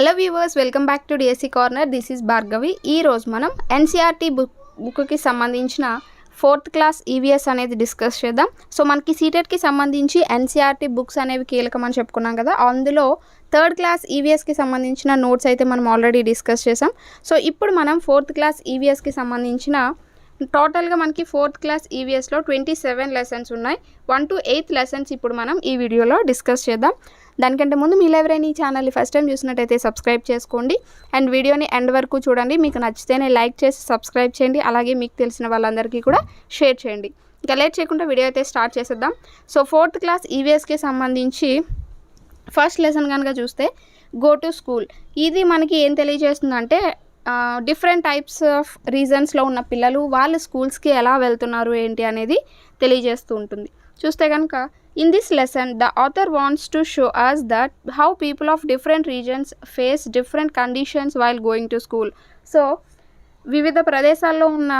Hello viewers, welcome back to DSC corner. This is Bhargavi. ఈరోజు మనం NCERT బుక్కి సంబంధించిన 4th class EVS అనేది discuss చేద్దాం. సో మనకి సీటెట్కి సంబంధించి ఎన్సీఆర్టీ బుక్స్ అనేవి కీలకమని చెప్పుకున్నాం కదా. అందులో 3rd క్లాస్ ఈవీఎస్కి సంబంధించిన నోట్స్ అయితే మనం ఆల్రెడీ డిస్కస్ చేసాం. సో ఇప్పుడు మనం 4th క్లాస్ ఈవీఎస్కి సంబంధించిన టోటల్గా మనకి 4th క్లాస్ ఈవీఎస్లో 27 లెసన్స్ ఉన్నాయి. 1 to 8 లెసన్స్ ఇప్పుడు మనం ఈ వీడియోలో డిస్కస్ చేద్దాం. దానికంటే ముందు మీరు ఎవరైనా ఈ ఛానల్ని ఫస్ట్ టైం చూసినట్టయితే సబ్స్క్రైబ్ చేసుకోండి అండ్ వీడియోని ఎండ్ వరకు చూడండి. మీకు నచ్చితేనే లైక్ చేసి సబ్స్క్రైబ్ చేయండి, అలాగే మీకు తెలిసిన వాళ్ళందరికీ కూడా షేర్ చేయండి. ఇంకా లేట్ చేయకుండా వీడియో అయితే స్టార్ట్ చేసేద్దాం. సో 4th క్లాస్ ఈవీఎస్కి సంబంధించి ఫస్ట్ లెసన్ కనుక చూస్తే గో టు స్కూల్. ఇది మనకి ఏం తెలియజేస్తుందంటే డిఫరెంట్ టైప్స్ ఆఫ్ రీజన్స్లో ఉన్న పిల్లలు వాళ్ళ స్కూల్స్కి ఎలా వెళ్తున్నారు ఏంటి అనేది తెలియజేస్తూ ఉంటుంది. చూస్తే కనుక in this lesson the author wants to show us that how people of different regions face different conditions while going to school. So వివిధ ప్రదేశాల్లో ఉన్న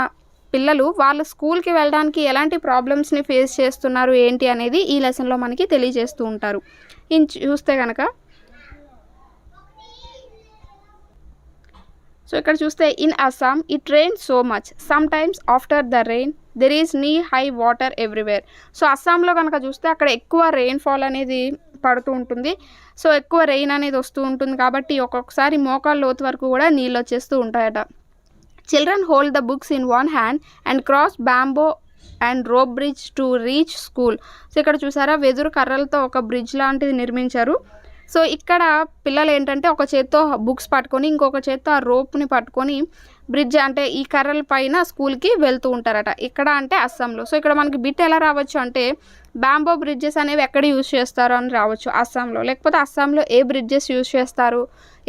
పిల్లలు వాళ్ళ స్కూల్కి వెళ్ళడానికి ఎలాంటి ప్రాబ్లమ్స్ని ఫేస్ చేస్తున్నారు ఏంటి అనేది ఈ లెసన్లో మనకి తెలియజేస్తూ ఉంటారు. చూస్తే కనుక సో ఇక్కడ చూస్తే in Assam it rain so much some times after the rain there is నీ హై వాటర్ ఎవ్రీవేర్. సో అస్సాంలో కనుక చూస్తే అక్కడ ఎక్కువ రెయిన్ఫాల్ అనేది పడుతూ ఉంటుంది. సో ఎక్కువ రెయిన్ అనేది వస్తూ ఉంటుంది కాబట్టి ఒక్కొక్కసారి మోకాళ్ళ లోతు వరకు కూడా నీళ్ళు వచ్చేస్తూ ఉంటాయట. Children hold the books in one hand and cross bamboo and rope bridge to reach school. So ఇక్కడ చూసారా, వెదురు కర్రలతో ఒక బ్రిడ్జ్ లాంటిది నిర్మించారు. సో ఇక్కడ పిల్లలు ఏంటంటే ఒక చేత్తో బుక్స్ పట్టుకొని ఇంకొక చేత్తో ఆ రోప్ని పట్టుకొని బ్రిడ్జ్ అంటే ఈ కర్రల పైన స్కూల్కి వెళ్తూ ఉంటారట. ఇక్కడ అంటే అస్సాంలో. సో ఇక్కడ మనకి బిట్ ఎలా రావచ్చు అంటే బ్యాంబో బ్రిడ్జెస్ అనేవి ఎక్కడ యూజ్ చేస్తారు అని రావచ్చు అస్సాంలో. లేకపోతే అస్సాంలో ఏ బ్రిడ్జెస్ యూజ్ చేస్తారు,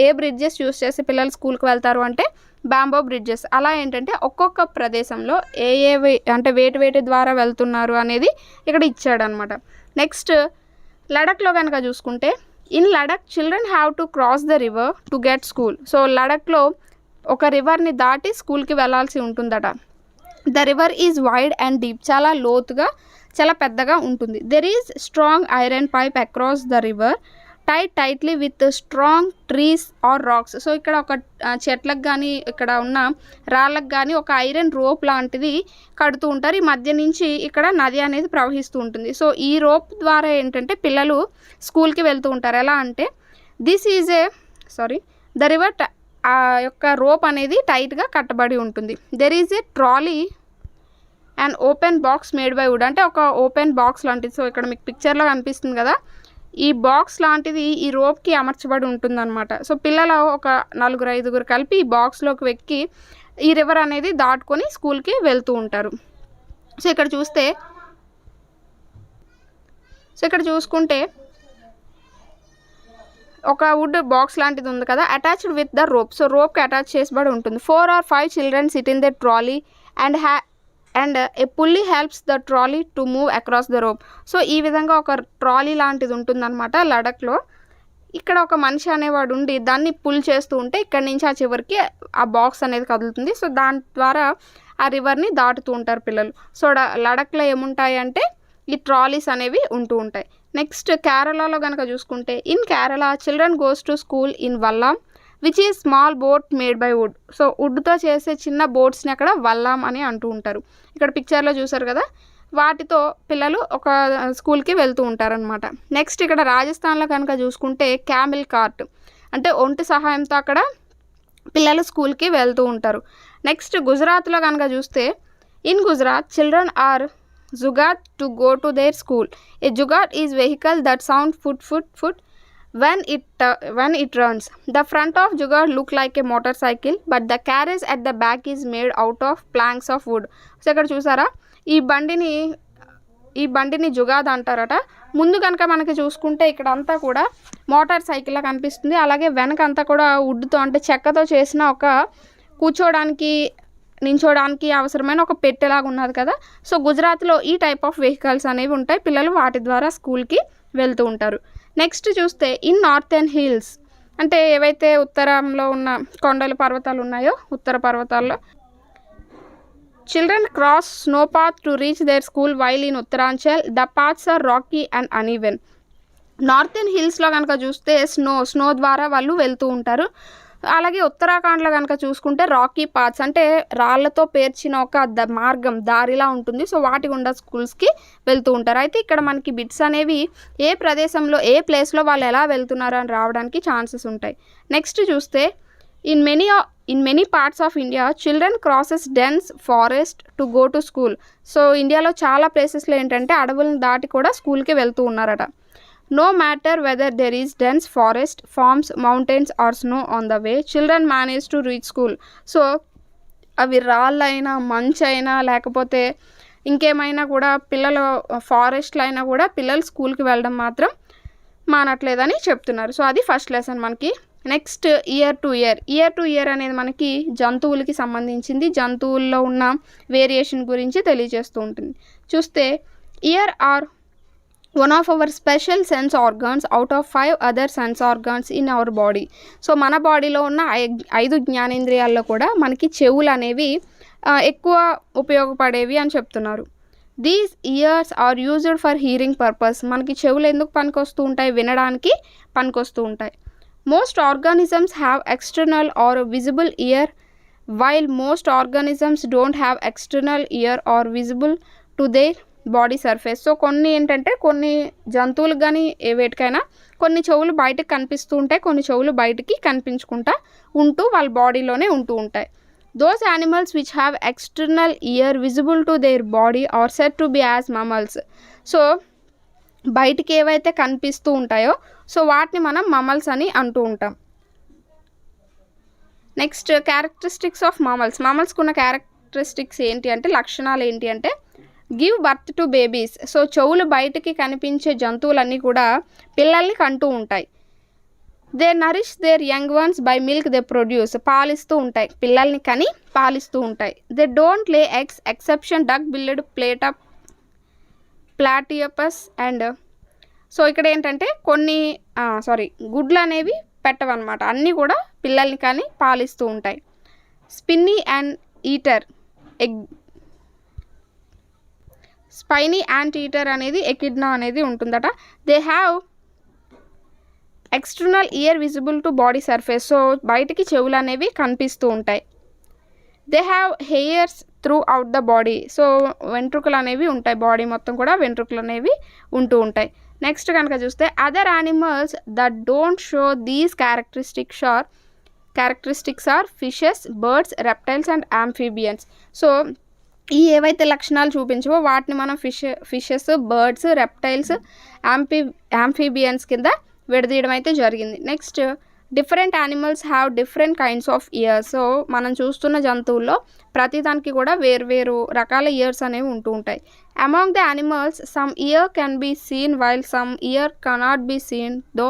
ఏ బ్రిడ్జెస్ యూజ్ చేసి పిల్లలు స్కూల్కి వెళ్తారు అంటే బ్యాంబో బ్రిడ్జెస్. అలా ఏంటంటే ఒక్కొక్క ప్రదేశంలో అంటే వేటి ద్వారా వెళ్తున్నారు అనేది ఇక్కడ ఇచ్చాడనమాట. నెక్స్ట్ లడఖ్లో కనుక చూసుకుంటే in Ladakh children have to cross the river to get school. So లడఖ్లో ఒక రివర్ని దాటి స్కూల్కి వెళ్ళాల్సి ఉంటుందట. The river is wide and deep, చాలా లోతుగా చాలా పెద్దగా ఉంటుంది. There is strong iron pipe across the river tightly with strong trees or rocks. So ఇక్కడ ఒక చెట్లకు కానీ ఇక్కడ ఉన్న రాళ్ళకు కానీ ఒక ఐరన్ రోప్ లాంటిది కడుతూ ఉంటారు. ఈ మధ్య నుంచి ఇక్కడ నది అనేది ప్రవహిస్తూ ఉంటుంది. సో ఈ రోప్ ద్వారా ఏంటంటే పిల్లలు స్కూల్కి వెళ్తూ ఉంటారు. ఎలా అంటే ద రివర్ ఆ యొక్క రోప్ అనేది టైట్గా కట్టబడి ఉంటుంది. There is a trolley and open box made by wood. అంటే ఒక ఓపెన్ బాక్స్ లాంటిది. సో ఇక్కడ మీకు పిక్చర్లో కనిపిస్తుంది కదా, ఈ బాక్స్ లాంటిది ఈ రోప్కి అమర్చబడి ఉంటుందన్నమాట. సో పిల్లలు ఒక 4-5 కలిపి ఈ బాక్స్లోకి ఎక్కి ఈ రివర్ అనేది దాటుకొని స్కూల్కి వెళ్తూ ఉంటారు. సో ఇక్కడ చూసుకుంటే ఒక వుడ్ బాక్స్ లాంటిది ఉంది కదా, attached with the rope. So రోప్కి అటాచ్ చేసిబడి ఉంటుంది. 4 or 5 children sit in the trolley and a pulley helps the trolley to move across the rope. So ఈ విధంగా ఒక ట్రాలీ లాంటిది ఉంటుందన్నమాట లడఖ్లో. ఇక్కడ ఒక మనిషి అనేవాడు ఉండి దాన్ని పుల్ చేస్తూ ఉంటే ఇక్కడి నుంచి ఆ చివరికి ఆ బాక్స్ అనేది కదులుతుంది. సో దాని ద్వారా ఆ రివర్ని దాటుతూ ఉంటారు పిల్లలు. సో లడఖ్లో ఏముంటాయి అంటే ఈ ట్రాలీస్ అనేవి ఉంటూ ఉంటాయి. నెక్స్ట్ కేరళలో కనుక చూసుకుంటే in Kerala children goes to school in vallam which is small boat made by wood. So వుడ్తో చేసే చిన్న బోట్స్ని అక్కడ వల్లాం అని అంటూ ఉంటారు. ఇక్కడ పిక్చర్లో చూసారు కదా, వాటితో పిల్లలు ఒక స్కూల్కి వెళ్తూ ఉంటారనమాట. నెక్స్ట్ ఇక్కడ రాజస్థాన్లో కనుక చూసుకుంటే క్యామిల్ కార్ట్ అంటే ఒంటి సహాయంతో అక్కడ పిల్లలు స్కూల్కి వెళ్తూ ఉంటారు. నెక్స్ట్ గుజరాత్లో కనుక చూస్తే in Gujarat children are jugaad to go to their school. A jugaad is vehicle that sound foot when it runs. The front of jugaad look like a motorcycle but the carriage at the back is made out of planks of wood. So ఇక్కడ చూసారా, ఈ బండిని జుగాద్ అంటారట. ముందు కనుక మనకి చూసుకుంటే ఇక్కడ అంతా కూడా మోటార్ సైకిల్లా కనిపిస్తుంది. అలాగే వెనక అంతా కూడా వుడ్తో అంటే చెక్కతో చేసిన ఒక కూర్చోడానికి నించోడానికి అవసరమైన ఒక పెట్టెలాగా ఉన్నది కదా. సో గుజరాత్లో ఈ టైప్ ఆఫ్ వెహికల్స్ అనేవి ఉంటాయి. పిల్లలు వాటి ద్వారా స్కూల్కి వెళ్తూ ఉంటారు. నెక్స్ట్ చూస్తే ఇన్ నార్థన్ హిల్స్ అంటే ఏవైతే ఉత్తరంలో ఉన్న కొండలు పర్వతాలు ఉన్నాయో ఉత్తర పర్వతాల్లో children cross snow path to reach their school while in Uttaranchal the paths are rocky and uneven. Northern హిల్స్లో కనుక చూస్తే స్నో ద్వారా వాళ్ళు వెళ్తూ ఉంటారు. అలాగే ఉత్తరాఖండ్లో కనుక చూసుకుంటే రాకీ పాత్స్ అంటే రాళ్లతో పేర్చిన ఒక దారిలా ఉంటుంది. సో వాటి గుండా స్కూల్స్కి వెళ్తూ ఉంటారు. అయితే ఇక్కడ మనకి బిట్స్ అనేవి ఏ ప్రదేశంలో ఏ ప్లేస్లో వాళ్ళు ఎలా వెళ్తున్నారు అని రావడానికి ఛాన్సెస్ ఉంటాయి. నెక్స్ట్ చూస్తే in many parts of India children crosses dense forest to go to school. So ఇండియాలో చాలా ప్లేసెస్లో ఏంటంటే అడవులను దాటి కూడా స్కూల్కి వెళ్తూ ఉన్నారట. No matter whether there is dense forest, farms, mountains or snow on the way, children manage to reach school. So అవి రాళ్ళైనా మంచైనా లేకపోతే ఇంకేమైనా కూడా పిల్లలు ఫారెస్ట్లు అయినా కూడా పిల్లలు స్కూల్కి వెళ్ళడం మాత్రం మానట్లేదని చెప్తున్నారు. సో అది ఫస్ట్ లెసన్ మనకి. నెక్స్ట్ ఇయర్ టు ఇయర్ అనేది మనకి జంతువులకి సంబంధించింది. జంతువుల్లో ఉన్న వేరియేషన్ గురించి తెలియజేస్తూ ఉంటుంది. చూస్తే year are one of our special sense organs out of 5 other sense organs in our body. So మన బాడీలో ఉన్న 5 జ్ఞానేంద్రియాల్లో కూడా మనకి చెవులు అనేవి ఎక్కువ ఉపయోగపడేవి అని చెప్తున్నారు. These ears are used for hearing purpose. మనకి చెవులు ఎందుకు పనికొస్తూ ఉంటాయి? వినడానికి పనికొస్తూ ఉంటాయి. Most organisms have external or visible ear while most organisms don't have external ear or visible to their body surface. So కొన్ని ఏంటంటే కొన్ని జంతువులకు కానీ వేటికైనా కొన్ని చెవులు బయటకు కనిపిస్తూ ఉంటాయి, కొన్ని చెవులు బయటికి కనిపించుకుంటా ఉంటూ వాళ్ళ బాడీలోనే ఉంటూ ఉంటాయి. Those animals which have external ear visible to their body are said to be as mammals. So బయటికి ఏవైతే కనిపిస్తూ ఉంటాయో సో వాటిని మనం మమల్స్ అని అంటూ ఉంటాం. నెక్స్ట్ క్యారెక్టరిస్టిక్స్ ఆఫ్ మమల్స్కి ఉన్న క్యారెక్టరిస్టిక్స్ ఏంటి అంటే లక్షణాలు ఏంటి అంటే give birth to babies. So చెవులు బయటికి కనిపించే జంతువులన్నీ కూడా పిల్లల్ని కంటూ ఉంటాయి. They nourish their young ones by milk they produce. పాలిస్తూ ఉంటాయి, పిల్లల్ని కని పాలిస్తూ ఉంటాయి. They don't lay eggs exception duck billed platypus and. So ఇక్కడ ఏంటంటే కొన్ని గుడ్లు అనేవి పెట్టవన్నమాట, అన్నీ కూడా పిల్లల్ని కానీ పాలిస్తూ ఉంటాయి. Spiny and eater spiny ant eater అనేది ఎకిడ్నా అనేది ఉంటుందట. They have external ear visible to body surface. So బయటికి చెవులు అనేవి కనిపిస్తూ ఉంటాయి. They have hairs through out the body. So వెంట్రుకలు అనేవి ఉంటాయి, బాడీ మొత్తం కూడా వెంట్రుకలు అనేవి ఉంటూ ఉంటాయి. నెక్స్ట్ కనుక చూస్తే other animals that don't show these characteristics are fishes, birds, reptiles and amphibians. So ఈ ఏవైతే లక్షణాలు చూపించవో వాటిని మనం ఫిషెస్, బర్డ్స్, రెప్టైల్స్, ఆంఫీబియన్స్ కింద విడదీయడం అయితే జరిగింది. Next different animals have different kinds of years. So మనం చూస్తున్న జంతువుల్లో ప్రతిదానికి కూడా వేరు రకాల ఇయర్స్ అనేవి ఉంటూ ఉంటాయి. Among the animals some ear can be seen while some ear cannot be seen though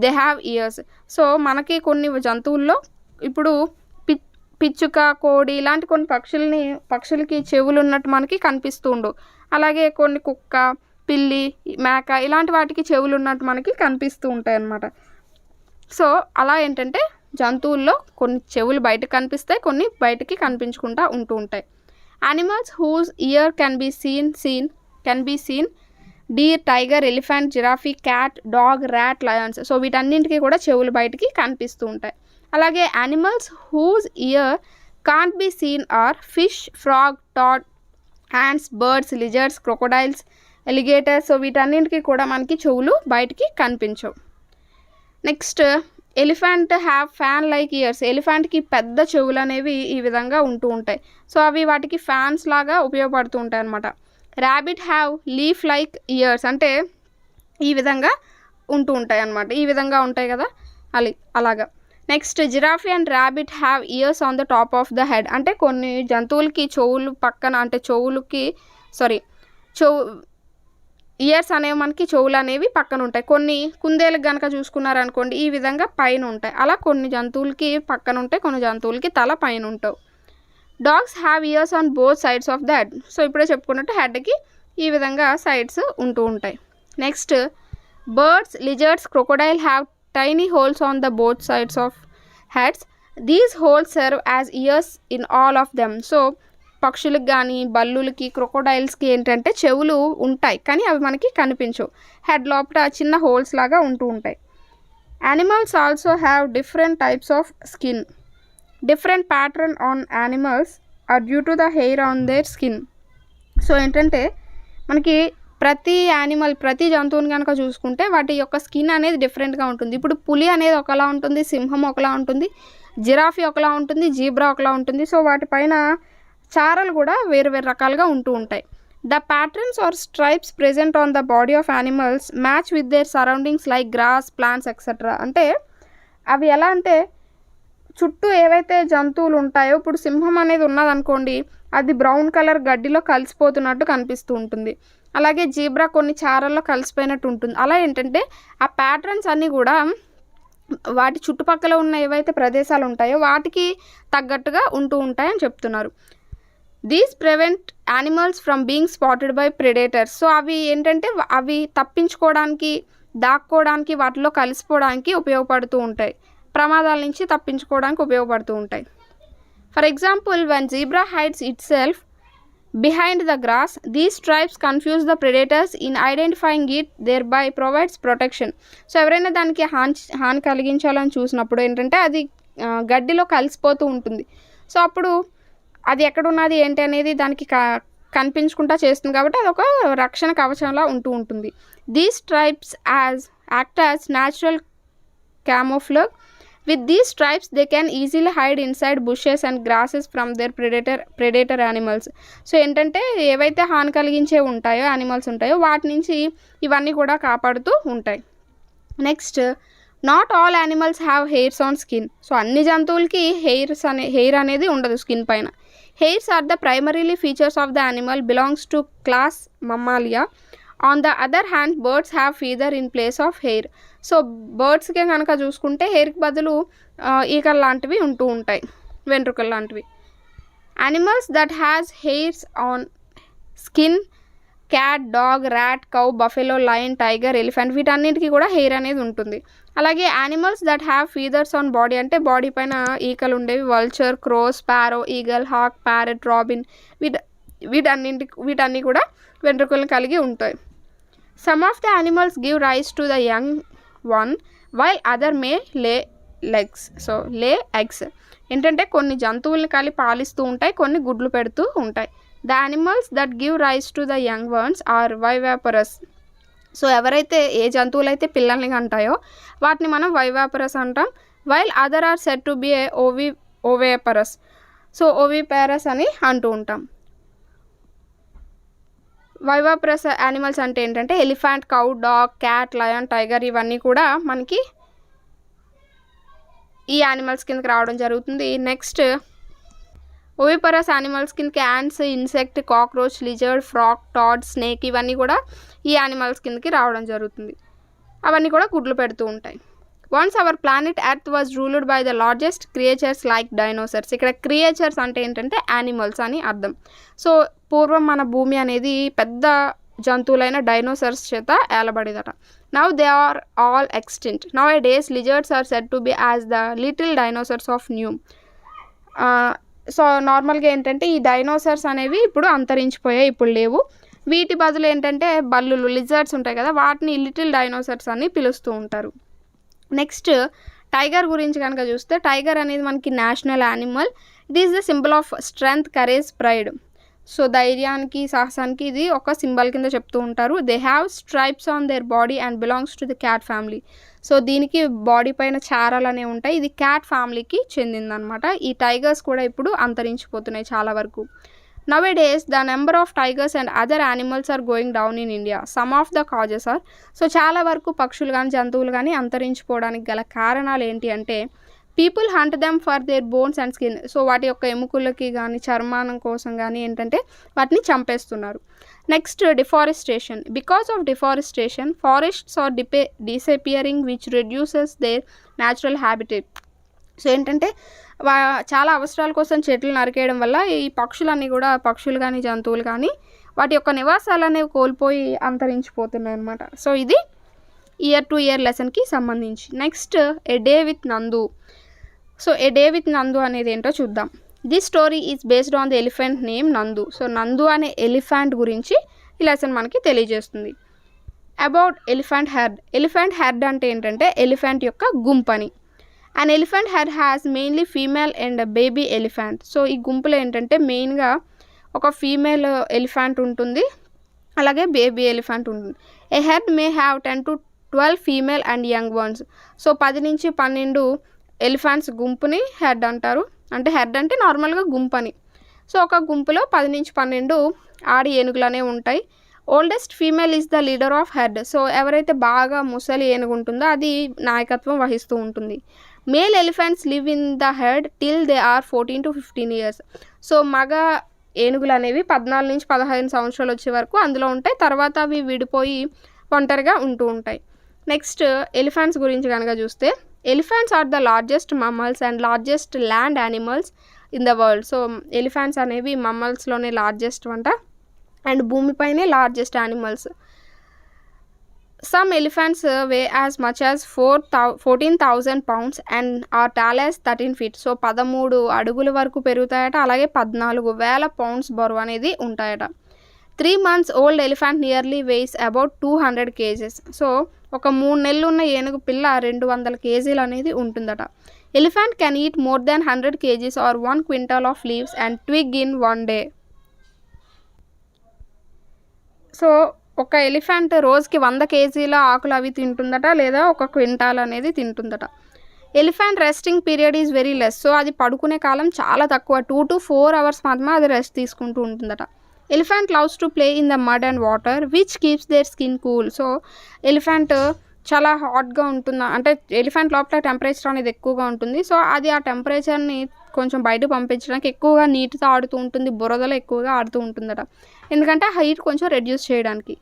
they have ears. So మనకి కొన్ని జంతువుల్లో ఇప్పుడు పిచ్చుక, కోడి ఇలాంటి కొన్ని పక్షులకి చెవులు ఉన్నట్టు మనకి కనిపిస్తుండు. అలాగే కొన్ని కుక్క, పిల్లి, మేక ఇలాంటి వాటికి చెవులు ఉన్నట్టు మనకి కనిపిస్తూ ఉంటాయి అన్నమాట. సో అలా ఏంటంటే జంతువుల్లో కొన్ని చెవులు బయటకు కనిపిస్తాయి, కొన్ని బయటికి కనిపించకుండా ఉంటూ ఉంటాయి. Animals whose ear can be seen deer, tiger, elephant, giraffe, cat, dog, rat, lions. So వీటన్నింటికి కూడా చెవులు బయటికి కనిపిస్తూ ఉంటాయి. అలాగే animals whose ear can't be seen are fish, frog, toad, ants, birds, lizards, crocodiles, alligators. So వీటన్నింటికి కూడా మనకి చెవులు బయటికి కనిపించవు. Next elephant have fan like ears. ఎలిఫెంట్కి పెద్ద చెవులు అనేవి ఈ విధంగా ఉంటూ ఉంటాయి. సో అవి వాటికి ఫ్యాన్స్ లాగా ఉపయోగపడుతూ ఉంటాయి అన్నమాట. Rabbit have leaf like years అంటే ఈ విధంగా ఉంటూ ఉంటాయి అన్నమాట, ఈ విధంగా ఉంటాయి కదా అలాగా. Next giraffe and rabbit have years on the top of the head. అంటే కొన్ని జంతువులకి చెవులు పక్కన అంటే ఇయర్స్ అనేవి మనకి చెవులు అనేవి పక్కన ఉంటాయి. కొన్ని కుందేలకు కనుక చూసుకున్నారనుకోండి ఈ విధంగా పైన ఉంటాయి. అలా కొన్ని జంతువులకి పక్కన ఉంటాయి, కొన్ని జంతువులకి తల పైన ఉంటాయి. Dogs have years on both sides of the head. So ఇప్పుడే చెప్పుకున్నట్టు హెడ్కి ఈ విధంగా సైడ్స్ ఉంటూ ఉంటాయి. Next birds, lizards, crocodile have tiny holes on the both sides of heads. These holes serve as ears in all of them. So పక్షులకు కానీ బల్లులకి క్రొకోడైల్స్కి ఏంటంటే చెవులు ఉంటాయి కానీ అవి మనకి కనిపించవు. హెడ్ లోపల చిన్న హోల్స్ లాగా ఉంటూ ఉంటాయి. Animals also have different types of skin. Different pattern on animals are due to the hair on their skin. So ఏంటంటే మనకి ప్రతి జంతువుని కనుక చూసుకుంటే వాటి యొక్క స్కిన్ అనేది డిఫరెంట్గా ఉంటుంది. ఇప్పుడు పులి అనేది ఒకలా ఉంటుంది, సింహం ఒకలా ఉంటుంది, జిరాఫీ ఒకలా ఉంటుంది, జీబ్రా ఒకలా ఉంటుంది. సో వాటిపైన చారలు కూడా వేరు వేరు రకాలుగా ఉంటూ ఉంటాయి. The patterns or stripes present on the body of animals match with their surroundings like grass, plants etcetera. అంటే అవి ఎలా అంటే చుట్టూ ఏవైతే జంతువులు ఉంటాయో, ఇప్పుడు సింహం అనేది ఉన్నదనుకోండి, అది బ్రౌన్ కలర్ గడ్డిలో కలిసిపోతున్నట్టు కనిపిస్తూ ఉంటుంది. అలాగే జీబ్రా కొన్ని చారల్లో కలిసిపోయినట్టు ఉంటుంది. అలా ఏంటంటే ఆ ప్యాటర్న్స్ అన్నీ కూడా వాటి చుట్టుపక్కల ఉన్న ఏవైతే ప్రదేశాలు ఉంటాయో వాటికి తగ్గట్టుగా ఉంటూ ఉంటాయని చెప్తున్నారు. These prevent animals from being spotted by predators. So అవి ఏంటంటే అవి తప్పించుకోవడానికి, దాక్కోవడానికి, వాటిలో కలిసిపోవడానికి ఉపయోగపడుతూ ఉంటాయి. ప్రమాదాల నుంచి తప్పించుకోవడానికి ఉపయోగపడుతూ ఉంటాయి. For example, when zebra hides itself behind the grass, these stripes confuse the predators in identifying it, thereby provides protection. So ఎవరైనా దానికి హాని కలిగించాలని చూసినప్పుడు ఏంటంటే అది గడ్డిలో కలిసిపోతూ ఉంటుంది. సో అప్పుడు అది ఎక్కడున్నది ఏంటి అనేది దానికి కనిపించకుండా చేస్తుంది కాబట్టి అది ఒక రక్షణ కవచంలా ఉంటూ ఉంటుంది. These stripes act as natural camouflage. With these stripes, they can easily hide inside bushes and grasses from their predator animals. So ఏంటంటే ఏవైతే హాని కలిగించే ఉంటాయో యానిమల్స్ ఉంటాయో వాటి నుంచి ఇవన్నీ కూడా కాపాడుతూ ఉంటాయి. Next, not all animals have hairs on skin. So అన్ని జంతువులకి హెయిర్ అనేది ఉండదు స్కిన్ పైన. Hairs are the primarily features of the animal belongs to class mammalia. On the other hand, birds have feather in place of hair. So బర్డ్స్కే కనుక చూసుకుంటే హెయిర్కి బదులు ఈకలు లాంటివి ఉంటూ ఉంటాయి, వెంట్రుకలు లాంటివి. Animals that has hairs on skin, cat, dog, rat, cow, buffalo, lion, tiger, elephant, వీటన్నిటికీ కూడా హెయిర్ అనేది ఉంటుంది. అలాగే animals that have feathers on body అంటే బాడీ పైన ఈకలు ఉండేవి, vulture, crow, sparrow, eagle, hawk, parrot, robin, వీటన్నీ కూడా వెంట్రుకలను కలిగి ఉంటాయి. Some of the animals give rise to the young one while other may lay eggs. ఏంటంటే కొన్ని జంతువుల్ని కలిపి పాలిస్తూ ఉంటాయి, కొన్ని గుడ్లు పెడుతూ ఉంటాయి. The animals that give rise to the young ones are viviparous. So ఎవరైతే ఏ జంతువులైతే పిల్లల్ని కంటాయో వాటిని మనం వైవాపరస్ అంటాం. While other are said to be a oviparous. So oviparous అని అంటూ ఉంటాం. వైవాపరస్ యానిమల్స్ అంటే ఏంటంటే elephant, cow, dog, cat, lion, tiger, ఇవన్నీ కూడా మనకి ఈ యానిమల్స్ కిందకి రావడం జరుగుతుంది. నెక్స్ట్, ఓవిపరస్ యానిమల్స్ కిందకి ants, insect, cockroach, lizard, frog, toad, snake, ఇవన్నీ కూడా ఈ యానిమల్స్ కిందకి రావడం జరుగుతుంది. అవన్నీ కూడా గుడ్లు పెడుతూ ఉంటాయి. Once our planet earth was ruled by the largest creatures like dinosaurs. ఇక్కడ క్రియేచర్స్ అంటే ఏంటంటే యానిమల్స్ అని అర్థం. సో పూర్వం మన భూమి అనేది పెద్ద జంతువులైన డైనోసర్స్ చేత ఏలబడేదట. Now they are all extinct. Nowadays lizards are said to be as the little dinosaurs of new. So నార్మల్గా ఏంటంటే ఈ డైనోసర్స్ అనేవి ఇప్పుడు అంతరించిపోయాయి, ఇప్పుడు లేవు. వీటి బదులు ఏంటంటే బల్లులు, లిజర్డ్స్ ఉంటాయి కదా, వాటిని లిటిల్ డైనోసర్స్ అని పిలుస్తూ ఉంటారు. నెక్స్ట్, టైగర్ గురించి కనుక చూస్తే టైగర్ అనేది మనకి national animal. It is the symbol of strength, courage, pride. So ధైర్యానికి, సాహసానికి ఇది ఒక సింబల్ కింద చెప్తూ ఉంటారు. They have stripes on their body and belongs to the cat family. So దీనికి బాడీ పైన చారాలు అనేవి ఉంటాయి. ఇది క్యాట్ ఫ్యామిలీకి చెందిందనమాట. ఈ టైగర్స్ కూడా ఇప్పుడు అంతరించిపోతున్నాయి చాలా వరకు. Nowadays, the number of tigers and other animals are going down in India. Some of the causes are, so చాలా వరకు పక్షులు కానీ జంతువులు కానీ అంతరించిపోవడానికి గల కారణాలు ఏంటి అంటే people hunt them for their bones and skin. So వాటి యొక్క ఎముకలకి కానీ చర్మానం కోసం కానీ ఏంటంటే వాటిని చంపేస్తున్నారు. Next, deforestation. Because of deforestation, forests are disappearing which reduces their natural habitat. So ఏంటంటే చాలా అవసరాల కోసం చెట్లు నరికేయడం వల్ల ఈ పక్షులన్నీ కూడా, పక్షులు కానీ జంతువులు కానీ వాటి యొక్క నివాసాలు అనేవి కోల్పోయి అంతరించిపోతున్నాయి అన్నమాట. సో ఇది ఇయర్ టు ఇయర్ లెసన్కి సంబంధించి. Next, a day with Nandu. So a day with Nandu అనేది ఏంటో చూద్దాం. This story is based on the elephant name Nandu. So Nandu అనే ఎలిఫెంట్ గురించి ఈ లెసన్ మనకి తెలియజేస్తుంది. About elephant herd. Elephant herd అంటే ఏంటంటే ఎలిఫెంట్ యొక్క గుంపని. And elephant herd has mainly female and baby elephant. So ఈ గుంపులో ఏంటంటే మెయిన్గా ఒక ఫీమేల్ ఎలిఫెంట్ ఉంటుంది, అలాగే బేబీ ఎలిఫెంట్ ఉంటుంది. A herd may have 10 to 12 female and young ones. So 10 నుంచి 12 ఎలిఫెంట్స్ గుంపుని హెర్డ్ అంటారు. అంటే హెర్డ్ అంటే నార్మల్గా గుంపని. సో ఒక గుంపులో 10 నుంచి 12 ఆడి ఏనుగులు అనేవి ఉంటాయి. Oldest female is the leader of herd. So ఎవరైతే బాగా ముసలి ఏనుగు ఉంటుందో అది నాయకత్వం వహిస్తూ ఉంటుంది. Male elephants live in the herd till they are 14 to 15 years. So మగ ఏనుగులు అనేవి 14 నుంచి 15 సంవత్సరాలు వచ్చే వరకు అందులో ఉంటాయి. తర్వాత అవి విడిపోయి ఒంటరిగా ఉంటూ ఉంటాయి. నెక్స్ట్ ఎలిఫెంట్స్ గురించి కనుక చూస్తే elephants are the largest mammals and largest land animals in the world. So elephants అనేవి మమ్మల్స్లోనే లార్జెస్ట్ అంట అండ్ భూమిపైనే largest animals. Some elephants weigh as much as 14,000 pounds and are tall as 13 feet. So 13 అడుగుల వరకు పెరుగుతాయట, అలాగే 14,000 pounds బరువు అనేది ఉంటాయట. 3 months old elephant nearly weighs about 200 kgs. So ఒక 3 నెలలు ఉన్న ఏనుగు పిల్ల 200 kgs అనేది ఉంటుందట. Elephant can eat more than 100 kgs or 1 quintal of leaves and twig in 1 day. So ఒక ఎలిఫెంట్ రోజుకి 100 kgs ఆకులు అవి తింటుందట, లేదా 1 క్వింటాల్ అనేది తింటుందట. Elephant resting period is very less. So అది పడుకునే కాలం చాలా తక్కువ, 2 to 4 hours మాత్రమే అది రెస్ట్ తీసుకుంటూ ఉంటుందట. Elephant loves to play in the mud and water which keeps their skin cool. So elephant చాలా హాట్గా ఉంటుందా అంటే ఎలిఫెంట్ లోపల టెంపరేచర్ అనేది ఎక్కువగా ఉంటుంది. సో అది ఆ టెంపరేచర్ని కొంచెం బయట పంపించడానికి ఎక్కువగా నీటితో ఆడుతూ ఉంటుంది, బురదలో ఎక్కువగా ఆడుతూ ఉంటుందట, ఎందుకంటే హీట్ కొంచెం రెడ్యూస్ చేయడానికి.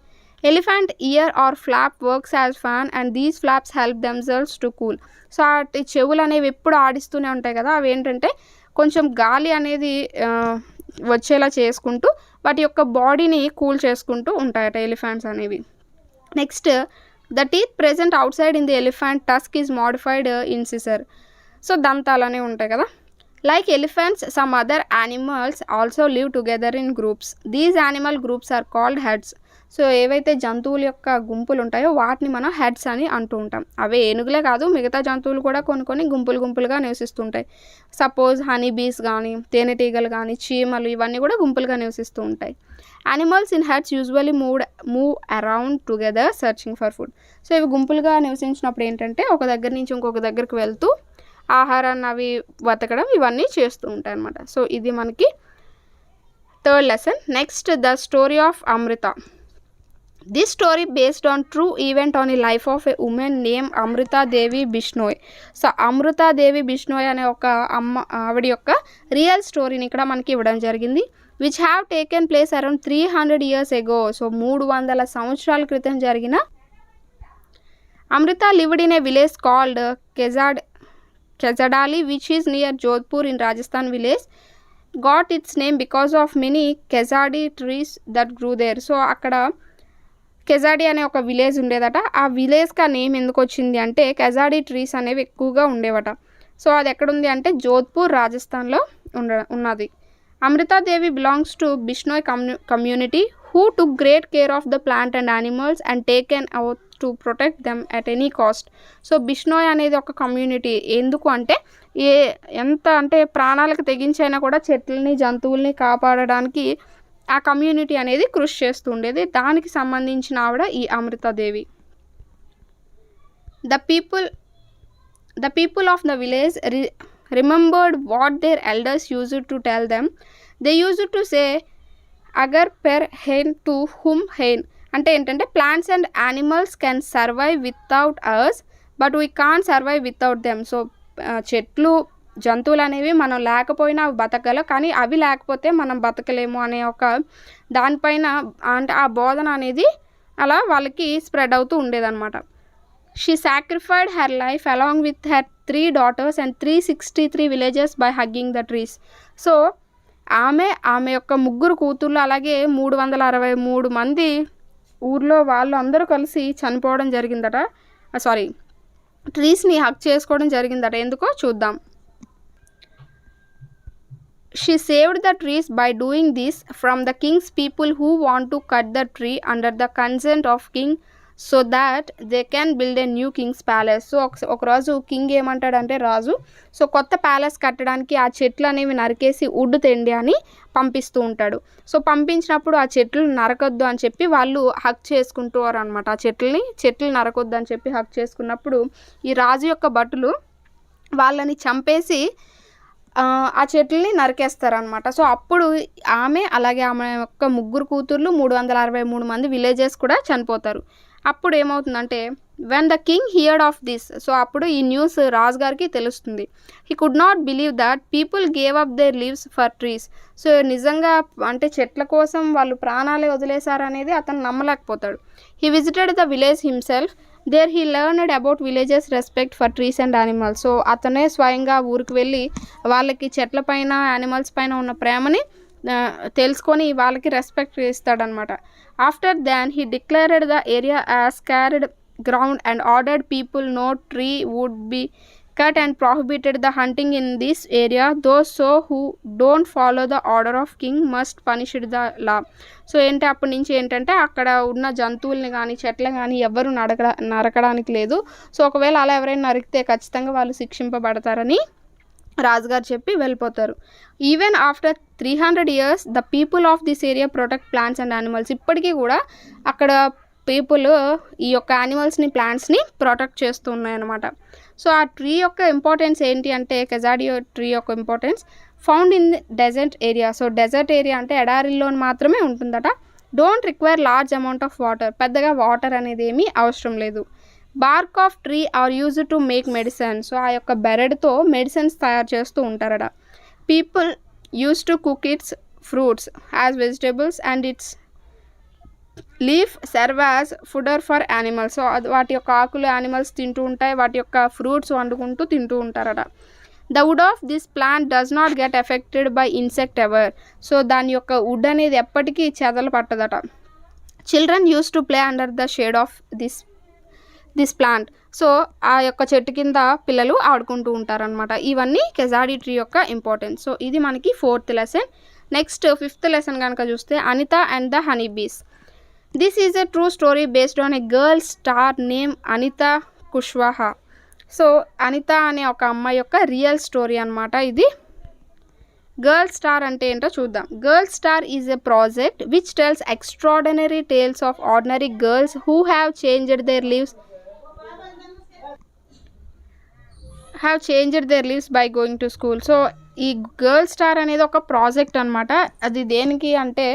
Elephant year or flop works as fan and these flops help themselves to cool. So ఆ చెవులు అనేవి ఎప్పుడు ఆడిస్తూనే ఉంటాయి కదా, అవి ఏంటంటే కొంచెం గాలి అనేది వచ్చేలా చేసుకుంటూ వాటి యొక్క బాడీని కూల్ చేసుకుంటూ ఉంటాయట ఎలిఫెంట్స్ అనేవి. Next the teeth present outside in the elephant tusk is modified incisor. So దంతాలు అనేవి ఉంటాయి కదా. Like elephants some other animals also live together in groups. These animal groups are called herds. So ఏవైతే జంతువుల యొక్క గుంపులు ఉంటాయో వాటిని మనం హెడ్స్ అని అంటూ ఉంటాం. అవే ఏనుగులే కాదు, మిగతా జంతువులు కూడా కొన్ని గుంపులుగా నివసిస్తుంటాయి. సపోజ్ హనీ బీస్ కానీ, తేనెటీగలు కానీ, చీమలు, ఇవన్నీ కూడా గుంపులుగా నివసిస్తూ ఉంటాయి. Animals in heads usually move around together searching for food. So ఇవి గుంపులుగా నివసించినప్పుడు ఏంటంటే ఒక దగ్గర నుంచి ఇంకొక దగ్గరికి వెళ్తూ ఆహారాన్ని అవి బతకడం ఇవన్నీ చేస్తూ ఉంటాయి అన్నమాట. సో ఇది మనకి third lesson. Next the story of Amrita. This story based on true event on ఈ life of a woman name Amrita Devi Bishnoi. So Amrita Devi Bishnoi అనే ఒక ఆవిడ యొక్క రియల్ స్టోరీని ఇక్కడ మనకి ఇవ్వడం జరిగింది. Which have taken place around 300 years ago. So 300 సంవత్సరాల క్రితం జరిగిన. Amrita lived in a village called Khejarli which is near Jodhpur in Rajasthan. Village got its name because of many khejri trees that grew there. So అక్కడ కెజాడీ అనే ఒక విలేజ్ ఉండేదట. ఆ విలేజ్కి ఆ నేమ్ ఎందుకు వచ్చింది అంటే కెజాడీ ట్రీస్ అనేవి ఎక్కువగా ఉండేవట. సో అది ఎక్కడుంది అంటే జోధ్పూర్ రాజస్థాన్లో ఉన్నది. Amrita Devi belongs to Bishnoi community who took great care of the plant and animals and taken out to protect them at any cost. So Bishnoi అనేది ఒక కమ్యూనిటీ. ఎందుకు అంటే ఎంత అంటే ప్రాణాలకు తెగించైనా కూడా చెట్లని జంతువుల్ని కాపాడడానికి ఆ కమ్యూనిటీ అనేది కృషి చేస్తూ ఉండేది. దానికి సంబంధించిన ఆవిడ ఈ Amrita Devi. The people of the village remembered what their elders used to tell them. They used to say అగర్ పెర్ హెయిన్ టు హుమ్ హెయిన్. అంటే ఏంటంటే plants and animals can survive without us but we can't survive without them. So చెట్లు జంతువులు అనేవి మనం లేకపోయినా అవి బతకగలవు, కానీ అవి లేకపోతే మనం బతకలేము అనే ఒక దానిపైన అంటే ఆ బోధన అనేది అలా వాళ్ళకి స్ప్రెడ్ అవుతూ ఉండేదన్నమాట. She sacrificed her life along with her 3 daughters and 363 villages by hugging the trees. So ఆమె యొక్క 3 కూతుళ్ళు అలాగే 363 మంది ఊర్లో వాళ్ళు అందరూ కలిసి చనిపోవడం జరిగిందట. ట్రీస్ని హక్ చేసుకోవడం జరిగిందట. ఎందుకో చూద్దాం. She saved the trees by doing this from the king's people who want to cut the tree under the consent of king so that they can build a new king's palace. So ఒక రోజు king ఏమంటాడంటే రాజు, so కొత్త palace కట్టడానికి ఆ చెట్లు అనేవి నరికేసి would తెండి అని పంపిస్తూ ఉంటాడు. సో పంపించినప్పుడు ఆ చెట్లు నరకొద్దు అని చెప్పి వాళ్ళు హక్ చేసుకుంటారు అనమాట. ఆ చెట్లు నరకొద్దు అని చెప్పి హక్ చేసుకున్నప్పుడు ఈ రాజు యొక్క భటులు వాళ్ళని చంపేసి ఆ చెట్లని నరికేస్తారనమాట. సో అప్పుడు ఆమె అలాగే ఆమె యొక్క ముగ్గురు కూతుర్లు 363 మంది విలేజెస్ కూడా చనిపోతారు. అప్పుడు ఏమవుతుందంటే when the king heard of this, so అప్పుడు ఈ న్యూస్ రాజుగారికి తెలుస్తుంది. He could not believe that people gave up their lives for trees. So నిజంగా అంటే చెట్ల కోసం వాళ్ళు ప్రాణాలే వదిలేశారనేది అతను నమ్మలేకపోతాడు. He visited the village himself. There he learned about villages respect for trees and animals. So అతనే స్వయంగా ఊరికి వెళ్ళి వాళ్ళకి చెట్ల పైన యానిమల్స్ పైన ఉన్న ప్రేమని తెలుసుకొని వాళ్ళకి రెస్పెక్ట్ ఇస్తాడనమాట. After then he declared the area as sacred ground and ordered people no tree would be cut and prohibited the hunting in this area. Those who don't follow the order of king must punish the law. So అప్పటి నుంచి ఏంటంటే అక్కడ ఉన్న జంతువుల్ని కానీ చెట్లని కానీ ఎవరు నరకడానికి లేదు. సో ఒకవేళ అలా ఎవరైనా నరికితే ఖచ్చితంగా వాళ్ళు శిక్షింపబడతారని రాజుగారు చెప్పి వెళ్ళిపోతారు. Even after 300 years the people of this area protect plants and animals. ఇప్పటికీ కూడా అక్కడ పీపుల్ ఈ యొక్క యానిమల్స్ని ప్లాంట్స్ని ప్రొటెక్ట్ చేస్తూ ఉన్నాయన్నమాట. సో ఆ ట్రీ యొక్క ఇంపార్టెన్స్ ఏంటి అంటే కెజాడియో ట్రీ యొక్క importance found in desert area. So desert area అంటే ఎడారిలో మాత్రమే ఉంటుందట. Don't require large amount of water, పెద్దగా వాటర్ అనేది ఏమీ అవసరం లేదు. Bark of tree are used to make medicine. So ఆ యొక్క బెరడ్తో మెడిసిన్స్ తయారు చేస్తూ ఉంటారట. People use to cook its fruits as vegetables and its leaf serve as fodder for animals. So వాటి యొక్క ఆకులు యానిమల్స్ తింటూ ఉంటాయి, వాటి యొక్క ఫ్రూట్స్ వండుకుంటూ తింటూ ఉంటారట. The wood of this plant does not get affected by insect ever. So దాని యొక్క వుడ్ అనేది ఎప్పటికీ చెదలు పట్టదట. Children use to play under the shade of this plant. So ఆ యొక్క చెట్టు కింద పిల్లలు ఆడుకుంటూ ఉంటారనమాట. ఇవన్నీ కెజాడి ట్రీ యొక్క ఇంపార్టెన్స్. సో ఇది మనకి 4th lesson. Next 5th lesson కనుక చూస్తే Anita and the honey bees. This is a true story based on a girl star name Anita Kushwaha. So Anita అనే ఒక అమ్మాయి యొక్క రియల్ స్టోరీ అనమాట ఇది. గర్ల్ స్టార్ అంటే ఏంటో చూద్దాం. Girl star is a project which tells extraordinary tales of ordinary girls who have changed their lives by going to school. So ఈ గర్ల్ స్టార్ అనేది ఒక ప్రాజెక్ట్ అనమాట. అది దేనికి అంటే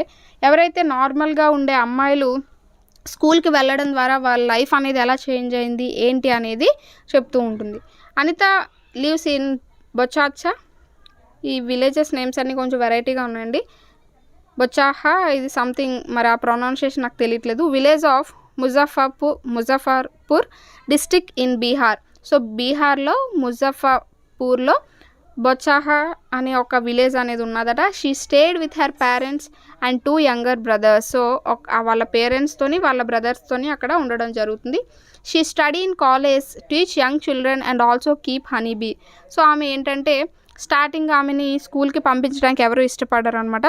ఎవరైతే నార్మల్గా ఉండే అమ్మాయిలు స్కూల్కి వెళ్ళడం ద్వారా వాళ్ళ లైఫ్ అనేది ఎలా చేంజ్ అయింది ఏంటి అనేది చెప్తూ ఉంటుంది. Anita lives in Bochaha. ఈ విలేజెస్ నేమ్స్ అన్నీ కొంచెం వెరైటీగా ఉన్నాయండి. బొచాహా ఇది సంథింగ్, మరి ఆ ప్రొనౌన్సియేషన్ నాకు తెలియట్లేదు. Village of Muzaffarpur district in Bihar. So బీహార్లో ముజఫర్పూర్లో బొచాహా అనే ఒక విలేజ్ అనేది ఉన్నదట. She stayed with her parents and 2 younger brothers. So వాళ్ళ పేరెంట్స్తోని వాళ్ళ బ్రదర్స్తోని అక్కడ ఉండడం జరుగుతుంది. She study in college, teach young children and also keep honey bee. So ఆమె ఏంటంటే స్టార్టింగ్ ఆమెని స్కూల్కి పంపించడానికి ఎవరు ఇష్టపడరు అనమాట.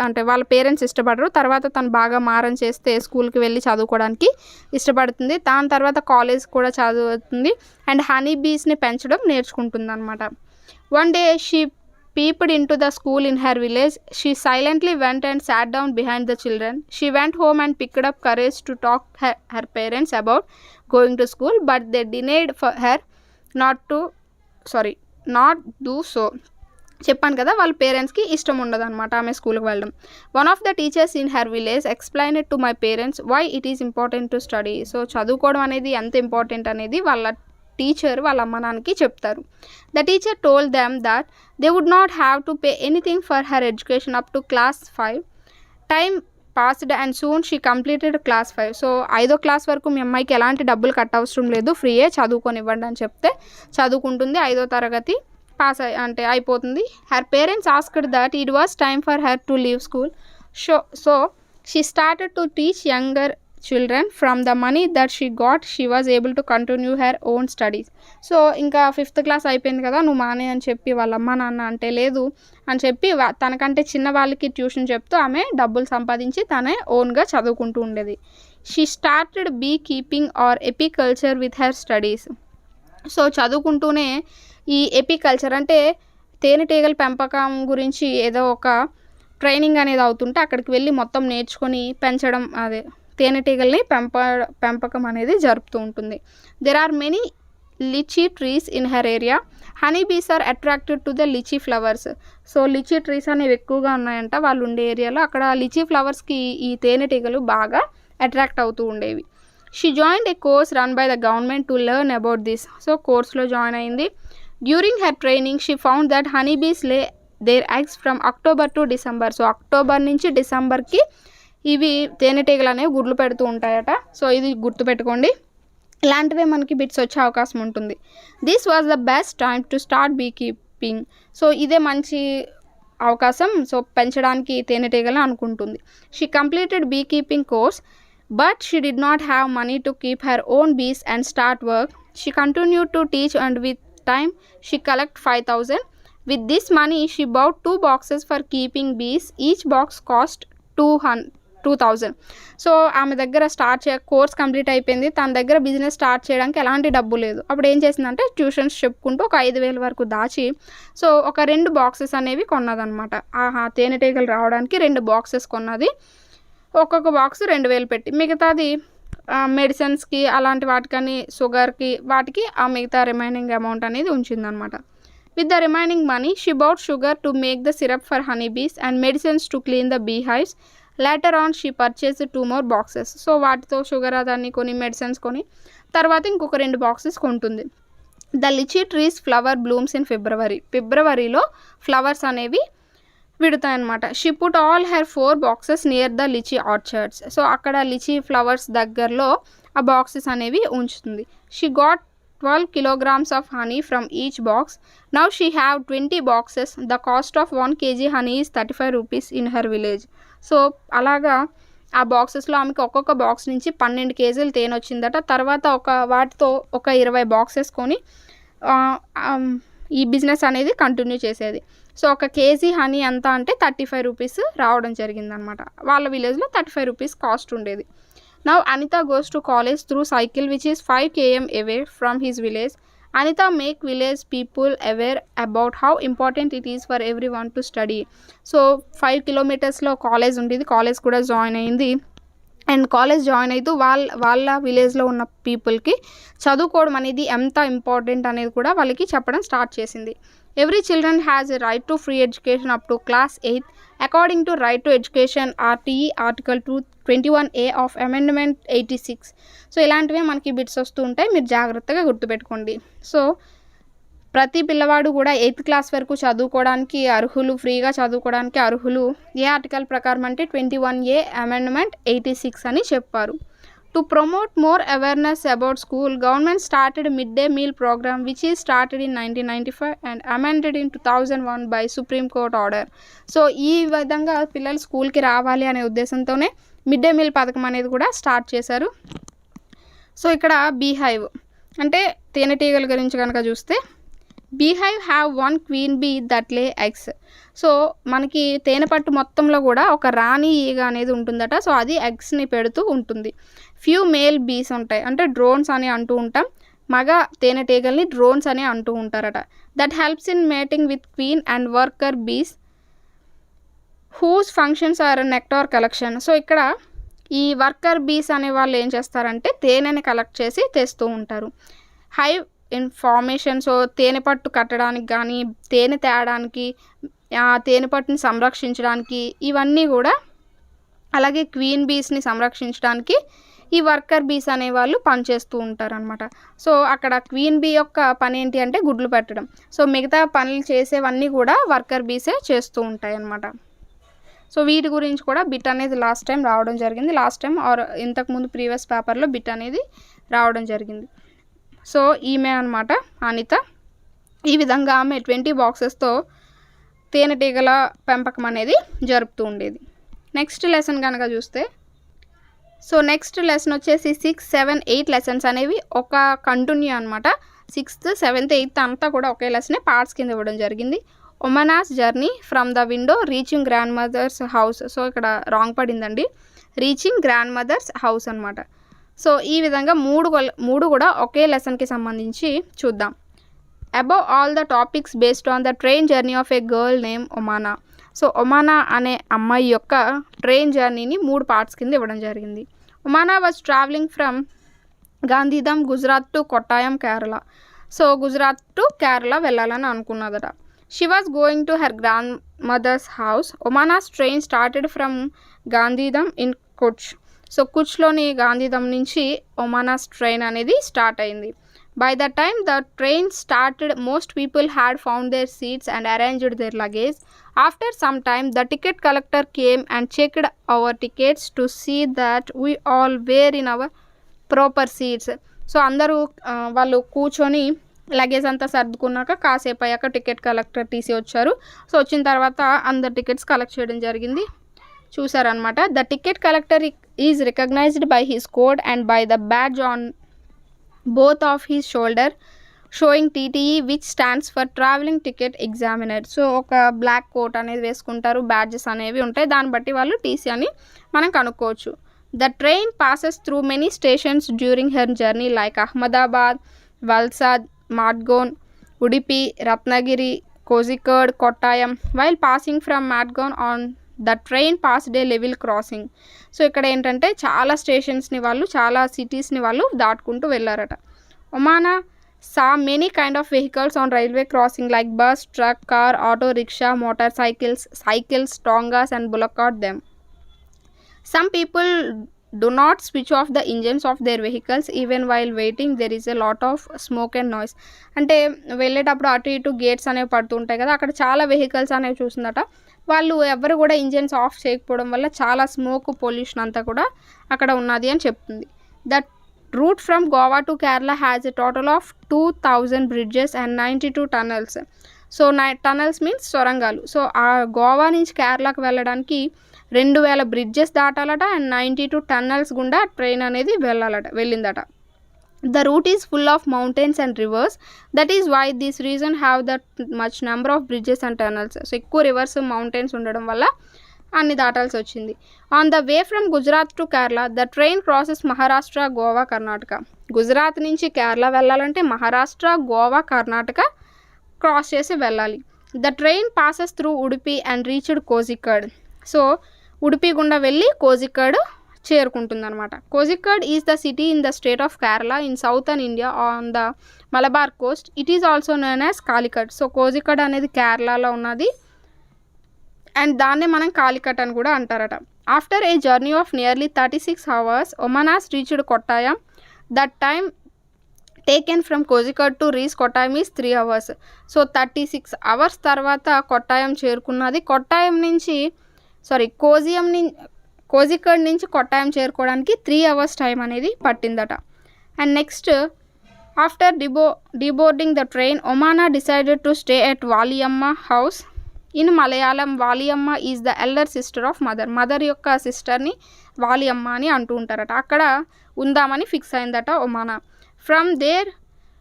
అంటే వాళ్ళ పేరెంట్స్ ఇష్టపడరు. తర్వాత తను బాగా మారం చేస్తే స్కూల్కి వెళ్ళి చదువుకోవడానికి ఇష్టపడుతుంది. దాని తర్వాత కాలేజ్ కూడా చదువుతుంది అండ్ హనీ బీస్ని పెంచడం నేర్చుకుంటుంది అనమాట. One day she peeped into the school in her village. She silently went and sat down behind the children. She went home and picked up courage to talk her parents about going to school, but they denied for her not do so. చెప్పాను కదా వాళ్ళ పేరెంట్స్కి ఇష్టం ఉండదు అనమాట ఆమె స్కూల్కి వెళ్ళడం. One of the teachers in her village explain to my parents why it is important to study. So చదువుకోవడం అనేది ఎంత ఇంపార్టెంట్ అనేది వాళ్ళ టీచర్ వాళ్ళ అమ్మ నాన్నకి చెప్తారు. The teacher told them that they would not have to pay anything for her education up to class 5. Time passed and soon she completed class 5. So 5వ క్లాస్ వరకు మీ అమ్మాయికి ఎలాంటి డబ్బులు కట్ అవసరం లేదు, ఫ్రీయే చదువుకొనివ్వండి అని చెప్తే చదువుకుంటుంది. 5వ తరగతి పాస్ అయిపోతుంది. Her parents asked that it was time for her to leave school. So she started to teach younger children. From the money that she got, she was able to continue her own studies. So ఇంకా 5th class అయిపోయింది కదా, నువ్వు మానే అని చెప్పి వాళ్ళ అమ్మ నాన్న అంటే లేదు అని చెప్పి తనకంటే చిన్న వాళ్ళకి ట్యూషన్ చెప్తూ ఆమె డబ్బులు సంపాదించి తనే ఓన్గా చదువుకుంటూ ఉండేది. She started bee keeping or apiculture with her studies. So చదువుకుంటూనే ఈ ఎపికల్చర్ అంటే తేనెటీగల పెంపకం గురించి ఏదో ఒక ట్రైనింగ్ అనేది అవుతుంటే అక్కడికి వెళ్ళి మొత్తం నేర్చుకొని పెంచడం, అదే తేనెటీగల్ని పెంపకం అనేది జరుపుతూ ఉంటుంది. There are many litchi trees in her area. Honey bees are attracted to the litchi flowers. So litchi trees అనేవి ఎక్కువగా ఉన్నాయంట వాళ్ళు ఉండే ఏరియాలో. అక్కడ లిచీ ఫ్లవర్స్కి ఈ తేనెటీగలు బాగా అట్రాక్ట్ అవుతూ ఉండేవి. She joined a course run by the government to learn about this. So కోర్స్లో జాయిన్ అయింది. During her training she found that honey bees lay their eggs from October to December. So October నుంచి డిసెంబర్కి ఇవి తేనెటీగలు అనేవి గుడ్లు పెడుతూ ఉంటాయట. సో ఇది గుర్తుపెట్టుకోండి, ఇలాంటివే మనకి బిట్స్ వచ్చే అవకాశం ఉంటుంది. This was the best time to start bee keeping. So ఇదే మంచి అవకాశం సో పెంచడానికి తేనెటీగలను అనుకుంటుంది. She completed bee keeping course but she did not have money to keep her own bees and start work. She continued to teach and with time she collect 5,000. With this money she bought 2 boxes for keeping bees. Each box cost 2,000. So ఆమె దగ్గర course complete అయిపోయింది, తన దగ్గర business start చేయడానికి ఎలాంటి డబ్బు లేదు. అప్పుడు ఏం చేసిందంటే ట్యూషన్స్ చెప్పుకుంటూ ఒక 5,000 వరకు దాచి సో ఒక 2 బాక్సెస్ అనేవి కొన్నదనమాట. తేనెటీగలు రావడానికి 2 బాక్సెస్ కొన్నది. ఒక్కొక్క బాక్స్ 2,000 పెట్టి, మిగతాది మెడిసిన్స్కి అలాంటి వాటికని షుగర్కి వాటికి ఆ మిగతా రిమైనింగ్ అమౌంట్ అనేది ఉంచిందనమాట. With the remaining money she bought sugar to make the syrup for honey bees and medicines to clean the bee hives. Later on she purchase 2 more boxes. So వాటితో షుగర్ అదాన్ని కొని medicines కొని తర్వాత ఇంకొక 2 boxes కొంటుంది. The litchi trees flower blooms in ఫిబ్రవరిలో flowers అనేవి విడుతాయన్నమాట. She put all her 4 boxes near the litchi orchards. So అక్కడ లిచీ ఫ్లవర్స్ దగ్గరలో ఆ బాక్సెస్ అనేవి ఉంచుతుంది. She got 12 kilograms of honey from each box. Now she have 20 boxes. The cost of 1 kg honey is 35 rupees in her village. So అలాగా ఆ బాక్సెస్లో ఆమెకి ఒక్కొక్క box నుంచి 12 కేజీలు తేనె వచ్చిందట. తర్వాత వాటితో ఒక 20 బాక్సెస్ కొని ఈ బిజినెస్ అనేది కంటిన్యూ చేసేది. సో 1 కేజీ హనీ ఎంత అంటే 35 రూపీస్ రావడం జరిగిందనమాట. వాళ్ళ విలేజ్లో 35 రూపీస్ కాస్ట్ ఉండేది. Now Anita goes to college through cycle which is 5 km away from his village. Anita make village people aware about how important it is for everyone to study. So 5 kilometersలో college ఉండేది, college కూడా join అయింది. And college join అవుతూ వాళ్ళ విలేజ్లో ఉన్న పీపుల్కి చదువుకోవడం అనేది ఎంత ఇంపార్టెంట్ అనేది కూడా వాళ్ళకి చెప్పడం స్టార్ట్ చేసింది. Every children has a right to free education up to class 8 according to right to education RTE article 21A of amendment 86. So ఇలాంటివే మనకి బిట్స్ వస్తూ ఉంటాయి, మీరు జాగ్రత్తగా గుర్తుపెట్టుకోండి. సో ప్రతి పిల్లవాడు కూడా 8th క్లాస్ వరకు చదువుకోవడానికి అర్హులు, ఫ్రీగా చదువుకోవడానికి అర్హులు. ఏ ఆర్టికల్ ప్రకారం అంటే 21A అమెండ్మెంట్ 86 అని చెప్పారు. To promote more awareness about school, government started mid day meal programme which is started in 1995 and amended in 2001 by Supreme Court order. So ఈ విధంగా పిల్లలు స్కూల్కి రావాలి అనే ఉద్దేశంతోనే మిడ్ డే మీల్ పథకం అనేది కూడా స్టార్ట్ చేశారు. సో ఇక్కడ బీహైవ్ అంటే తేనెటీగల గురించి కనుక చూస్తే beehive have 1 queen bee that lay eggs. So మనకి తేనెపట్టు మొత్తంలో కూడా ఒక రాణి ఈగ అనేది ఉంటుందట. సో అది ఎగ్స్ని పెడుతూ ఉంటుంది. ఫ్యూ మేల్ బీస్ ఉంటాయి, అంటే డ్రోన్స్ అని అంటూ ఉంటాం. మగ తేనెటీగల్ని డ్రోన్స్ అని అంటూ ఉంటారట. That helps in mating with queen and worker bees whose functions are nectar collection. So ఇక్కడ ఈ వర్కర్ బీస్ అనే వాళ్ళు ఏం చేస్తారంటే తేనెని కలెక్ట్ చేసి తెస్తూ ఉంటారు. హైవ్ ఇన్ఫార్మేషన్, సో తేనెపట్టు కట్టడానికి కానీ తేనె తేయడానికి తేనెపట్టుని సంరక్షించడానికి ఇవన్నీ కూడా, అలాగే క్వీన్ బీస్ని సంరక్షించడానికి ఈ వర్కర్ బీస్ అనేవాళ్ళు పనిచేస్తూ ఉంటారనమాట. సో అక్కడ క్వీన్ బీ యొక్క పని ఏంటి అంటే గుడ్లు పెట్టడం. సో మిగతా పనులు చేసేవన్నీ కూడా వర్కర్ బీసే చేస్తూ ఉంటాయి అన్నమాట. సో వీటి గురించి కూడా బిట్ అనేది లాస్ట్ టైం రావడం జరిగింది. లాస్ట్ టైం ఆర్ ఇంతకుముందు ప్రీవియస్ పేపర్లో బిట్ అనేది రావడం జరిగింది. సో ఈమె అనమాట అనిత. ఈ విధంగా ఆమె 20 బాక్సెస్తో తేనెటీగల పెంపకం అనేది జరుపుతూ ఉండేది. నెక్స్ట్ లెసన్ కనుక చూస్తే సో నెక్స్ట్ లెసన్ వచ్చేసి 6, 7, 8 లెసన్స్ అనేవి ఒక కంటిన్యూ అనమాట. 6th, 7th, 8th అంతా కూడా ఒకే లెసనే పార్ట్స్ కింద ఇవ్వడం జరిగింది. Omana's journey from the window reaching grandmother's house. So ఇక్కడ రాంగ్ పడిందండి, రీచింగ్ గ్రాండ్ మదర్స్ హౌస్ అనమాట. సో ఈ విధంగా మూడు కూడా ఒకే లెసన్కి సంబంధించి చూద్దాం. Above all the topics based on the train journey of a girl name Omana. So Omana అనే అమ్మాయి యొక్క ట్రైన్ జర్నీని 3 పార్ట్స్ కింద ఇవ్వడం జరిగింది. Omana was travelling from Gandhidham Gujarat to Kottayam Kerala. So Gujarat to Kerala వెళ్ళాలని అనుకున్నదట. She was going to her grandmother's house. Omana's train started from Gandhidham in Kutch. So కుచ్లోని గాంధీధామ్ నుంచి ఒమానాస్ ట్రైన్ అనేది స్టార్ట్ అయింది. By the time the train started, most people had found their seats and arranged their luggage. After some time, the ticket collector came and checked our tickets to see that we all were in our proper seats. So అందరూ వాళ్ళు కూర్చొని luggage అంతా సర్దుకున్నాక కాసేపు అయ్యాక ticket collector TC వచ్చారు. So వచ్చిన తర్వాత అందరు టికెట్స్ కలెక్ట్ చేయడం జరిగింది. చూసారనమాట. The ticket collector is recognised by his coat and by the badge on both of his shoulder showing TTE which stands for traveling ticket examiner. So ఒక black coat అనేది వేసుకుంటారు, badges అనేవి ఉంటాయి, దాన్ని బట్టి వాళ్ళు టీసీ అని మనం కనుక్కోవచ్చు. The train passes through many stations during her journey like Ahmedabad, Valsad, Madgaon, Udupi, Ratnagiri, Kozhikode, Kottayam. While passing from Madgaon on the train passed a level crossing. So ఇక్కడ ఏంటంటే చాలా స్టేషన్స్ని వాళ్ళు, చాలా సిటీస్ని వాళ్ళు దాటుకుంటూ వెళ్ళారట. Omana saw many kind of vehicles on railway crossing like bus, truck, car, auto rickshaw, motor cycles, tongas and bullock cart them. Some people do not switch off the engines of their vehicles even while waiting. There is a lot of smoke and noise. అంటే వెళ్ళేటప్పుడు అటు ఇటు gates అనేవి పడుతూ ఉంటాయి కదా, అక్కడ చాలా వెహికల్స్ అనేవి చూసిందట. వాళ్ళు ఎవరు కూడా ఇంజన్స్ ఆఫ్ చేయకపోవడం వల్ల చాలా స్మోక్, పొల్యూషన్ అంతా కూడా అక్కడ ఉన్నది అని చెప్తుంది. That route from Goa to Kerala has a total of 2000 bridges and 92 tunnels. So tunnels means సొరంగాలు. సో ఆ గోవా నుంచి కేరళకు వెళ్ళడానికి 2000 బ్రిడ్జెస్ దాటాలట అండ్ 92 టన్నల్స్ గుండా ట్రైన్ అనేది వెళ్ళిందట. The route is full of mountains and rivers. That is why this reason have that much number of bridges and tunnels. So ఎక్కువ రివర్స్, మౌంటైన్స్ ఉండడం వల్ల అన్ని దాటాల్సి వచ్చింది. On the way from Gujarat to Kerala the train crosses Maharashtra, Goa, Karnataka. Gujarat నుంచి కేరళ వెళ్ళాలంటే Maharashtra, Goa, Karnataka cross చేసి వెళ్ళాలి. The train passes through Udupi and reached Kozhikode. So Udupi గుండా వెళ్ళి కోజికోడ్ చేరుకుంటుందన్నమాట. Kozhikode is the city in the state of Kerala in southern India on the Malabar coast. It is also known as Calicut. So Kozhikode అనేది కేరళలో ఉన్నది అండ్ దాన్నే మనం కాలికట్ అని కూడా అంటారట. After a journey of nearly 36 hours, Omana's reached Kottayam. That time taken from Kozhikode to reach Kottayam is 3 hours. So 36 hours తర్వాత కొట్టాయం చేరుకున్నది. కొట్టాయం నుంచి కోజికోడ్ నుంచి కొట్టాయం చేరుకోవడానికి 3 hours టైం అనేది పట్టిందట. And next after deboarding the train Omana decided to stay at valiyamma house. In Malayalam valiyamma is the elder sister of mother. Mother యొక్క సిస్టర్ని వాలియమ్మ అని అంటూ ఉంటారట. అక్కడ ఉందామని ఫిక్స్ అయిందట Omana. From there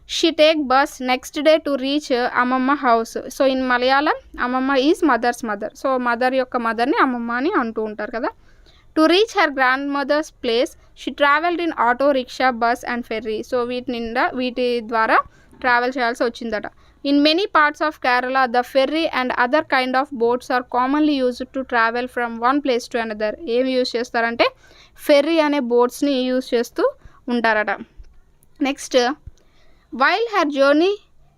she take bus next day to reach ammamma house. So in Malayalam ammamma is mother's mother. So mother యొక్క మదర్ని అమ్మమ్మ అని అంటూ ఉంటారు కదా. To reach her grandmother's place she travelled in auto, rickshaw, bus and ferry. So వీటి ద్వారా travel చేయాల్సి వచ్చిందట. In many parts of Kerala the ferry and other kind of boats are commonly used to travel from one place to another. ఏమి use చేస్తారంటే ferry అనే బోట్స్ని use చేస్తూ ఉంటారట. Next while her journey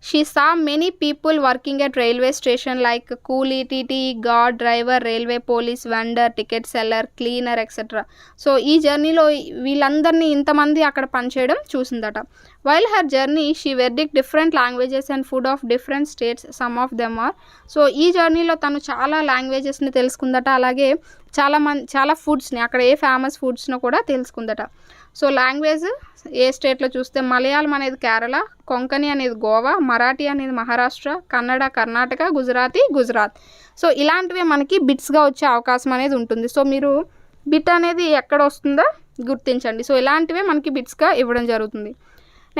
she saw many people working at railway station like coolie, TTE, guard, driver, railway police, vendor, ticket seller, cleaner etc. So ఈ జర్నీలో వీళ్ళందరినీ ఇంతమంది అక్కడ పనిచేయడం చూసిందట. while her journey she verdict different languages and food of different states, some of them are. So ఈ జర్నీలో తను చాలా లాంగ్వేజెస్ని తెలుసుకుందట, అలాగే చాలా ఫుడ్స్ని, అక్కడ ఏ ఫేమస్ ఫుడ్స్ను కూడా తెలుసుకుందట. సో లాంగ్వేజ్ ఏ స్టేట్లో చూస్తే మలయాళం అనేది కేరళ, కొంకణి అనేది గోవా, మరాఠీ అనేది మహారాష్ట్ర, కన్నడ కర్ణాటక, గుజరాతీ గుజరాత్. సో ఇలాంటివే మనకి బిట్స్గా వచ్చే అవకాశం అనేది ఉంటుంది. సో మీరు బిట్ అనేది ఎక్కడ వస్తుందో గుర్తించండి. సో ఇలాంటివే మనకి బిట్స్గా ఇవ్వడం జరుగుతుంది.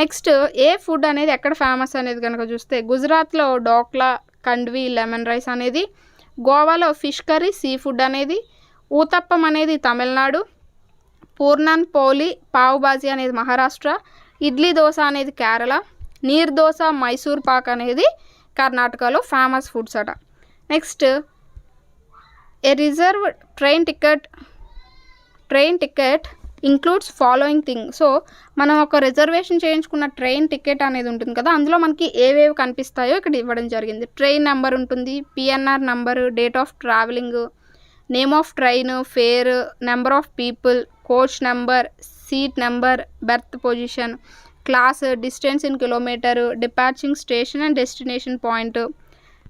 నెక్స్ట్ ఏ ఫుడ్ అనేది ఎక్కడ ఫేమస్ అనేది కనుక చూస్తే గుజరాత్లో డోక్లా, కండ్వీ, లెమన్ రైస్ అనేది, గోవాలో ఫిష్ కర్రీ, సీ ఫుడ్ అనేది, ఊతప్పం అనేది తమిళనాడు, పూర్ణన్ పోలి, పావ్ బాజీ అనేది మహారాష్ట్ర, ఇడ్లీ దోశ అనేది కేరళ, నీర్ దోశ, మైసూర్ పాక్ అనేది కర్ణాటకలో ఫేమస్ ఫుడ్స్ అట. Next a reserve train ticket includes following thing. So మనం ఒక రిజర్వేషన్ చేయించుకున్న ట్రైన్ టికెట్ అనేది ఉంటుంది కదా, అందులో మనకి ఏవేవి కనిపిస్తాయో ఇక్కడ ఇవ్వడం జరిగింది. ట్రైన్ నెంబర్ ఉంటుంది, PNR number, date of travelling, name of train, fare, number of people, coach number, seat number, berth position, class, distance in kilometre, departing station and destination point,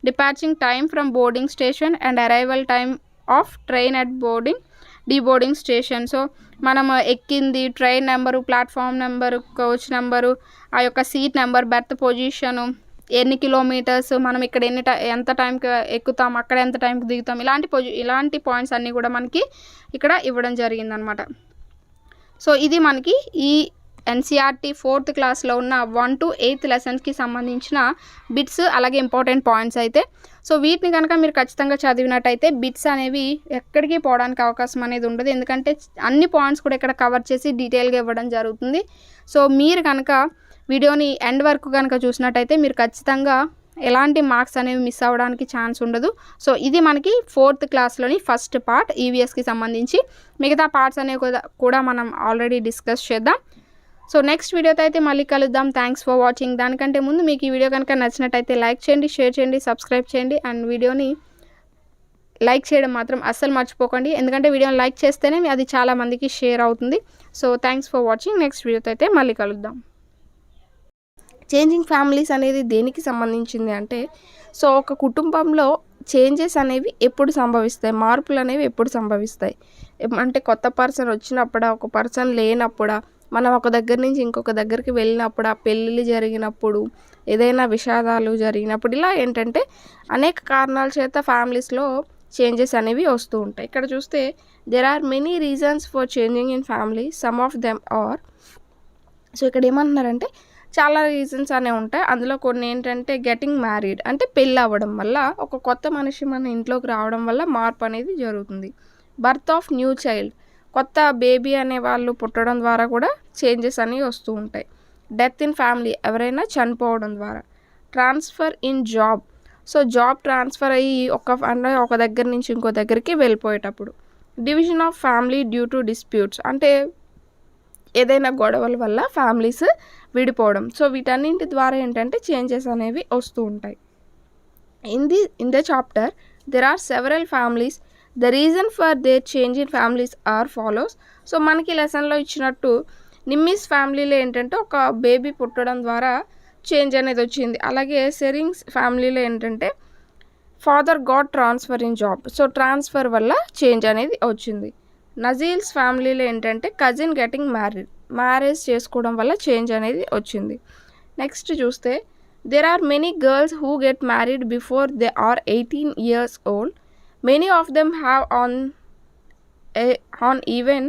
departing time from boarding station and arrival time of train at deboarding station. So మనం ఎక్కింది, train number, platform number, coach number, ఆ యొక్క seat number, berth position, ఎన్ని kilometres, మనం ఇక్కడ ఎంత టైంకి ఎక్కుతాం, అక్కడ ఎంత టైంకి దిగుతాం, ఇలాంటి పాయింట్స్ అన్నీ కూడా మనకి ఇక్కడ ఇవ్వడం జరిగిందనమాట. సో ఇది మనకి ఈ ఎన్సీఆర్టీ 4th క్లాస్లో ఉన్న 1 to 8th లెసన్స్కి సంబంధించిన బిట్స్, అలాగే ఇంపార్టెంట్ పాయింట్స్ అయితే. సో వీటిని కనుక మీరు ఖచ్చితంగా చదివినట్టయితే బిట్స్ అనేవి ఎక్కడికి పోవడానికి అవకాశం అనేది ఉండదు, ఎందుకంటే అన్ని పాయింట్స్ కూడా ఇక్కడ కవర్ చేసి డీటెయిల్గా ఇవ్వడం జరుగుతుంది. సో మీరు కనుక వీడియోని ఎండ్ వరకు కనుక చూసినట్టయితే మీరు ఖచ్చితంగా ఎలాంటి మార్క్స్ అనేవి మిస్ అవ్వడానికి ఛాన్స్ ఉండదు. సో ఇది మనకి 4th క్లాస్లోని ఫస్ట్ పార్ట్ ఈవీఎస్కి సంబంధించి. మిగతా పార్ట్స్ అనేవి కూడా మనం ఆల్రెడీ డిస్కస్ చేద్దాం. సో నెక్స్ట్ వీడియోతో అయితే మళ్ళీ కలుద్దాం. Thanks for watching. దానికంటే ముందు మీకు ఈ వీడియో కనుక నచ్చినట్టయితే లైక్ చేయండి, షేర్ చేయండి, సబ్స్క్రైబ్ చేయండి. అండ్ వీడియోని లైక్ చేయడం మాత్రం అస్సలు మర్చిపోకండి, ఎందుకంటే వీడియోని లైక్ చేస్తేనే అది చాలా మందికి షేర్ అవుతుంది. So thanks for watching. Next వీడియోతో అయితే మళ్ళీ కలుద్దాం. చేంజింగ్ ఫ్యామిలీస్ అనేది దేనికి సంబంధించింది అంటే, సో ఒక కుటుంబంలో చేంజెస్ అనేవి ఎప్పుడు సంభవిస్తాయి, మార్పులు అనేవి ఎప్పుడు సంభవిస్తాయి అంటే కొత్త పర్సన్ వచ్చినప్పుడా, ఒక పర్సన్ లేనప్పుడా, మనం ఒక దగ్గర నుంచి ఇంకొక దగ్గరికి వెళ్ళినప్పుడు, ఆ పెళ్ళిళ్ళు జరిగినప్పుడు, ఏదైనా విషాదాలు జరిగినప్పుడు, ఇలా ఏంటంటే అనేక కారణాల చేత ఫ్యామిలీస్లో చేంజెస్ అనేవి వస్తూ ఉంటాయి. ఇక్కడ చూస్తే there are many reasons for changing in family, some of them are. So ఇక్కడ ఏమంటున్నారంటే చాలా రీజన్స్ అనేవి ఉంటాయి. అందులో కొన్ని ఏంటంటే గెటింగ్ మ్యారీడ్ అంటే పెళ్ళి అవ్వడం వల్ల, ఒక కొత్త మనిషి మన ఇంట్లోకి రావడం వల్ల మార్పు అనేది జరుగుతుంది. బర్త్ ఆఫ్ న్యూ చైల్డ్, కొత్త బేబీ అనే వాళ్ళు పుట్టడం ద్వారా కూడా చేంజెస్ అనేవి వస్తూ ఉంటాయి. డెత్ ఇన్ ఫ్యామిలీ, ఎవరైనా చనిపోవడం ద్వారా. Transfer in job, so job transfer అయ్యి ఒక దగ్గర నుంచి ఇంకో దగ్గరికి వెళ్ళిపోయేటప్పుడు. Division of family due to disputes, అంటే ఏదైనా గొడవల వల్ల ఫ్యామిలీస్ విడిపోవడం. సో వీటన్నింటి ద్వారా ఏంటంటే చేంజెస్ అనేవి వస్తూ ఉంటాయి. In the chapter there are several families. The reason for their change in families are follows. So మనకి లెసన్లో ఇచ్చినట్టు నిమ్మిస్ ఫ్యామిలీలో ఏంటంటే ఒక బేబీ పుట్టడం ద్వారా చేంజ్ అనేది వచ్చింది. అలాగే సెరింగ్స్ ఫ్యామిలీలో ఏంటంటే father got transfer in job, so transfer వల్ల చేంజ్ అనేది వచ్చింది. నజీల్స్ ఫ్యామిలీలో ఏంటంటే కజిన్ గెటింగ్ మ్యారేజ్ చేసుకోవడం వల్ల చేంజ్ అనేది వచ్చింది. నెక్స్ట్ చూస్తే there are many girls who get married before they are 18 years old. Many of them have on even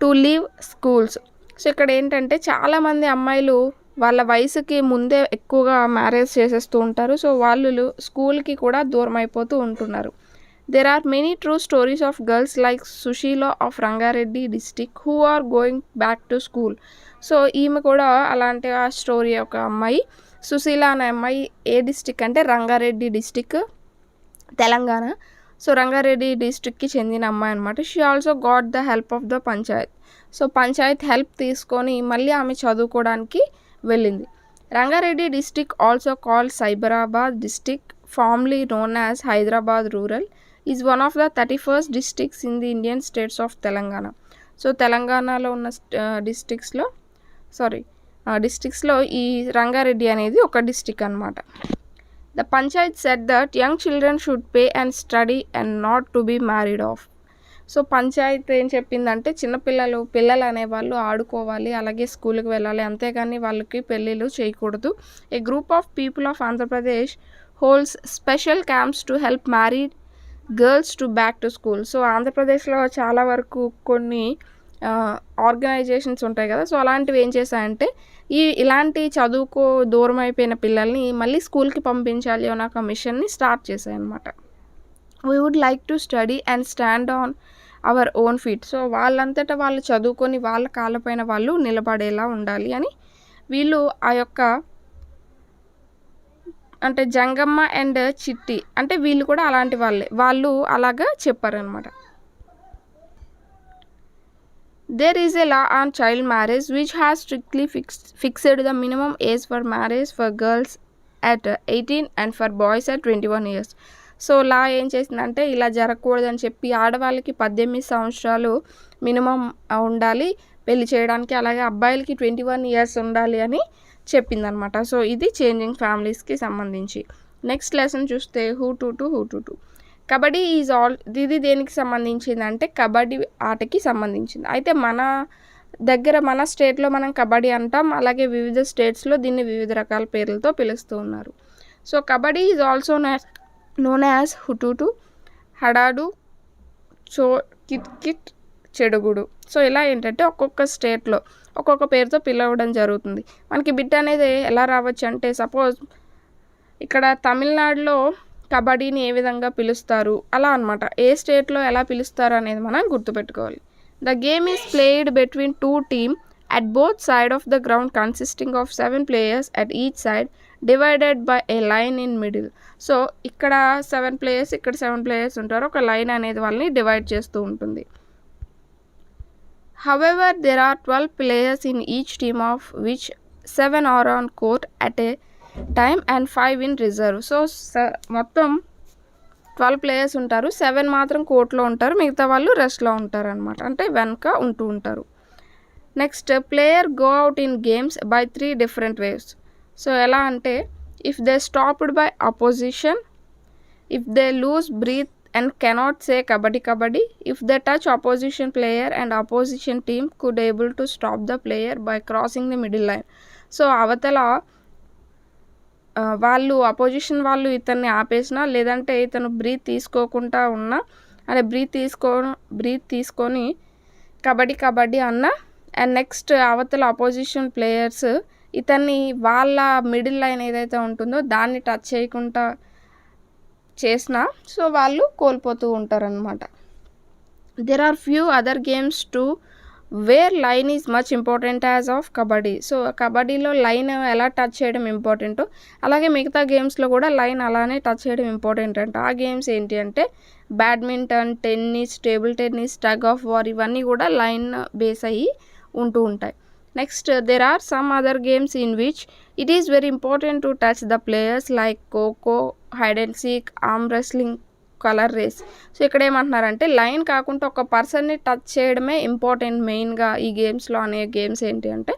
to leave schools. So ఇక్కడ ఏంటంటే చాలామంది అమ్మాయిలు వాళ్ళ వయసుకి ముందే ఎక్కువగా మ్యారేజ్ చేసేస్తూ ఉంటారు. సో వాళ్ళు స్కూల్కి కూడా దూరం అయిపోతూ ఉంటున్నారు. There are many true stories of girls like Sushila of Rangareddy district who are going back to school. So ఈమె కూడా అలాంటి ఆ స్టోరీ, ఒక అమ్మాయి సుశీల అనే అమ్మాయి ఏ డిస్టిక్ అంటే రంగారెడ్డి డిస్టిక్, తెలంగాణ. సో రంగారెడ్డి డిస్ట్రిక్ట్కి చెందిన అమ్మాయి అనమాట. She also got the help of the Panchayat. So Panchayat help తీసుకొని మళ్ళీ ఆమె చదువుకోవడానికి వెళ్ళింది. Rangareddy district also called Cyberabad district, firmly known as Hyderabad rural, is one of the 31st districts in the Indian states of Telangana. So తెలంగాణలో ఉన్న డిస్ట్రిక్ట్స్లో ఈ రంగారెడ్డి అనేది ఒక డిస్ట్రిక్ట్ అనమాట. The panchayat said that young children should pay and study and not to be married off. So Panchayat ఏం చెప్పిందంటే పిల్లలు అనేవాళ్ళు ఆడుకోవాలి, అలాగే స్కూల్కి వెళ్ళాలి, అంతేగాని వాళ్ళకి పెళ్ళిళ్ళు చేయకూడదు. A group of people of Andhra Pradesh holds special camps to help married girls to back to school. So ఆంధ్రప్రదేశ్లో చాలా వరకు కొన్ని ఆర్గనైజేషన్స్ ఉంటాయి కదా, సో అలాంటివి ఏం చేశాయంటే ఇలాంటి చదువుకో దూరం అయిపోయిన పిల్లల్ని మళ్ళీ స్కూల్కి పంపించాలి అన్న ఒక మిషన్ని స్టార్ట్ చేశాయన్నమాట. We would like to study and stand on our own feet. So వాళ్ళంతటా వాళ్ళు చదువుకొని వాళ్ళ కాళ్ళపైన వాళ్ళు నిలబడేలా ఉండాలి అని వీళ్ళు ఆ యొక్క అంటే జంగమ్మ అండ్ చిట్టి అంటే వీళ్ళు కూడా అలాంటి వాళ్ళే, వాళ్ళు అలాగా చెప్పారనమాట. There is a law on child marriage which has strictly fixed the minimum age for marriage for girls at 18 and for boys at 21 years. So లా ఏం చేసిందంటే ఇలా జరగకూడదని చెప్పి ఆడవాళ్ళకి 18 సంవత్సరాలు మినిమం ఉండాలి పెళ్లి చేయడానికి, అలాగే అబ్బాయిలకి 21 ఇయర్స్ ఉండాలి అని చెప్పిందనమాట. సో ఇది చేంజింగ్ ఫ్యామిలీస్కి సంబంధించి. నెక్స్ట్ లెసన్ చూస్తే హూ టు. కబడ్డీ ఇది దేనికి సంబంధించిందంటే కబడ్డీ ఆటకి సంబంధించింది. అయితే మన స్టేట్లో మనం కబడ్డీ అంటాం, అలాగే వివిధ స్టేట్స్లో దీన్ని వివిధ రకాల పేర్లతో పిలుస్తూ ఉన్నారు. So kabaddi is also known as hututu, hadudu, కిట్, చెడుగుడు. సో ఇలా ఏంటంటే ఒక్కొక్క స్టేట్లో ఒక్కొక్క పేరుతో పిలవడం జరుగుతుంది. మనకి బిట్ అనేది ఎలా రావచ్చు అంటే సపోజ్ ఇక్కడ తమిళనాడులో కబడ్డీని ఏ విధంగా పిలుస్తారు అలా అనమాట, ఏ స్టేట్లో ఎలా పిలుస్తారు అనేది మనం గుర్తుపెట్టుకోవాలి. The game is played between 2 teams at both sides of the ground consisting of 7 players at each side divided by a line in middle. So ఇక్కడ 7 players ఇక్కడ 7 players ఉంటారు, ఒక లైన్ అనేది వాళ్ళని డివైడ్ చేస్తూ ఉంటుంది. However, there are 12 players in each team of which 7 are on court at a time and 5 in reserve. So మొత్తం 12 players ఉంటారు, 7 మాత్రం కోర్ట్లో ఉంటారు, మిగతా వాళ్ళు రెస్ట్లో ఉంటారు అనమాట, అంటే వెనక ఉంటూ ఉంటారు. Next player go out in games by 3 different ways. So ఎలా అంటే if they stopped by opposition, if they lose breath and cannot say kabaddi, if they touch opposition player and opposition team could able to stop the player by crossing the middle line. So అవతల వాళ్ళు opposition వాళ్ళు ఇతన్ని ఆపేసినా, లేదంటే ఇతను breath తీసుకోకుండా ఉన్నా, అదే breath తీసుకొని కబడ్డీ అన్న, అండ్ నెక్స్ట్ అవతల అపోజిషన్ ప్లేయర్స్ ఇతన్ని వాళ్ళ మిడిల్ లైన్ ఏదైతే ఉంటుందో దాన్ని టచ్ చేయకుండా చేసినా సో వాళ్ళు కోల్పోతూ ఉంటారనమాట. There are few other games too where line is much important as of kabaddi. So కబడ్డీలో లైన్ ఎలా టచ్ చేయడం ఇంపార్టెంటో అలాగే మిగతా గేమ్స్లో కూడా లైన్ అలానే టచ్ చేయడం ఇంపార్టెంట్ అంట. ఆ గేమ్స్ ఏంటి అంటే badminton, tennis, table tennis, tug of war, ఇవన్నీ కూడా లైన్ బేస్ అయ్యి ఉంటూ ఉంటాయి. Next there are some other games in which it is very important to touch the players like kho kho, hide and seek, arm wrestling, colour race. So ఇక్కడ ఏమంటున్నారంటే line కాకుండా ఒక పర్సన్ని టచ్ చేయడమే ఇంపార్టెంట్ మెయిన్గా ఈ గేమ్స్లో. అనే గేమ్స్ ఏంటి అంటే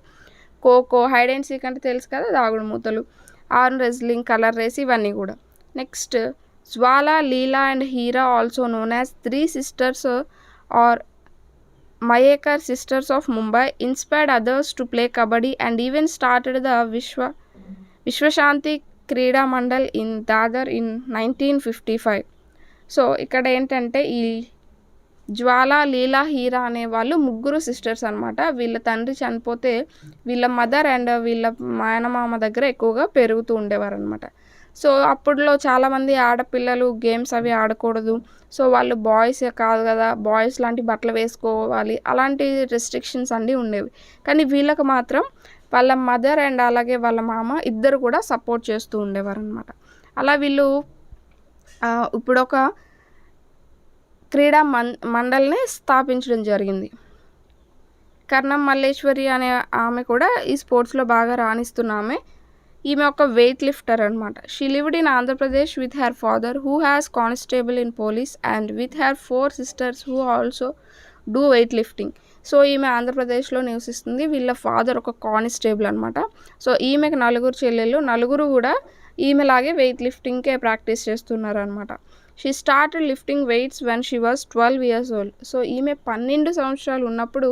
ఖోఖో, హైడ్ అండ్ సీక్ అంటే తెలుసు కదా, దాగుడు మూతలు, ఆర్మ్ రెస్లింగ్, కలర్ రేస్, ఇవన్నీ కూడా. Next Jwala, Leela and Heera also known as 3 sisters or Mayekar sisters of Mumbai inspired others to play kabaddi and even started the Vishwashanti Krida Mandal in Dadar in 1955. So ఇక్కడ ఏంటంటే ఈ జ్వాల, లీలా, హీరా అనే వాళ్ళు 3 sisters అనమాట. వీళ్ళ తండ్రి చనిపోతే వీళ్ళ మదర్ అండ్ వీళ్ళ మేనమామ దగ్గర ఎక్కువగా పెరుగుతూ ఉండేవారు అనమాట. సో అప్పట్లో చాలామంది ఆడపిల్లలు గేమ్స్ అవి ఆడకూడదు, సో వాళ్ళు బాయ్స్ కాదు కదా, బాయ్స్ లాంటి బట్టలు వేసుకోవాలి, అలాంటి రెస్ట్రిక్షన్స్ అన్నీ ఉండేవి. కానీ వీళ్ళకి మాత్రం వాళ్ళ మదర్ అండ్ అలాగే వాళ్ళ మామ ఇద్దరు కూడా సపోర్ట్ చేస్తూ ఉండేవారు అనమాట. అలా వీళ్ళు ఇప్పుడు ఒక క్రీడా మండలిని స్థాపించడం జరిగింది. కర్ణం మల్లేశ్వరి అనే ఆమె కూడా ఈ స్పోర్ట్స్లో బాగా రాణిస్తున్న ఈమె ఒక వెయిట్ లిఫ్టర్ అనమాట. She lived in Andhra Pradesh with her father who has constable in police and with her 4 sisters who also do weight lifting. So ఈమె ఆంధ్రప్రదేశ్లో నివసిస్తుంది, వీళ్ళ ఫాదర్ ఒక కానిస్టేబుల్ అనమాట. సో ఈమెకు 4 చెల్లెళ్ళు, 4 కూడా ఈమెలాగే వెయిట్ లిఫ్టింగ్కే ప్రాక్టీస్ చేస్తున్నారు అనమాట. She started lifting weights when she was 12 years old. So ఈమె 12 సంవత్సరాలు ఉన్నప్పుడు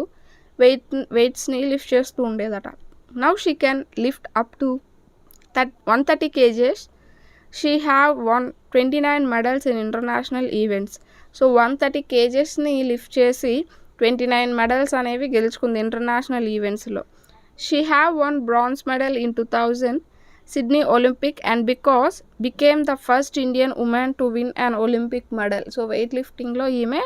వెయిట్స్ని లిఫ్ట్ చేస్తూ ఉండేదట. Now she can lift up to 130 kgs. She have won 29 medals in international events. సో 130 kgsని లిఫ్ట్ చేసి 29 మెడల్స్ అనేవి గెలుచుకుంది ఇంటర్నేషనల్ ఈవెంట్స్లో. She have won bronze medal in 2000 Sydney Olympic and because became the first Indian woman to win an Olympic medal. సో weight లిఫ్టింగ్లో ఈమె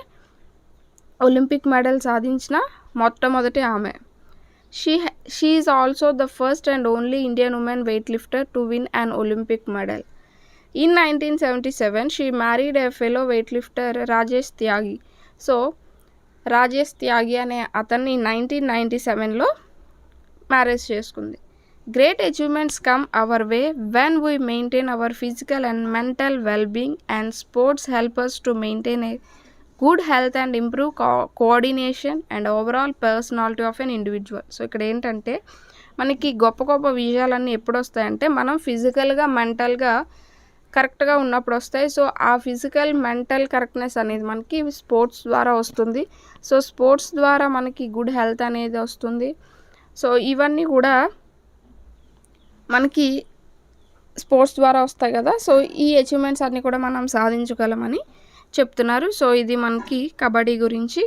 Olympic medal సాధించిన మొట్టమొదటి ఆమె. She is also the first and only Indian woman weightlifter to win an Olympic medal. In 1977, she married a fellow weightlifter Rajesh Tyagi. So Rajesh Tyagi అనే అతన్ని 1997లో marriage చేసుకుంది. Great achievements come our way when we maintain our physical and mental well-being, and sports help us to maintain a good health and improve coordination and overall personality of an individual. So ఇక్కడ ఏంటంటే మనకి గొప్ప గొప్ప విజయాలన్నీ ఎప్పుడు వస్తాయంటే మనం ఫిజికల్గా మెంటల్గా కరెక్ట్గా ఉన్నప్పుడు వస్తాయి. సో ఆ ఫిజికల్ మెంటల్ కరెక్ట్నెస్ అనేది మనకి స్పోర్ట్స్ ద్వారా వస్తుంది. సో స్పోర్ట్స్ ద్వారా మనకి గుడ్ హెల్త్ అనేది వస్తుంది. సో ఇవన్నీ కూడా మనకి స్పోర్ట్స్ ద్వారా వస్తాయి కదా. సో ఈ అచీవ్మెంట్స్ అన్నీ కూడా మనం సాధించగలమని చెప్తున్నారు. సో ఇది మనకి కబడ్డీ గురించి.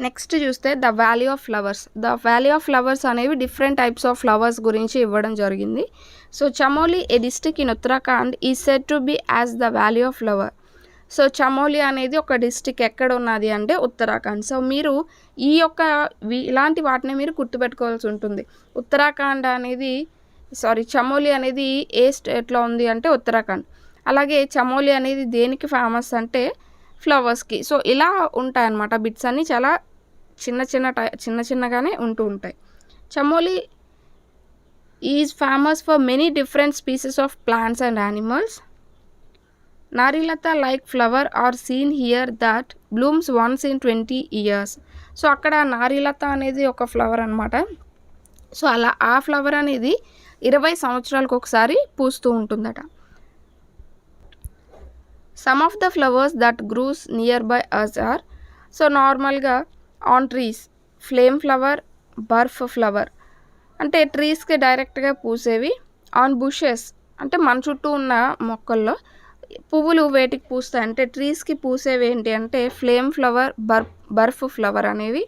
నెక్స్ట్ చూస్తే the Valley of Flowers. The Valley of flowers అనేవి డిఫరెంట్ టైప్స్ ఆఫ్ ఫ్లవర్స్ గురించి ఇవ్వడం జరిగింది. So Chamoli a district in Uttarakhand is said to be as the Valley of flower. So Chamoli అనేది ఒక డిస్ట్రిక్ట్ ఎక్కడ ఉన్నది అంటే ఉత్తరాఖండ్. సో మీరు ఈ యొక్క ఇలాంటి వాటిని మీరు గుర్తుపెట్టుకోవాల్సి ఉంటుంది. ఉత్తరాఖండ్ అనేది చమోలి అనేది ఏ స్టేట్లో ఉంది అంటే ఉత్తరాఖండ్. అలాగే చమోలి అనేది దేనికి ఫేమస్ అంటే ఫ్లవర్స్కి. సో ఇలా ఉంటాయన్నమాట బిట్స్ అన్నీ చాలా చిన్నగానే ఉంటూ ఉంటాయి. Chamoli is famous for many different species of plants and animals. Narilata like flower are seen here that blooms once in 20 years. So అక్కడ నారీలత అనేది ఒక ఫ్లవర్ అనమాట. సో అలా ఆ ఫ్లవర్ అనేది 20 సంవత్సరాలకు ఒకసారి పూస్తూ ఉంటుందట. Some of the flowers that grows near by us are. So నార్మల్గా ఆన్ ట్రీస్ ఫ్లేమ్ ఫ్లవర్, బర్ఫ్ ఫ్లవర్ అంటే ట్రీస్కి డైరెక్ట్గా పూసేవి. ఆన్ బుషెస్ అంటే మన చుట్టూ ఉన్న మొక్కల్లో పువ్వులు వేటికి పూస్తాయి అంటే ట్రీస్కి పూసేవి ఏంటి అంటే ఫ్లేమ్ ఫ్లవర్, బర్ఫ్ ఫ్లవర్ అనేవి.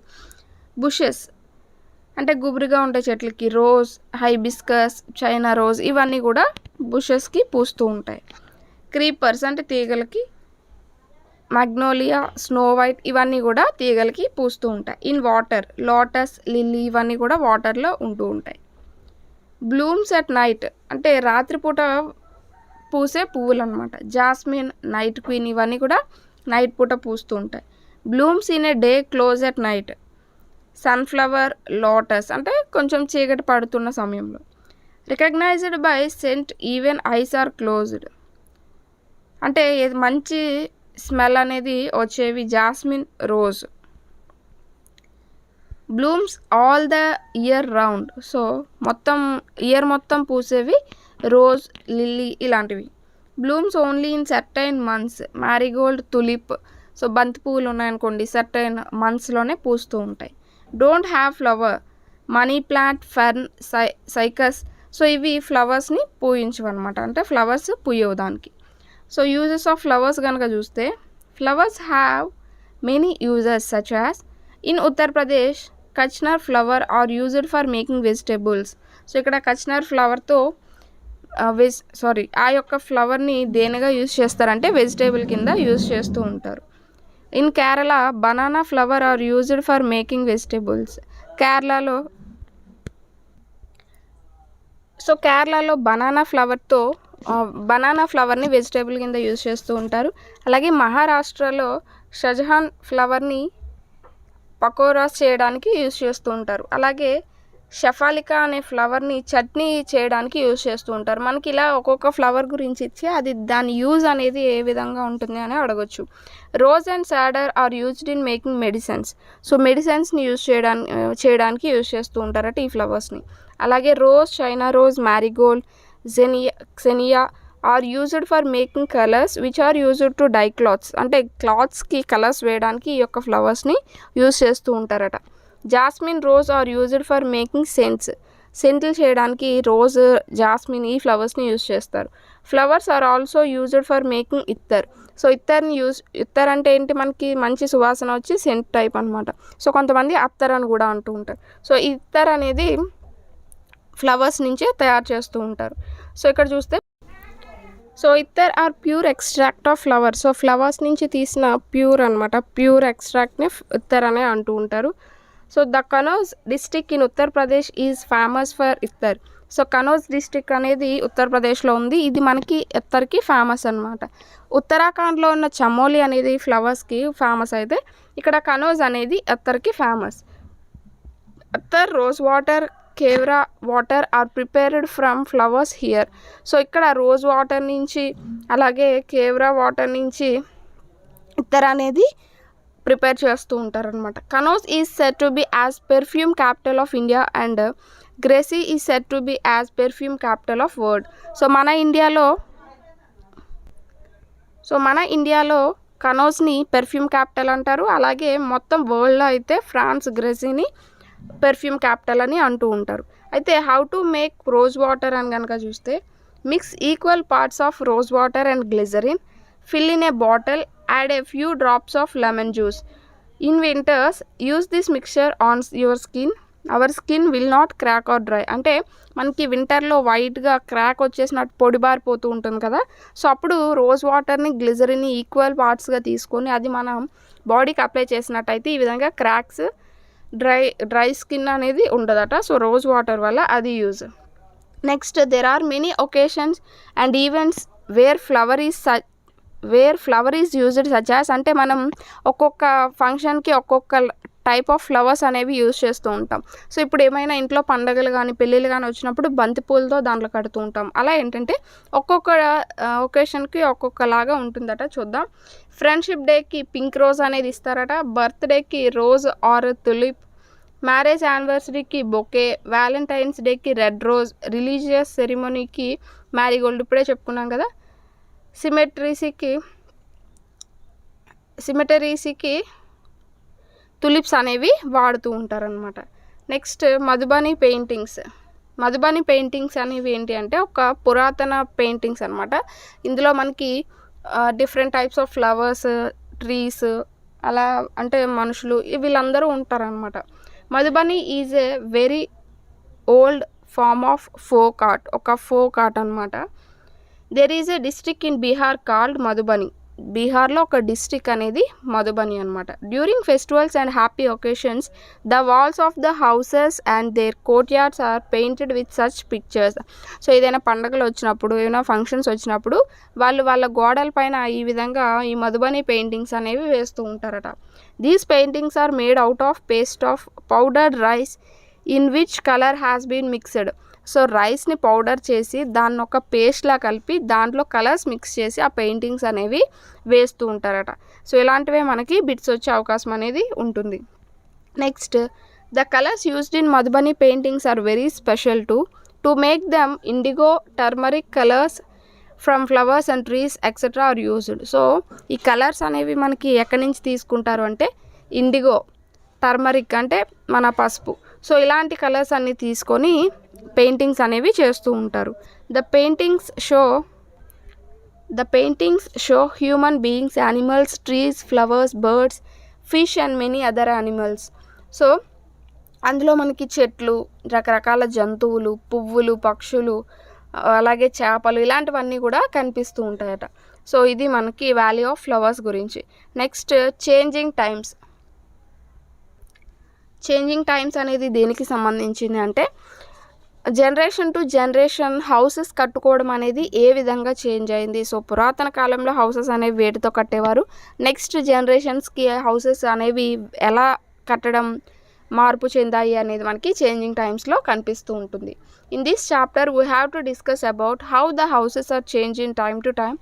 బుషెస్ అంటే గుబురుగా ఉండే చెట్లకి రోజ్, హైబిస్కస్, చైనా రోజ్ ఇవన్నీ కూడా బుషెస్కి పూస్తూ ఉంటాయి. క్రీపర్స్ అంటే తీగలకి, మ్యాగ్నోలియా, స్నో వైట్ ఇవన్నీ కూడా తీగలకి పూస్తూ ఉంటాయి. ఇన్ వాటర్ లోటస్, లిల్లీ ఇవన్నీ కూడా వాటర్లో ఉంటూ ఉంటాయి. బ్లూమ్స్ అట్ నైట్ అంటే రాత్రిపూట పూసే పువ్వులు అనమాట. జాస్మిన్, నైట్ క్వీన్ ఇవన్నీ కూడా నైట్ పూట పూస్తూ ఉంటాయి. Blooms in a day close at night. Sunflower, lotus అంటే కొంచెం చీకటి పడుతున్న సమయంలో. Recognised by scent even eyes are closed అంటే మంచి స్మెల్ అనేది వచ్చేవి jasmine, rose. Blooms all the year round. So year మొత్తం పూసేవి రోజ్, లిల్లీ ఇలాంటివి. Blooms only in certain months. Marigold, tulip so బంతి పువ్వులు ఉన్నాయనుకోండి సర్టైన్ మంత్స్లోనే పూస్తూ ఉంటాయి. Don't have flower. Money plant, fern, cycas so ఇవి ఫ్లవర్స్ని పూయించవన్నమాట. అంటే ఫ్లవర్స్ పూయవు దానికి. సో యూజెస్ ఆఫ్ ఫ్లవర్స్ కనుక చూస్తే flowers have many uses such as in Uttar Pradesh kachnar flower are used for making vegetables. So ఇక్కడ కచ్నర్ ఫ్లవర్తో ఆ యొక్క ఫ్లవర్ని దేనిగా యూజ్ చేస్తారంటే వెజిటేబుల్ కింద యూజ్ చేస్తూ ఉంటారు. In Kerala banana flower are used for making vegetables. కేరళలో బనానా ఫ్లవర్ని వెజిటేబుల్ కింద యూజ్ చేస్తూ ఉంటారు. అలాగే మహారాష్ట్రలో షజహాన్ ఫ్లవర్ని పకోరాస్ చేయడానికి యూజ్ చేస్తూ ఉంటారు. అలాగే షఫాలికా అనే ఫ్లవర్ని చట్నీ చేయడానికి యూజ్ చేస్తూ ఉంటారు. మనకి ఇలా ఒక్కొక్క ఫ్లవర్ గురించి ఇచ్చి దాని యూజ్ అనేది ఏ విధంగా ఉంటుంది అని అడగొచ్చు. రోజ్ అండ్ సాడర్ are used in making medicines. So మెడిసిన్స్ని యూజ్ చేయడానికి యూజ్ చేస్తూ ఉంటారట ఈ ఫ్లవర్స్ని. అలాగే rose, China rose, marigold, xenia are used for making colours which are used to dye clothes. అంటే క్లాత్స్కి కలర్స్ వేయడానికి ఈ యొక్క ఫ్లవర్స్ని యూజ్ చేస్తూ ఉంటారట. Jasmine, rose are used for making సెంట్లు చేయడానికి రోజ్, జాస్మిన్ ఈ ఫ్లవర్స్ని యూజ్ చేస్తారు. Flowers are also used for making ittar. So ittar అంటే ఏంటి, మనకి మంచి సువాసన వచ్చి సెంట్ టైప్ అనమాట. సో కొంతమంది అత్తర్ అని కూడా అంటూ ఉంటారు. సో ఇత్తర్ అనేది ఫ్లవర్స్ నుంచే తయారు చేస్తూ ఉంటారు. సో ఇక్కడ చూస్తే so ittar are pure extract of flower. So flowers నుంచి తీసిన ప్యూర్ అనమాట, ప్యూర్ ఎక్స్ట్రాక్ట్ని ఇత్తర్ అనే అంటూ ఉంటారు. So the Kannauj district in Uttar Pradesh is famous for ittar. So Kannauj district అనేది ఉత్తరప్రదేశ్లో ఉంది. ఇది మనకి ఇత్తర్కి ఫేమస్ అనమాట. ఉత్తరాఖండ్లో ఉన్న చమోలి అనేది ఫ్లవర్స్కి ఫేమస్ అయితే ఇక్కడ కనౌజ్ అనేది ఇత్తర్కి famous. Ittar, rose water, kewra water are prepared from flowers here. So ఇక్కడ రోజ్ వాటర్ నుంచి అలాగే కేవ్రా వాటర్ నుంచి ఇత్తర్ అనేది ప్రిపేర్ చేస్తూ ఉంటారనమాట. Kannauj is said to be as perfume capital of India and Gracie is said to be as perfume capital of world. So మన ఇండియాలో కనౌజ్ని perfume capital అంటారు. అలాగే మొత్తం వరల్డ్లో అయితే ఫ్రాన్స్ గ్రేసీని పెర్ఫ్యూమ్ క్యాపిటల్ అని అంటూ ఉంటారు. అయితే how to make rose water అని కనుక చూస్తే, mix equal parts of rose water and glycerin, fill in a bottle, add a few drops of lemon juice. In winters, use this mixture on your skin. Our skin will not crack or dry. అంటే మనకి వింటర్లో వైట్గా crack వచ్చేసినట్టు పొడిబారిపోతూ ఉంటుంది కదా. So అప్పుడు rose వాటర్ని, గ్లిజరిన్ని equal పార్ట్స్గా తీసుకొని అది మనం బాడీకి అప్లై చేసినట్టయితే ఈ విధంగా క్రాక్స్, డ్రై స్కిన్ అనేది ఉండదట. సో రోజ్ వాటర్ వల్ల అది use. Next, there are many occasions and events where flower is used such as, అంటే మనం ఒక్కొక్క ఫంక్షన్కి ఒక్కొక్క టైప్ ఆఫ్ ఫ్లవర్స్ అనేవి యూజ్ చేస్తూ ఉంటాం. సో ఇప్పుడు ఏమైనా ఇంట్లో పండగలు కానీ పెళ్ళిళ్ళు కానీ వచ్చినప్పుడు బంతిపూలతో దాంట్లో కడుతూ ఉంటాం. అలా ఏంటంటే ఒక్కొక్క ఒకేషన్కి ఒక్కొక్కలాగా ఉంటుందట. చూద్దాం. ఫ్రెండ్షిప్ డేకి పింక్ రోజ్ అనేది ఇస్తారట, బర్త్డేకి రోజ్ ఆర్ తులిప్, మ్యారేజ్ యానివర్సరీకి బొకే, వ్యాలంటైన్స్ డేకి రెడ్ రోజ్, రిలీజియస్ సెరిమనీకి మ్యారీగోల్డ్, ఇప్పుడే చెప్పుకున్నాం కదా. సిమెటరీస్కి తులిప్స్ అనేవి వాడుతూ ఉంటారనమాట. నెక్స్ట్, మధుబని పెయింటింగ్స్ అనేవి ఏంటి అంటే ఒక పురాతన పెయింటింగ్స్ అనమాట. ఇందులో మనకి different types of flowers, trees, అలా అంటే మనుషులు వీళ్ళందరూ ఉంటారనమాట. Madhubani is a very old form of folk art, ఒక ఫోక్ ఆర్ట్ అనమాట. There is a district in Bihar called Madhubani. బీహార్లో ఒక డిస్ట్రిక్ట్ అనేది మధుబని అనమాట. During festivals and happy occasions the walls of the houses and their courtyards are painted with such pictures. So ఏదైనా పండుగలు వచ్చినప్పుడు, ఏదైనా ఫంక్షన్స్ వచ్చినప్పుడు వాళ్ళ గోడల పైన ఈ విధంగా ఈ మధుబని పెయింటింగ్స్ అనేవి వేస్తూ ఉంటారట. These paintings are made out of paste of powdered rice in which colour has been mixed. So రైస్ని పౌడర్ చేసి దాన్ని ఒక పేస్ట్లా కలిపి దాంట్లో కలర్స్ మిక్స్ చేసి ఆ పెయింటింగ్స్ అనేవి వేస్తూ ఉంటారట. సో ఇలాంటివే మనకి బిట్స్ వచ్చే అవకాశం అనేది ఉంటుంది. Next, the colours used in Madhubani paintings are very special to make them indigo, turmeric colours from flowers and trees etcetera are used. So ఈ కలర్స్ అనేవి మనకి ఎక్కడి నుంచి తీసుకుంటారు అంటే ఇండిగో, టర్మరిక్ అంటే మన పసుపు. సో ఇలాంటి కలర్స్ అన్నీ తీసుకొని పెయింటింగ్స్ అనేవి చేస్తూ ఉంటారు. The paintings show human beings, animals, trees, flowers, birds, fish and many other animals. So అందులో మనకి చెట్లు, రకరకాల జంతువులు, పువ్వులు, పక్షులు, అలాగే చేపలు, ఇలాంటివన్నీ కూడా కనిపిస్తూ ఉంటాయట. సో ఇది మనకి వాల్యూ ఆఫ్ ఫ్లవర్స్ గురించి. నెక్స్ట్, చేంజింగ్ టైమ్స్ అనేది దేనికి సంబంధించింది అంటే జనరేషన్ టు జనరేషన్ హౌసెస్ కట్టుకోవడం అనేది ఏ విధంగా చేంజ్ అయింది. సో పురాతన కాలంలో హౌసెస్ అనేవి వేటితో కట్టేవారు, నెక్స్ట్ జనరేషన్స్కి హౌసెస్ అనేవి ఎలా కట్టడం మార్పు చెందాయి అనేది మనకి చేంజింగ్ టైమ్స్లో కనిపిస్తూ ఉంటుంది. In this chapter we have to discuss about how the houses are change in time to time.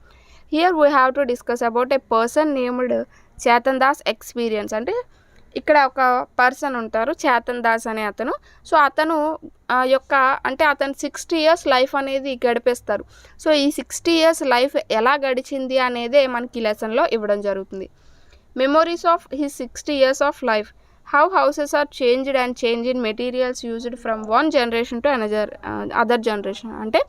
Here we have to discuss about a person named Chetan Das experience. అంటే ఇక్కడ ఒక పర్సన్ ఉంటారు, చేతన్ దాస్ అనే అతను. సో అతను అతను 60 years లైఫ్ అనేది గడిపేస్తారు. So ఈ 60 years లైఫ్ ఎలా గడిచింది అనేదే మనకి లెసన్లో ఇవ్వడం జరుగుతుంది. Memories of his 60 years of life. How houses are changed and change in materials used from one generation to other generation. అంటే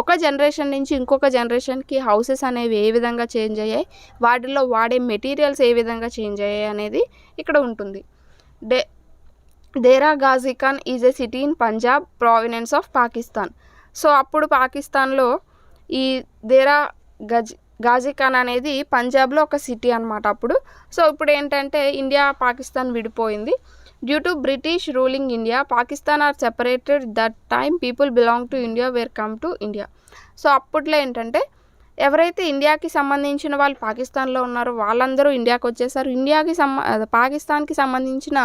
ఒక జనరేషన్ నుంచి ఇంకొక జనరేషన్కి హౌసెస్ అనేవి ఏ విధంగా చేంజ్ అయ్యాయి, వాటిలో వాడే మెటీరియల్స్ ఏ విధంగా చేంజ్ అయ్యాయి అనేది ఇక్కడ ఉంటుంది. Dera Ghazi Khan is a city in Punjab province of Pakistan. So అప్పుడు పాకిస్తాన్లో ఈ దేరా గాజీ ఖాన్ అనేది పంజాబ్లో ఒక సిటీ అనమాట అప్పుడు. సో ఇప్పుడు ఏంటంటే ఇండియా పాకిస్తాన్ విడిపోయింది. Due to British ruling India Pakistan are separated. That time people belong to India were come to India. So అప్పట్లో ఏంటంటే ఎవరైతే ఇండియాకి సంబంధించిన వాళ్ళు పాకిస్తాన్లో ఉన్నారో వాళ్ళందరూ ఇండియాకి వచ్చేసారు. పాకిస్తాన్కి సంబంధించిన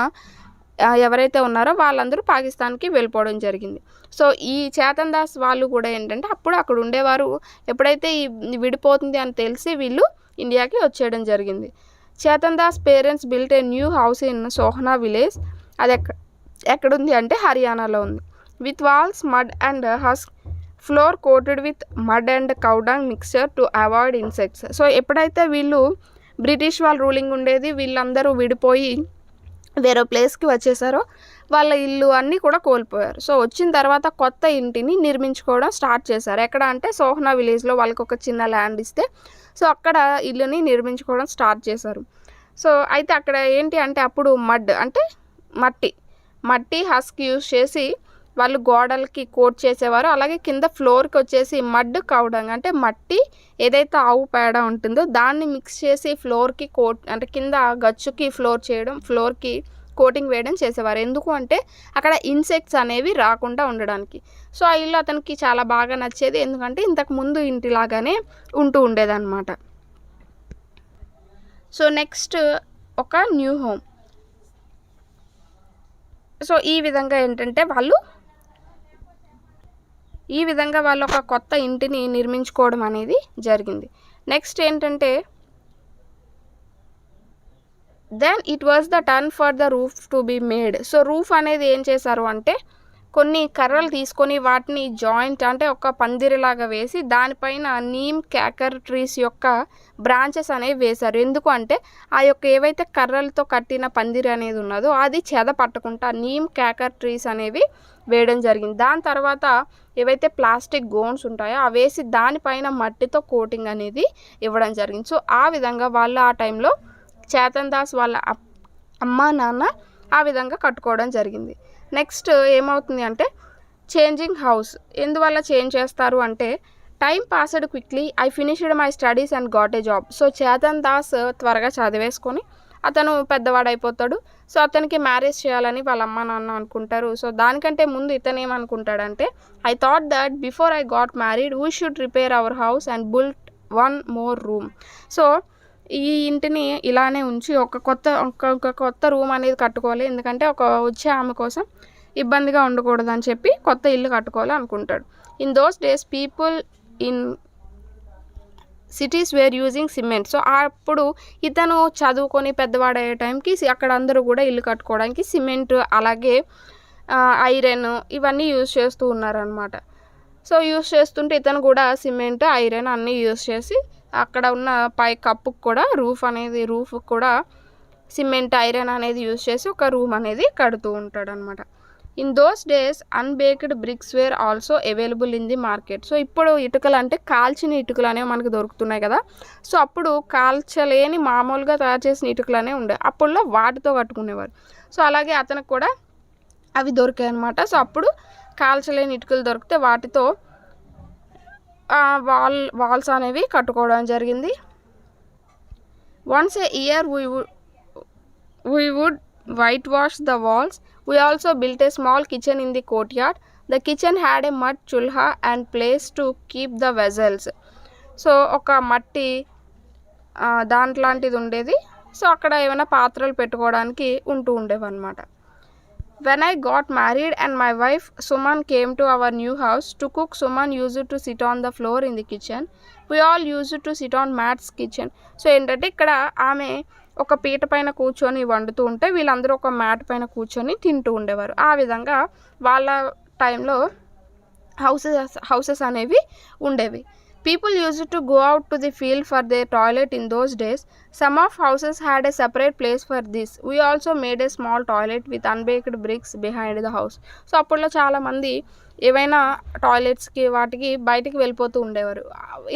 ఎవరైతే ఉన్నారో వాళ్ళందరూ పాకిస్తాన్కి వెళ్ళిపోవడం జరిగింది. సో ఈ చేతన్ దాస్ వాళ్ళు కూడా ఏంటంటే అప్పుడు అక్కడ ఉండేవారు. ఎప్పుడైతే ఈ విడిపోతుంది అని తెలిసి వీళ్ళు ఇండియాకి వచ్చేయడం జరిగింది. Chetan Das parents built a new house in Sohna village. అది ఎక్కడుంది అంటే హర్యానాలో ఉంది. With walls mud and husk, floor coated with mud and cow dung mixture to avoid insects. So ఎప్పుడైతే వీళ్ళు బ్రిటిష్ వాళ్ళు రూలింగ్ ఉండేది, వీళ్ళందరూ విడిపోయి వేరే ప్లేస్కి వచ్చేసారో వాళ్ళ ఇల్లు అన్నీ కూడా కోల్పోయారు. సో వచ్చిన తర్వాత కొత్త ఇంటిని నిర్మించుకోవడం స్టార్ట్ చేశారు. ఎక్కడ అంటే సోహనా విలేజ్లో వాళ్ళకి ఒక చిన్న ల్యాండ్ ఇస్తే సో అక్కడ ఇల్లుని నిర్మించుకోవడం స్టార్ట్ చేశారు. సో అయితే అక్కడ ఏంటి అంటే అప్పుడు మడ్ అంటే మట్టి హస్క్ యూజ్ చేసి వాళ్ళు గోడలకి కోట్ చేసేవారు. అలాగే కింద ఫ్లోర్కి వచ్చేసి మడ్ కౌడంగ్ అంటే మట్టి ఏదైతే ఆవు పేడ ఉంటుందో దాన్ని మిక్స్ చేసి ఫ్లోర్కి అంటే కింద గచ్చుకి ఫ్లోర్కి కోటింగ్ వేయడం చేసేవారు. ఎందుకు అంటే అక్కడ ఇన్సెక్ట్స్ అనేవి రాకుండా ఉండడానికి. సో ఆ ఇల్లు అతనికి చాలా బాగా నచ్చేది, ఎందుకంటే ఇంతకు ముందు ఇంటిలాగానే ఉంటూ ఉండేదన్నమాట. సో నెక్స్ట్ ఒక న్యూ హోమ్. సో ఈ విధంగా ఏంటంటే వాళ్ళు ఒక కొత్త ఇంటిని నిర్మించుకోవడం అనేది జరిగింది. నెక్స్ట్ ఏంటంటే then it was the turn for the roof to be made. So roof అనేది ఏం చేశారు అంటే కొన్ని కర్రలు తీసుకొని వాటిని జాయింట్ అంటే ఒక పందిరిలాగా వేసి దానిపైన నీమ్ క్యాకర్ ట్రీస్ యొక్క బ్రాంచెస్ అనేవి వేశారు. ఎందుకు అంటే ఆ యొక్క ఏవైతే కర్రలతో కట్టిన పందిరి అనేది ఉన్నదో అది చెద పట్టకుండా నీమ్ క్యాకర్ ట్రీస్ అనేవి వేయడం జరిగింది. దాని తర్వాత ఏవైతే ప్లాస్టిక్ గోన్స్ ఉంటాయో అవి వేసి దానిపైన మట్టితో కోటింగ్ అనేది ఇవ్వడం జరిగింది. సో ఆ విధంగా వాళ్ళు ఆ టైంలో చేతన్ దాస్ వాళ్ళ అమ్మ నాన్న ఆ విధంగా కట్టుకోవడం జరిగింది. నెక్స్ట్ ఏమవుతుంది అంటే చేంజింగ్ హౌస్. ఎందువల్ల చేంజ్ చేస్తారు అంటే time passed quickly, I finished my studies and got a job. So Chetan Das త్వరగా చదివేసుకొని అతను పెద్దవాడైపోతాడు. సో అతనికి మ్యారేజ్ చేయాలని వాళ్ళ అమ్మ నాన్న అనుకుంటారు. సో దానికంటే ముందు ఇతను ఏమనుకుంటాడంటే I thought that before I got married we should repair our house and build one more room. So ఈ ఇంటిని ఇలానే ఉంచి ఒక కొత్త రూమ్ అనేది కట్టుకోవాలి, ఎందుకంటే వచ్చే ఆమె కోసం ఇబ్బందిగా ఉండకూడదు అని చెప్పి కొత్త ఇల్లు కట్టుకోవాలి అనుకుంటాడు. In those days people in cities were using cement. So అప్పుడు ఇతను చదువుకొని పెద్దవాడయ్యే టైంకి అక్కడ అందరూ కూడా ఇల్లు కట్టుకోవడానికి సిమెంట్ అలాగే ఐరన్ ఇవన్నీ యూజ్ చేస్తూ ఉన్నారనమాట. సో యూజ్ చేస్తుంటే ఇతను కూడా సిమెంట్ ఐరన్ అన్నీ యూజ్ చేసి అక్కడ ఉన్న పై కప్పుకు కూడా రూఫ్ కూడా సిమెంట్ ఐరన్ అనేది యూజ్ చేసి ఒక రూమ్ అనేది కడుతూ ఉంటాడు అనమాట. In those days unbaked bricks were also available in the market. So ఇప్పుడు ఇటుకలు అంటే కాల్చిన ఇటుకలు అనేవి మనకు దొరుకుతున్నాయి కదా. సో అప్పుడు కాల్చలేని మామూలుగా తయారు చేసిన ఇటుకలు అనేవి ఉండే, అప్పుడులో వాటితో కట్టుకునేవారు. సో అలాగే అతనికి కూడా అవి దొరికాయి అనమాట. సో అప్పుడు కాల్చలేని ఇటుకలు దొరికితే వాటితో వాల్స్ అనేవి కట్టుకోవడం జరిగింది. Once A year we would whitewash the walls. We also built a small kitchen in the courtyard. The kitchen had a mud chulha and place to keep the vessels. So ఒక మట్టి దాంట్లాంటిది ఉండేది. So అక్కడ ఏమైనా పాత్రలు పెట్టుకోవడానికి ఉంటూ ఉండేవన్నమాట. When I got married and my wife Suman came to our new house to cook, Suman used to sit on the floor in the kitchen. We all used to sit on Matt's kitchen. So ఏంటంటే ఇక్కడ ఆమె ఒక పీట పైన కూర్చొని వండుతూ ఉంటే వీళ్ళందరూ ఒక మ్యాట్ పైన కూర్చొని తింటూ ఉండేవారు. ఆ విధంగా వాళ్ళ టైంలో హౌసెస్ అనేవి ఉండేవి. People used to go out to the field for their toilet in those days. Some of houses had a separate place for this. We also made a small toilet with unbaked bricks behind the house. So అప్పట్లో చాలామంది ఏవైనా టాయిలెట్స్కి వాటికి బయటికి వెళ్ళిపోతూ ఉండేవారు.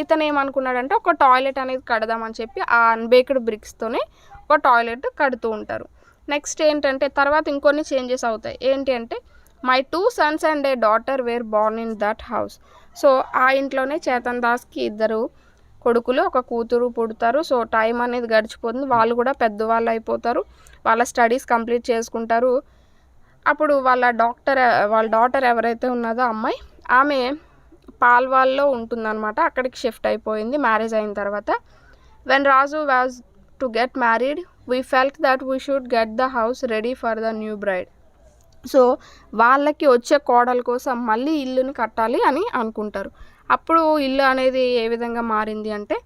ఇతను ఏమనుకున్నాడంటే ఒక toilet అనేది కడదామని చెప్పి ఆ అన్బేక్డ్ బ్రిక్స్తోనే ఒక టాయిలెట్ కడుతూ ఉంటారు. నెక్స్ట్ ఏంటంటే తర్వాత ఇంకొన్ని చేంజెస్ అవుతాయి. ఏంటి అంటే my 2 sons and a daughter were born in that house. So ఆ ఇంట్లోనే చేతన్ దాస్కి 2 కొడుకులు ఒక కూతురు పుడతారు. సో టైం అనేది గడిచిపోతుంది, వాళ్ళు కూడా పెద్దవాళ్ళు అయిపోతారు, వాళ్ళ స్టడీస్ కంప్లీట్ చేసుకుంటారు. అప్పుడు వాళ్ళ డాటర్ ఎవరైతే ఉన్నదో అమ్మాయి, ఆమె పాల్వాల్లో ఉంటుందన్నమాట. అక్కడికి షిఫ్ట్ అయిపోయింది మ్యారేజ్ అయిన తర్వాత. When Raju was to get married we felt that we should get the house ready for the new braid. So వాళ్ళకి వచ్చే కోడల కోసం మళ్ళీ ఇల్లుని కట్టాలి అని అనుకుంటారు. అప్పుడు ఇల్లు అనేది ఏ విధంగా మారింది అంటే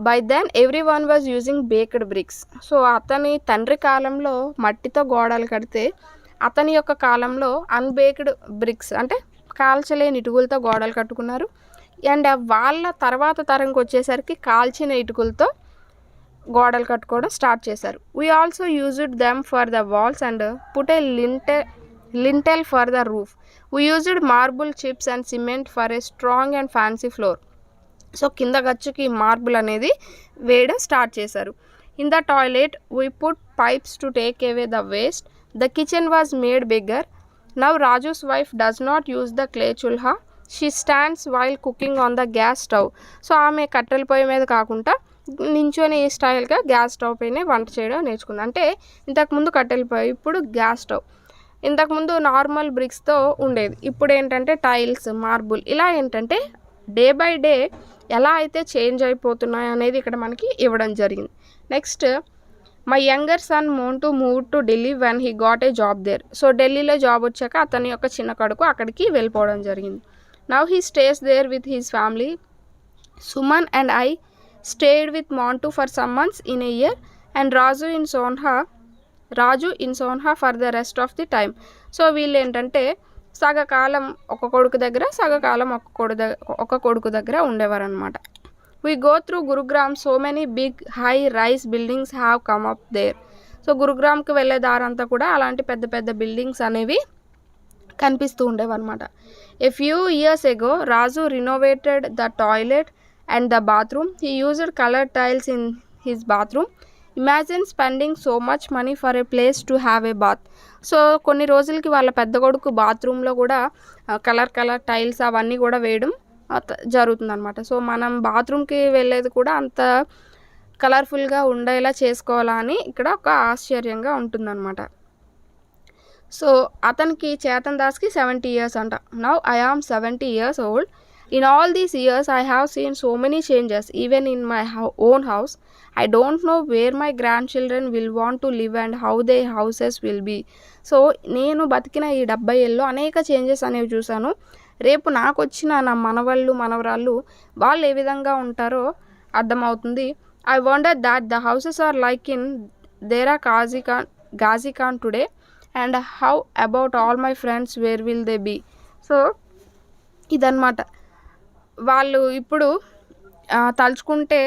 by then everyone was using baked bricks. So అతని తండ్రి కాలంలో మట్టితో గోడలు కడితే అతని యొక్క కాలంలో అన్బేక్డ్ బ్రిక్స్ అంటే కాల్చలేని ఇటుకలతో గోడలు కట్టుకున్నారు. అండ్ వాళ్ళ తర్వాత తరంకి వచ్చేసరికి కాల్చిన ఇటుకలతో గోడలు కట్టుకోవడం స్టార్ట్ చేశారు. We also used them for the walls and put a lintel for the roof. We used marble chips and cement for a strong and fancy floor. So కింద గచ్చుకి మార్బుల్ అనేది వేయడం స్టార్ట్ చేశారు. In the toilet we put pipes to take away the waste. The kitchen was made bigger. Now Raju's wife does not use the clay chulha. She stands while cooking on the gas stove. So ఆమె కట్టెల పొయ్యి మీద కాకుండా నించొని ఈ స్టైల్గా gas stove పైనే వంట చేయడం నేర్చుకుంది. అంటే ఇంతకుముందు కట్టెల పొయ్యి, ఇప్పుడు గ్యాస్ స్టవ్. ఇంతకుముందు నార్మల్ బ్రిక్స్తో ఉండేది, ఇప్పుడు ఏంటంటే టైల్స్, మార్బుల్, ఇలా ఏంటంటే డే బై డే ఎలా అయితే చేంజ్ అయిపోతున్నాయి అనేది ఇక్కడ మనకి ఇవ్వడం జరిగింది. Next my younger son Montu move to Delhi when he got a job there. So ఢిల్లీలో జాబ్ వచ్చాక అతని యొక్క చిన్న కొడుకు అక్కడికి వెళ్ళిపోవడం జరిగింది. Now he stays there with his family. Suman and I stayed with Montu for some months in a year and Raju in Sonha for the rest of the time. So వీళ్ళు ఏంటంటే సగకాలం ఒక కొడుకు దగ్గర, సగకాలం ఒక కొడుకు దగ్గర ఉండేవారు అనమాట. We go through Gurugram. So many big high rise buildings have come up there. So గురుగ్రామ్కి వెళ్ళే దారంతా కూడా అలాంటి పెద్ద పెద్ద బిల్డింగ్స్ అనేవి కనిపిస్తూ ఉండేవన్నమాట. A few years ago Raju renovated the toilet and the bathroom. He used colored tiles in his bathroom. Imagine spending so much money for a place to have a bath. So కొన్ని రోజులకి వాళ్ళ పెద్ద కొడుకు బాత్రూంలో కూడా colour tiles అవన్నీ కూడా వేయడం జరుగుతుందన్నమాట. సో మనం బాత్రూమ్కి వెళ్ళేది కూడా అంత కలర్ఫుల్గా ఉండేలా చేసుకోవాలా అని ఇక్కడ ఒక ఆశ్చర్యంగా ఉంటుందన్నమాట. సో అతనికి చేతన్ దాస్కి 70 years అంట. Now I am 70 years old. In all these years, I have seen so many changes, even in my own house. I don't know where my grandchildren will want to live and how their houses will be. So నేను బతికిన ఈ 70 ఏళ్ళలో అనేక changes అనేవి చూశాను. రేపు నాకు వచ్చిన నా మనవరాళ్ళు వాళ్ళు ఏ విధంగా ఉంటారో అర్థమవుతుంది. I wonder that the houses are like in Dera Ghazi Khan today, and how about all my friends, where will they be? So ఇదన్నమాట. వాళ్ళు ఇప్పుడు తలుచుకుంటే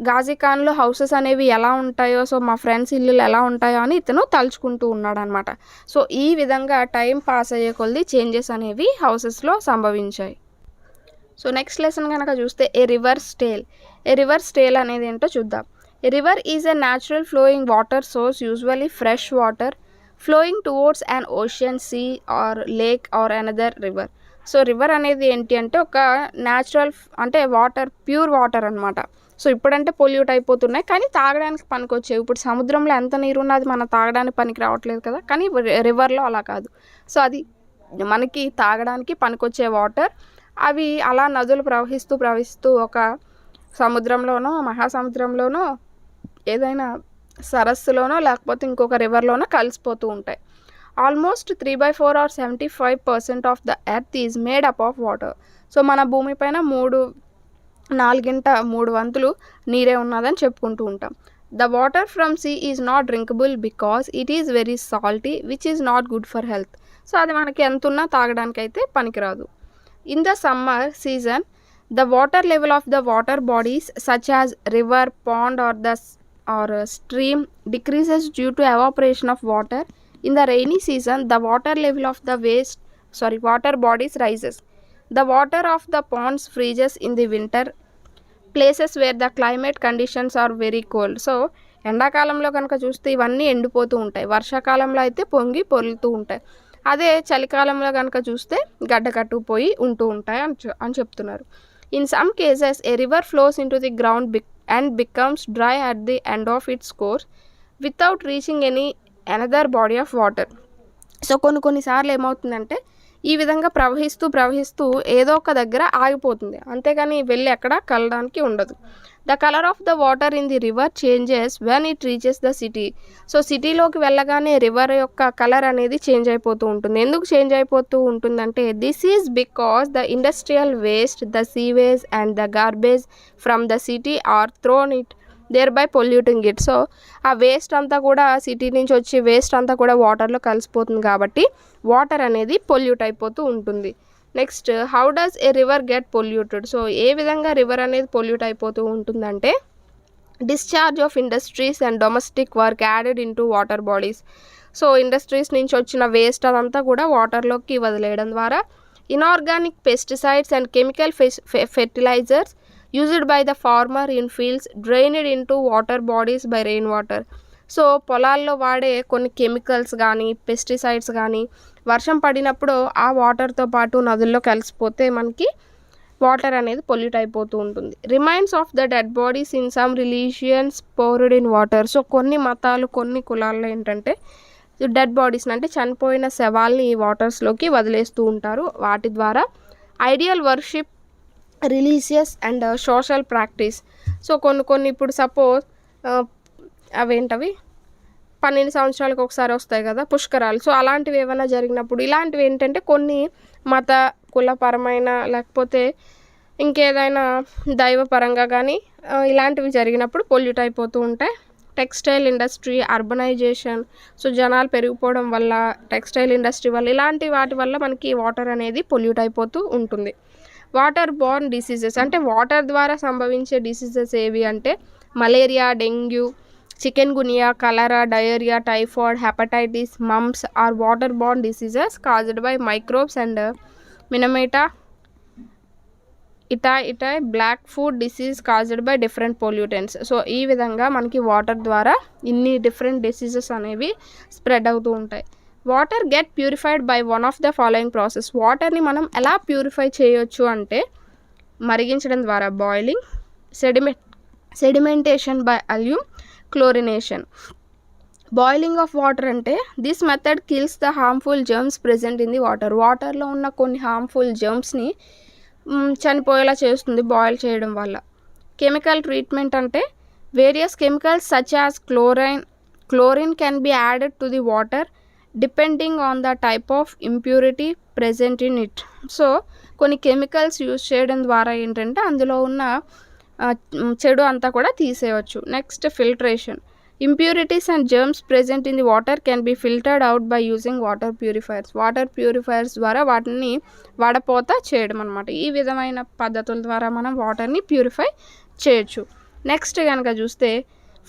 గాజీఖాన్లో హౌసెస్ అనేవి ఎలా ఉంటాయో, సో మా ఫ్రెండ్స్ ఇల్లులు ఎలా ఉంటాయో అని ఇతను తలుచుకుంటూ ఉన్నాడు అనమాట. సో ఈ విధంగా టైం పాస్ అయ్యే కొద్ది చేంజెస్ అనేవి హౌసెస్లో సంభవించాయి. సో నెక్స్ట్ లెసన్ కనుక చూస్తే ఏ రివర్ స్టేల్ అనేది ఏంటో చూద్దాం. A river is a natural flowing water source, usually fresh water, flowing towards an ocean, sea or lake or another river. So river అనేది ఏంటి అంటే ఒక న్యాచురల్ అంటే వాటర్, ప్యూర్ వాటర్ అనమాట. సో ఇప్పుడంటే పొల్యూట్ అయిపోతున్నాయి, కానీ తాగడానికి పనికొచ్చేవి. ఇప్పుడు సముద్రంలో ఎంత నీరు ఉన్నది మన తాగడానికి పనికి రావట్లేదు కదా, కానీ రివర్లో అలా కాదు. సో అది మనకి తాగడానికి పనికొచ్చే వాటర్. అవి అలా నదులు ప్రవహిస్తూ ఒక సముద్రంలోనో, మహాసముద్రంలోనో, ఏదైనా సరస్సులోనో లేకపోతే ఇంకొక రివర్లోనో కలిసిపోతూ ఉంటాయి. Almost 3/4 or 75% of the earth is made up of water. So మన భూమిపైన 3 వంతులు నీరే ఉన్నదని చెప్పుకుంటూ ఉంటాం. The water from see is not drinkable because it is very salty which is not good for health. So అది మనకి ఎంత ఉన్నా తాగడానికి అయితే పనికిరాదు. In the summer season The water level of the water bodies such as river, pond or stream decreases due to evaporation of water. In the rainy season, the water level of the water bodies rises. The water of the ponds freezes in the winter places where the climate conditions are very cold. So ఎండాకాలంలో కనుక చూస్తే ఇవన్నీ ఎండిపోతూ ఉంటాయి, వర్షాకాలంలో అయితే పొంగి పొర్లుతూ ఉంటాయి. అదే చలికాలంలో కనుక చూస్తే గడ్డకట్టుకుపోయి ఉంటూ ఉంటాయి అని చెప్తున్నారు. In some cases A river flows in to the ground and becomes dry at the end of it's course without reaching another body of water. So కొన్నిసార్లు ఏమవుతుందంటే ఈ విధంగా ప్రవహిస్తూ ఏదో ఒక దగ్గర ఆగిపోతుంది, అంతేగాని వెళ్ళి ఎక్కడ కలడానికి ఉండదు. The colour of the water in the river changes when it reaches the city. So సిటీలోకి వెళ్ళగానే రివర్ యొక్క కలర్ అనేది చేంజ్ అయిపోతూ ఉంటుంది. ఎందుకు చేంజ్ అయిపోతూ ఉంటుందంటే this is because the industrial waste, the sewage and the garbage from the city are thrown it there by polluting it. So ఆ వేస్ట్ అంతా కూడా సిటీ నుంచి వచ్చి వేస్ట్ అంతా కూడా వాటర్లో కలిసిపోతుంది కాబట్టి వాటర్ అనేది పొల్యూట్ అయిపోతూ ఉంటుంది. Next, how does a river get polluted. So ఏ విధంగా రివర్ అనేది పొల్యూట్ అయిపోతూ ఉంటుందంటే discharge of industries and domestic work added in to water bodies. So industries నుంచి వచ్చిన వేస్ట్ అదంతా కూడా వాటర్లోకి వదిలేయడం ద్వారా inorganic pesticides and chemical fertilisers used by the farmer in fields drained into water bodies by rainwater. So పొలాల్లో వాడే కొన్ని కెమికల్స్ కానీ పెస్టిసైడ్స్ కానీ వర్షం పడినప్పుడు ఆ వాటర్తో పాటు నదుల్లో కలిసిపోతే మనకి వాటర్ అనేది పొల్యూట్ అయిపోతూ ఉంటుంది. Remains of the dead bodies in some religions poured in water. So కొన్ని మతాలు కొన్ని కులాల్లో ఏంటంటే డెడ్ బాడీస్ అంటే చనిపోయిన శవాల్ని వాటర్స్లోకి వదిలేస్తూ ఉంటారు. వాటి ద్వారా ideal worship, religious and social practice. So కొన్ని ఇప్పుడు సపోజ్ అవేంటవి 12 సంవత్సరాలకు ఒకసారి వస్తాయి కదా పుష్కరాలు. సో అలాంటివి ఏమైనా జరిగినప్పుడు ఇలాంటివి ఏంటంటే కొన్ని మత కులపరమైన లేకపోతే ఇంకేదైనా దైవపరంగా కానీ ఇలాంటివి జరిగినప్పుడు పొల్యూట్ అయిపోతూ ఉంటాయి. టెక్స్టైల్ ఇండస్ట్రీ, అర్బనైజేషన్, సో జనాలు పెరిగిపోవడం వల్ల టెక్స్టైల్ ఇండస్ట్రీ వల్ల ఇలాంటి వాటి వల్ల మనకి వాటర్ అనేది పొల్యూట్ అయిపోతూ ఉంటుంది. వాటర్ బోర్న్ డిసీజెస్ అంటే వాటర్ ద్వారా సంభవించే డిసీజెస్ ఏవి అంటే malaria, dengue, chikungunya, cholera, diarrhoea, typhoid, hepatitis, mumps are water borne diseases caused by microbes and Minamata itai black foot disease caused by different pollutants. So ఈ విధంగా మనకి water ద్వారా ఇన్ని డిఫరెంట్ డిసీజెస్ అనేవి spread అవుతూ ఉంటాయి. Water get purified by one of the following process. వాటర్ని మనం ఎలా ప్యూరిఫై చేయొచ్చు అంటే మరిగించడం ద్వారా boiling, sedimentation by alum chlorination. Boiling of water అంటే this method kills the harmful germs present in the water. వాటర్లో ఉన్న కొన్ని హార్మ్ఫుల్ జర్మ్స్ని చనిపోయేలా చేస్తుంది బాయిల్ చేయడం వల్ల. కెమికల్ ట్రీట్మెంట్ అంటే various chemicals such as chlorine can be added to the water depending on the type of impurity present in it. So కొన్ని chemicals use చేయడం ద్వారా ఏంటంటే అందులో ఉన్న చెడు అంతా కూడా తీసేయవచ్చు. Next, filtration. Impurities and germs present in the water can be filtered out by using water purifiers. Water purifiers ద్వారా వాటిని వడపోత చేయడం అనమాట. ఈ విధమైన పద్ధతుల ద్వారా మనం వాటర్ని ప్యూరిఫై చేయొచ్చు. నెక్స్ట్ కనుక చూస్తే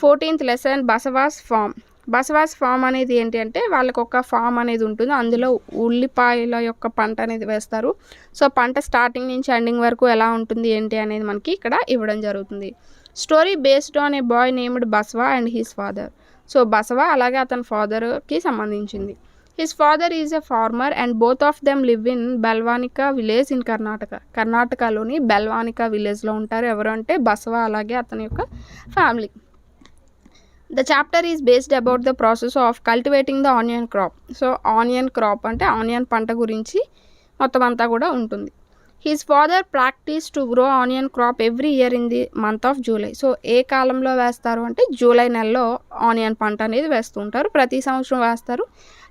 14th లెసన్ బసవాస్ ఫామ్. బసవాస్ ఫామ్ అనేది ఏంటి అంటే వాళ్ళకు ఒక ఫామ్ అనేది ఉంటుంది, అందులో ఉల్లిపాయల యొక్క పంట అనేది వేస్తారు. సో పంట స్టార్టింగ్ నుంచి ఎండింగ్ వరకు ఎలా ఉంటుంది ఏంటి అనేది మనకి ఇక్కడ ఇవ్వడం జరుగుతుంది. Story based on a boy named Basava and his father. So Basava అలాగే అతని ఫాదర్కి సంబంధించింది. His father is a farmer and both of them live in Belvanika village in Karnataka. కర్ణాటకలోని బెల్వానికా విలేజ్లో ఉంటారు. ఎవరు అంటే బసవా అలాగే అతని యొక్క family. The chapter is based about the process of cultivating the onion crop. So onion crop అంటే ఆనియన్ పంట గురించి మొత్తం అంతా కూడా ఉంటుంది. His father practise to grow onion crop every year in the month of July. So ఏ కాలంలో వేస్తారు అంటే జూలై నెలలో ఆనియన్ పంట అనేది వేస్తూ ఉంటారు. ప్రతి సంవత్సరం వేస్తారు,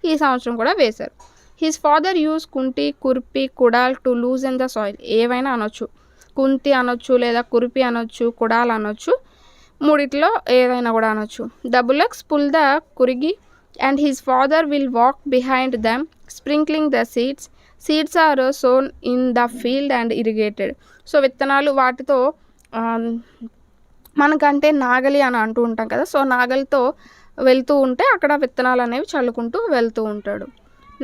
ఈ సంవత్సరం కూడా వేశారు. హిస్ ఫాదర్ యూజ్ కుంటి, కుర్పి, కుడాల్ టు లూజన్ ద సాయిల్. ఏవైనా అనొచ్చు, కుంతి అనొచ్చు లేదా కుర్పి అనొచ్చు, కుడాల్ అనొచ్చు, మూడిట్లో ఏదైనా కూడా అనొచ్చు. The bullocks pull the kurigi and his father will walk behind them sprinkling the seeds. Seeds are sown in the field and irrigated. So విత్తనాలు వాటితో మనకంటే నాగలి అని అంటూ ఉంటాం కదా, సో నాగలితో వెళ్తూ ఉంటే అక్కడ విత్తనాలు అనేవి చల్లుకుంటూ వెళ్తూ ఉంటాడు.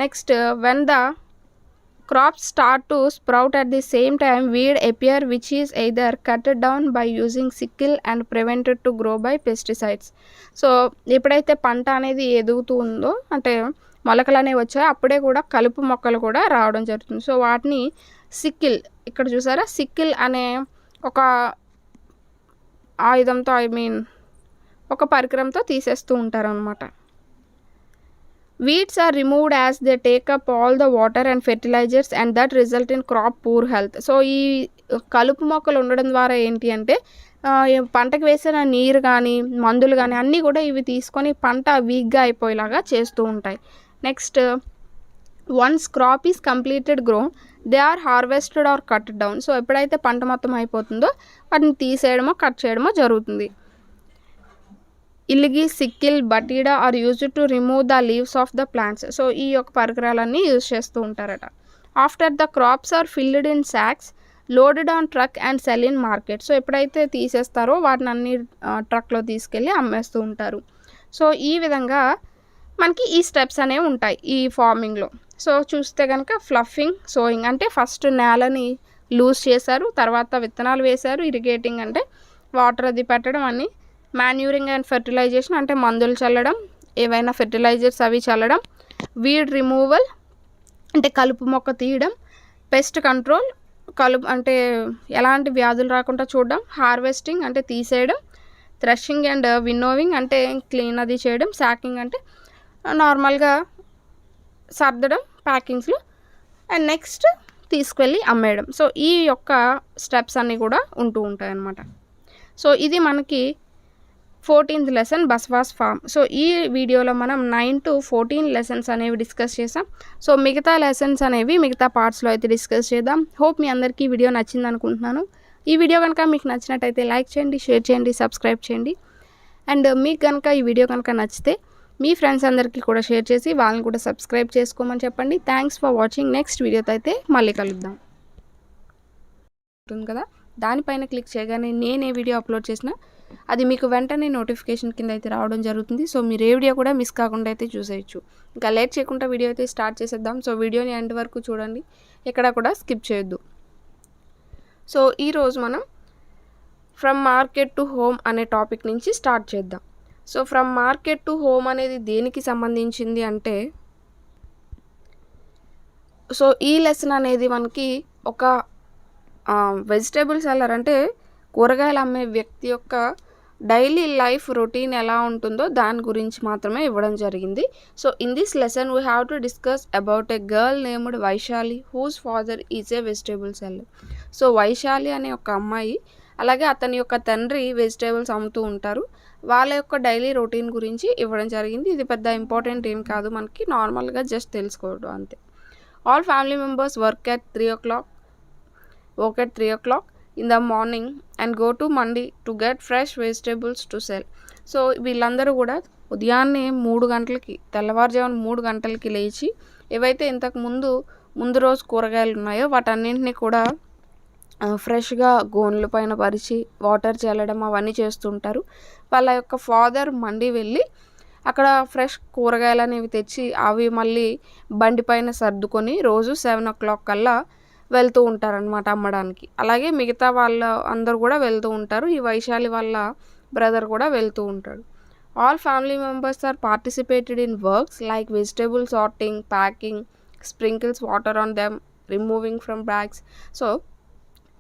Next when the crops start to sprout at the same time, weed appear which is either cut down by using sickle and prevented to grow by pesticides. So ఎప్పుడైతే పంట అనేది ఎదుగుతూ ఉందో అంటే మొలకలు అనేవి వచ్చాయో అప్పుడే కూడా కలుపు మొక్కలు కూడా రావడం జరుగుతుంది. సో వాటిని సిక్కిల్, ఇక్కడ చూసారా సిక్కిల్ అనే ఒక ఆయుధంతో ఒక పరికరంతో తీసేస్తూ ఉంటారనమాట. Weeds are removed as they take up all the water and fertilizers and that result in crop poor health. So ఈ కలుపు మొక్కలు ఉండడం ద్వారా ఏంటి అంటే పంటకు వేసిన నీరు కానీ మందులు కానీ అన్నీ కూడా ఇవి తీసుకొని పంట వీక్గా అయిపోయేలాగా చేస్తూ ఉంటాయి. Next once crop is completed grown they are harvested or cut down. So ఎప్పుడైతే పంట మొత్తం అయిపోతుందో వాటిని తీసేయడమో కట్ చేయడమో జరుగుతుంది. Iligi, sickle, batida are used to remove the leaves of the plants. So ఈ యొక్క పరికరాలన్నీ యూజ్ చేస్తూ ఉంటారట. After the crops are filled in sacks loaded on truck and sell in market. So ఎప్పుడైతే తీసేస్తారో వాటిని అన్ని ట్రక్లో తీసుకెళ్ళి అమ్మేస్తూ ఉంటారు. సో ఈ విధంగా మనకి ఈ స్టెప్స్ అనేవి ఉంటాయి ఈ ఫార్మింగ్లో. సో చూస్తే కనుక ఫ్లఫింగ్, సోయింగ్ అంటే ఫస్ట్ నేలని లూజ్ చేశారు, తర్వాత విత్తనాలు వేశారు, ఇరిగేటింగ్ అంటే వాటర్ అది పెట్టడం అన్నీ, మాన్యూరింగ్ అండ్ ఫెర్టిలైజేషన్ అంటే మందులు చల్లడం, ఏవైనా ఫెర్టిలైజర్స్ అవి చల్లడం, వీడ్ రిమూవల్ అంటే కలుపు మొక్క తీయడం, పెస్ట్ కంట్రోల్ కలుపు అంటే ఎలాంటి వ్యాధులు రాకుండా చూడడం, హార్వెస్టింగ్ అంటే తీసేయడం, థ్రెషింగ్ అండ్ విన్నోవింగ్ అంటే క్లీన్ అది చేయడం, సాకింగ్ అంటే నార్మల్గా సర్దడం ప్యాకింగ్స్లో, అండ్ నెక్స్ట్ తీసుకెళ్ళి అమ్మేయడం. సో ఈ యొక్క స్టెప్స్ అన్నీ కూడా ఉంటూ ఉంటాయి అన్నమాట. సో ఇది మనకి 14th లెసన్ బస్వాస్ ఫార్మ్. సో ఈ వీడియోలో మనం 9 to 14 లెసన్స్ అనేవి డిస్కస్ చేసాం. సో మిగతా లెసన్స్ అనేవి మిగతా పార్ట్స్లో అయితే డిస్కస్ చేద్దాం. హోప్ మీ అందరికీ వీడియో నచ్చింది అనుకుంటున్నాను. ఈ వీడియో కనుక మీకు నచ్చినట్టయితే లైక్ చేయండి, షేర్ చేయండి, సబ్స్క్రైబ్ చేయండి. అండ్ మీకు కనుక ఈ వీడియో కనుక నచ్చితే మీ ఫ్రెండ్స్ అందరికీ కూడా షేర్ చేసి వాళ్ళని కూడా సబ్స్క్రైబ్ చేసుకోమని చెప్పండి. Thanks for watching. నెక్స్ట్ వీడియోతో అయితే మళ్ళీ కలుద్దాం. ఉంటుంది కదా, దానిపైన క్లిక్ చేయగానే నేను ఏ వీడియో అప్లోడ్ చేసినా అది మీకు వెంటనే నోటిఫికేషన్ కింద అయితే రావడం జరుగుతుంది. సో మీరు ఏ వీడియో కూడా మిస్ కాకుండా అయితే చూసేయచ్చు. ఇంకా లేట్ చేయకుండా వీడియో అయితే స్టార్ట్ చేసేద్దాం. సో వీడియోని ఎండ్ వరకు చూడండి, ఎక్కడ కూడా స్కిప్ చేయొద్దు. సో ఈరోజు మనం ఫ్రమ్ మార్కెట్ టు హోమ్ అనే టాపిక్ నుంచి స్టార్ట్ చేద్దాం. So from market to home అనేది దేనికి సంబంధించింది అంటే, సో ఈ లెసన్ అనేది మనకి ఒక వెజిటేబుల్ సెల్లర్ అంటే కూరగాయలు అమ్మే వ్యక్తి యొక్క డైలీ లైఫ్ రొటీన్ ఎలా ఉంటుందో దాని గురించి మాత్రమే ఇవ్వడం జరిగింది. So in this lesson we have to discuss about a girl named Vaishali whose father is a vegetable seller. So Vaishali అనే ఒక అమ్మాయి, అలాగే అతని యొక్క తండ్రి వెజిటేబుల్స్ అమ్ముతూ ఉంటారు. వాళ్ళ యొక్క డైలీ రొటీన్ గురించి ఇవ్వడం జరిగింది. ఇది పెద్ద ఇంపార్టెంట్ ఏం కాదు, మనకి నార్మల్గా జస్ట్ తెలుసుకోవడం అంతే. All family members work at 3 o'clock in the morning and go to Mandi to get fresh vegetables to sell. So వీళ్ళందరూ కూడా ఉదయాన్నే 3 గంటలకి, తెల్లవారుజామున 3 గంటలకి లేచి ఏవైతే ఇంతకు ముందు రోజు కూరగాయలు ఉన్నాయో వాటన్నింటినీ కూడా ఫ్రెష్గా గోన్ల పైన పరిచి వాటర్ చల్లడం అవన్నీ చేస్తుంటారు. వాళ్ళ యొక్క ఫాదర్ మండి వెళ్ళి అక్కడ ఫ్రెష్ కూరగాయలు అనేవి తెచ్చి అవి మళ్ళీ బండి పైన సర్దుకొని రోజు 7 o'clock కల్లా వెళ్తూ ఉంటారనమాట అమ్మడానికి. అలాగే మిగతా వాళ్ళ అందరూ కూడా వెళ్తూ ఉంటారు. ఈ వైశాలి వాళ్ళ బ్రదర్ కూడా వెళ్తూ ఉంటాడు. All family members are participated in works like vegetable sorting, packing, sprinkles water on them, removing from bags. So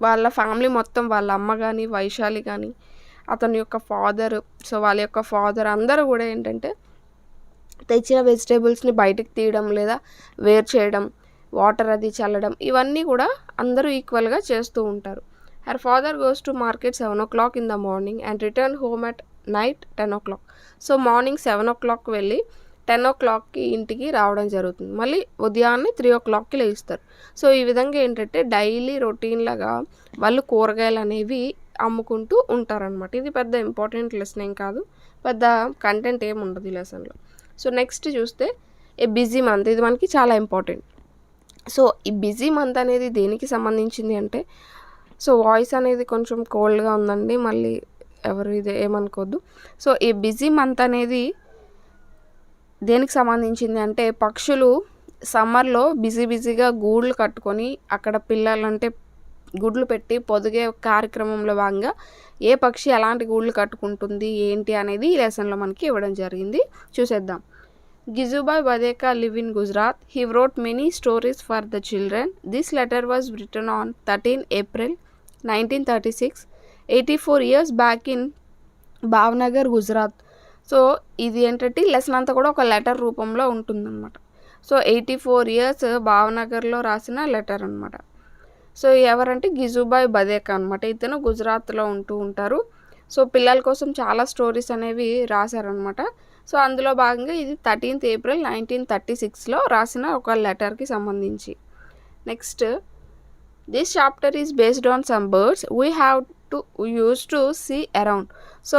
వాళ్ళ ఫ్యామిలీ మొత్తం, వాళ్ళ అమ్మ కానీ వైశాలి కానీ అతని యొక్క ఫాదర్, సో వాళ్ళ యొక్క ఫాదర్ అందరూ కూడా ఏంటంటే తెచ్చిన వెజిటేబుల్స్ని బయటకు తీయడం లేదా వేర్ చేయడం, వాటర్ అది చల్లడం, ఇవన్నీ కూడా అందరూ ఈక్వల్గా చేస్తూ ఉంటారు. Her father goes to market 7 o'clock in the morning and return home at night 10 o'clock. So morning 7 o'clock వెళ్ళి 10 o'clockకి ఇంటికి రావడం జరుగుతుంది. మళ్ళీ ఉదయాన్నే 3 o'clockకి లేస్తారు. సో ఈ విధంగా ఏంటంటే డైలీ రొటీన్ లాగా వాళ్ళు కూరగాయలు అనేవి అమ్ముకుంటూ ఉంటారనమాట. ఇది పెద్ద ఇంపార్టెంట్ లెసన్ ఏం కాదు, పెద్ద కంటెంట్ ఏమి ఉండదు ఈ లెసన్లో. సో నెక్స్ట్ చూస్తే ఏ బిజీ మంత్, ఇది మనకి చాలా ఇంపార్టెంట్. సో ఈ బిజీ మంత్ అనేది దేనికి సంబంధించింది అంటే, సో వాయిస్ అనేది కొంచెం కోల్డ్గా ఉందండి, మళ్ళీ ఎవరు ఇది ఏమనుకోవద్దు. సో ఈ బిజీ మంత్ అనేది దేనికి సంబంధించింది అంటే, పక్షులు సమ్మర్లో బిజీగా గూళ్ళు కట్టుకొని అక్కడ పిల్లలు అంటే గుడ్లు పెట్టి పొదిగే కార్యక్రమంలో భాగంగా ఏ పక్షి ఎలాంటి గూళ్ళు కట్టుకుంటుంది ఏంటి అనేది ఈ లెసన్లో మనకి ఇవ్వడం జరిగింది. చూసేద్దాం. Gijubhai బదేకా live in Gujarat. He wrote many stories for the children. This letter was written on 13 April 1936, 84 years back in Bhavnagar, Gujarat. So ఇది ఏంటంటే లెసన్ అంతా కూడా ఒక లెటర్ రూపంలో ఉంటుందన్నమాట. సో 84 ఇయర్స్ భావనగర్లో రాసిన లెటర్ అనమాట. సో ఎవరంటే గిజుబాయ్ బదేకా అనమాట. ఇతను గుజరాత్లో ఉంటూ ఉంటారు. సో పిల్లల కోసం చాలా స్టోరీస్ అనేవి రాశారనమాట. సో అందులో భాగంగా ఇది 13th April 1936లో రాసిన ఒక లెటర్కి సంబంధించి. Next, this chapter is based on some birds we have to use to see around. So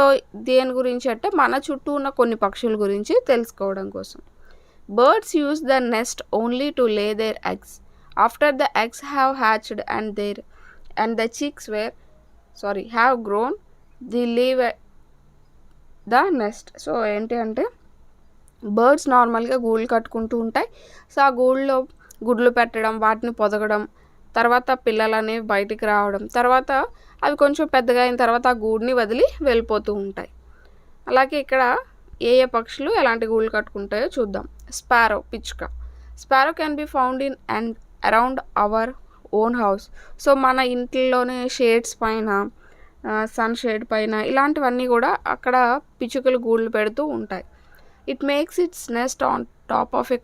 దేని గురించి అంటే మన చుట్టూ ఉన్న కొన్ని పక్షుల గురించి తెలుసుకోవడం కోసం. Birds use the nest only to lay their eggs. After the eggs have hatched and the chicks have grown they leave the nest. So ఏంటి అంటే బర్డ్స్ నార్మల్గా గూళ్ళు కట్టుకుంటూ ఉంటాయి. సో ఆ గూళ్ళలో గుడ్లు పెట్టడం, వాటిని పొదగడం, తర్వాత పిల్లలు అనేవి బయటికి రావడం, తర్వాత అవి కొంచెం పెద్దగా అయిన తర్వాత ఆ గూడిని వదిలి వెళ్ళిపోతూ ఉంటాయి. అలాగే ఇక్కడ ఏ ఏ పక్షులు ఎలాంటి గూళ్ళు కట్టుకుంటాయో చూద్దాం. స్పారో, పిచ్చుక. Sparrow can be found in and around our own house. So మన ఇంట్లోనే షేడ్స్ పైన, సన్ షేడ్ పైన ఇలాంటివన్నీ కూడా అక్కడ పిచ్చుకలు గూళ్ళు పెడుతూ ఉంటాయి. It makes it's NEFT on top of A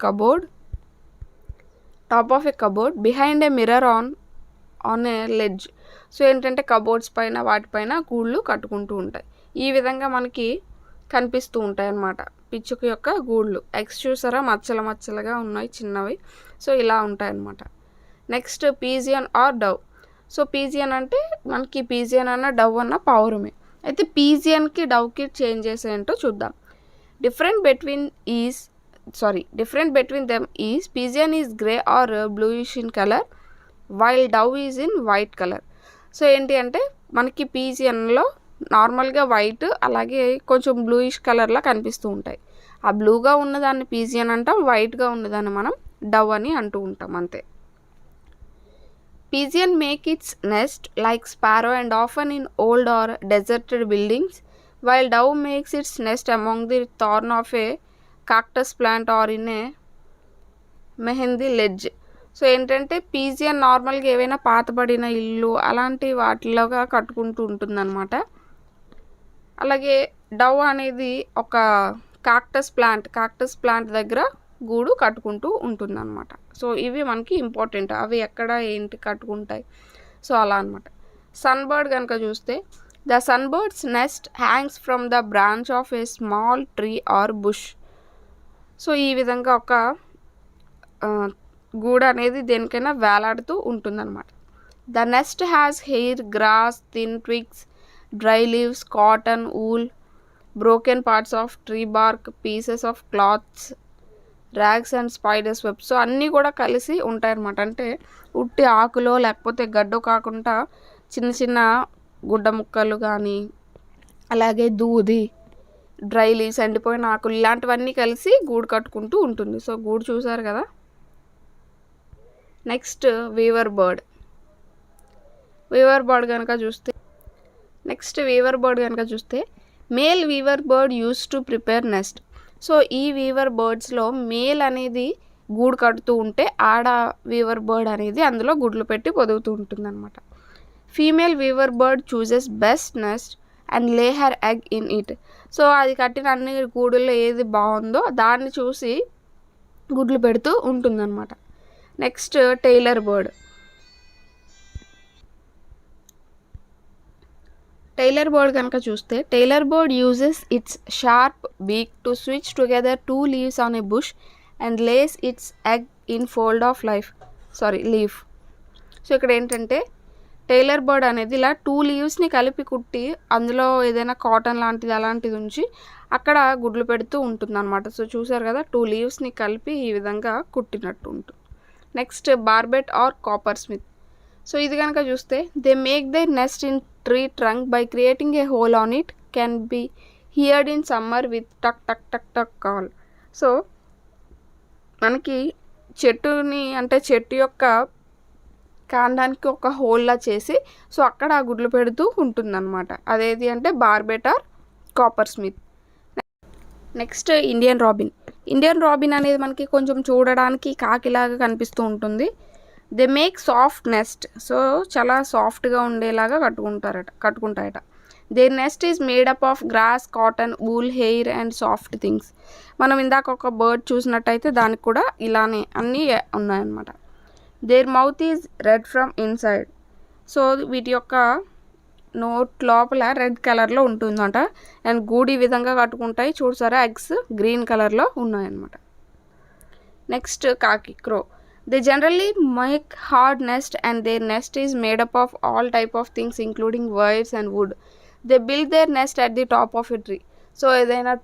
cupboard behind a mirror on a ledge. So ఏంటంటే కబోర్డ్స్ పైన వాటిపైన గూళ్ళు కట్టుకుంటూ ఉంటాయి. ఈ విధంగా మనకి కనిపిస్తూ ఉంటాయి అన్నమాట పిచ్చుక యొక్క గూళ్ళు. ఎగ్స్ చూసారా, మచ్చలుగా ఉన్నాయి, చిన్నవి. సో ఇలా ఉంటాయి అన్నమాట. Next, pigeon or dove. So pigeon అంటే మనకి పీజియన్ అన్న డవ్ అన్న పావురమే. అయితే పీజియన్కి డవ్కి చేంజెస్ ఏంటో చూద్దాం. Different between them is pigeon is grey or bluish in color while dove is in white color. So ఏంటి అంటే మనకి పీజియన్లో నార్మల్గా వైట్, అలాగే కొంచెం బ్లూయిష్ కలర్లా కనిపిస్తూ ఉంటాయి. ఆ బ్లూగా ఉన్నదాన్ని పీజియన్ అంటాం, వైట్గా ఉన్నదాన్ని మనం డవ్ అని అంటూ ఉంటాం, అంతే. Pigeon make its nest like sparrow and often in old or deserted buildings, while dove makes its nest among the thorn of a cactus plant or in a mehndi ledge. So ఏంటంటే pigeon నార్మల్గా ఏవైనా పాతబడిన ఇల్లు అలాంటి వాటిలోగా కట్టుకుంటూ ఉంటుందన్నమాట. అలాగే Dove అనేది ఒక కాక్టస్ ప్లాంట్ దగ్గర గూడు కట్టుకుంటూ ఉంటుందన్నమాట. సో ఇవి మనకి ఇంపార్టెంట్, అవి ఎక్కడ ఏంటి కట్టుకుంటాయి, సో అలా అనమాట. సన్బర్డ్ కనుక చూస్తే, the sunbird's nest hangs from the branch of a small tree or bush. So ఈ విధంగా ఒక గూడు అనేది దేనికైనా వేలాడుతూ ఉంటుందన్నమాట. The nest has hair, grass, thin twigs, dry leaves, cotton, wool, broken parts of tree bark, pieces of clothes, rags and spiders web. So అన్నీ కూడా కలిసి ఉంటాయన్నమాట. అంటే ఉట్టి ఆకులో లేకపోతే గడ్డో కాకుండా చిన్న గుడ్డ ముక్కలు కానీ, అలాగే దూది, డ్రై లీవ్స్, ఎండిపోయిన ఆకులు, ఇలాంటివన్నీ కలిసి గూడు కట్టుకుంటూ ఉంటుంది. సో గూడు చూసారు కదా. నెక్స్ట్, వీవర్ బర్డ్ కనుక చూస్తే male weaver bird use to prepare nest. So ఈ వీవర్ బర్డ్స్లో మేల్ అనేది గూడు కడుతూ ఉంటే ఆడ వీవర్ బర్డ్ అనేది అందులో గుడ్లు పెట్టి పొదుగుతూ ఉంటుందన్నమాట. Female weaver bird chooses best nest and lay her egg in it. So అది కట్టిన అన్ని గూడుల్లో ఏది బాగుందో దాన్ని చూసి గుడ్లు పెడుతూ ఉంటుందన్నమాట. నెక్స్ట్, టైలర్ బర్డ్ కనుక చూస్తే, tailor bird uses its sharp beak to స్విచ్ together 2 leaves on a bush and lays its egg in fold of leaf. So ఇక్కడ ఏంటంటే టైలర్ బర్డ్ అనేది ఇలా 2 leavesని కలిపి కుట్టి అందులో ఏదైనా కాటన్ లాంటిది అలాంటిది ఉంచి అక్కడ గుడ్లు పెడుతూ ఉంటుంది అనమాట. సో చూసారు కదా, 2 leavesని కలిపి ఈ విధంగా కుట్టినట్టు ఉంటుంది. Next barbet or coppersmith. So ఇది కనుక చూస్తే they make they nest in tree trunk by creating a hole on it, can be heard in summer with tuk tuk tuk టక్ కాల్. సో మనకి చెట్టుని అంటే చెట్టు యొక్క కాండానికి ఒక హోల్లా చేసి సో అక్కడ ఆ గుడ్లు పెడుతూ ఉంటుందన్నమాట. అదేది అంటే barbet or coppersmith. Next Indian robin. Indian robin అనేది మనకి కొంచెం చూడడానికి కాకిలాగా కనిపిస్తూ ఉంటుంది. They make soft nest. So చాలా సాఫ్ట్గా ఉండేలాగా కట్టుకుంటాయట. Their nest is made up of grass, cotton, wool, hair and soft things. మనం ఇందాక ఒక బర్డ్ చూసినట్టయితే దానికి కూడా ఇలానే అన్నీ ఉన్నాయన్నమాట. There mouth is red from inside. So వీటి యొక్క నోట్ లోపల రెడ్ కలర్లో ఉంటుందంట. అండ్ గూడు ఈ విధంగా కట్టుకుంటాయి. చూసారా ఎగ్స్ గ్రీన్ కలర్లో ఉన్నాయన్నమాట. నెక్స్ట్ కాకి crow. They generally make hard nest and their nest is made up of all type of things including wires and wood. They build their nest at the top of a tree. So ఏదైనా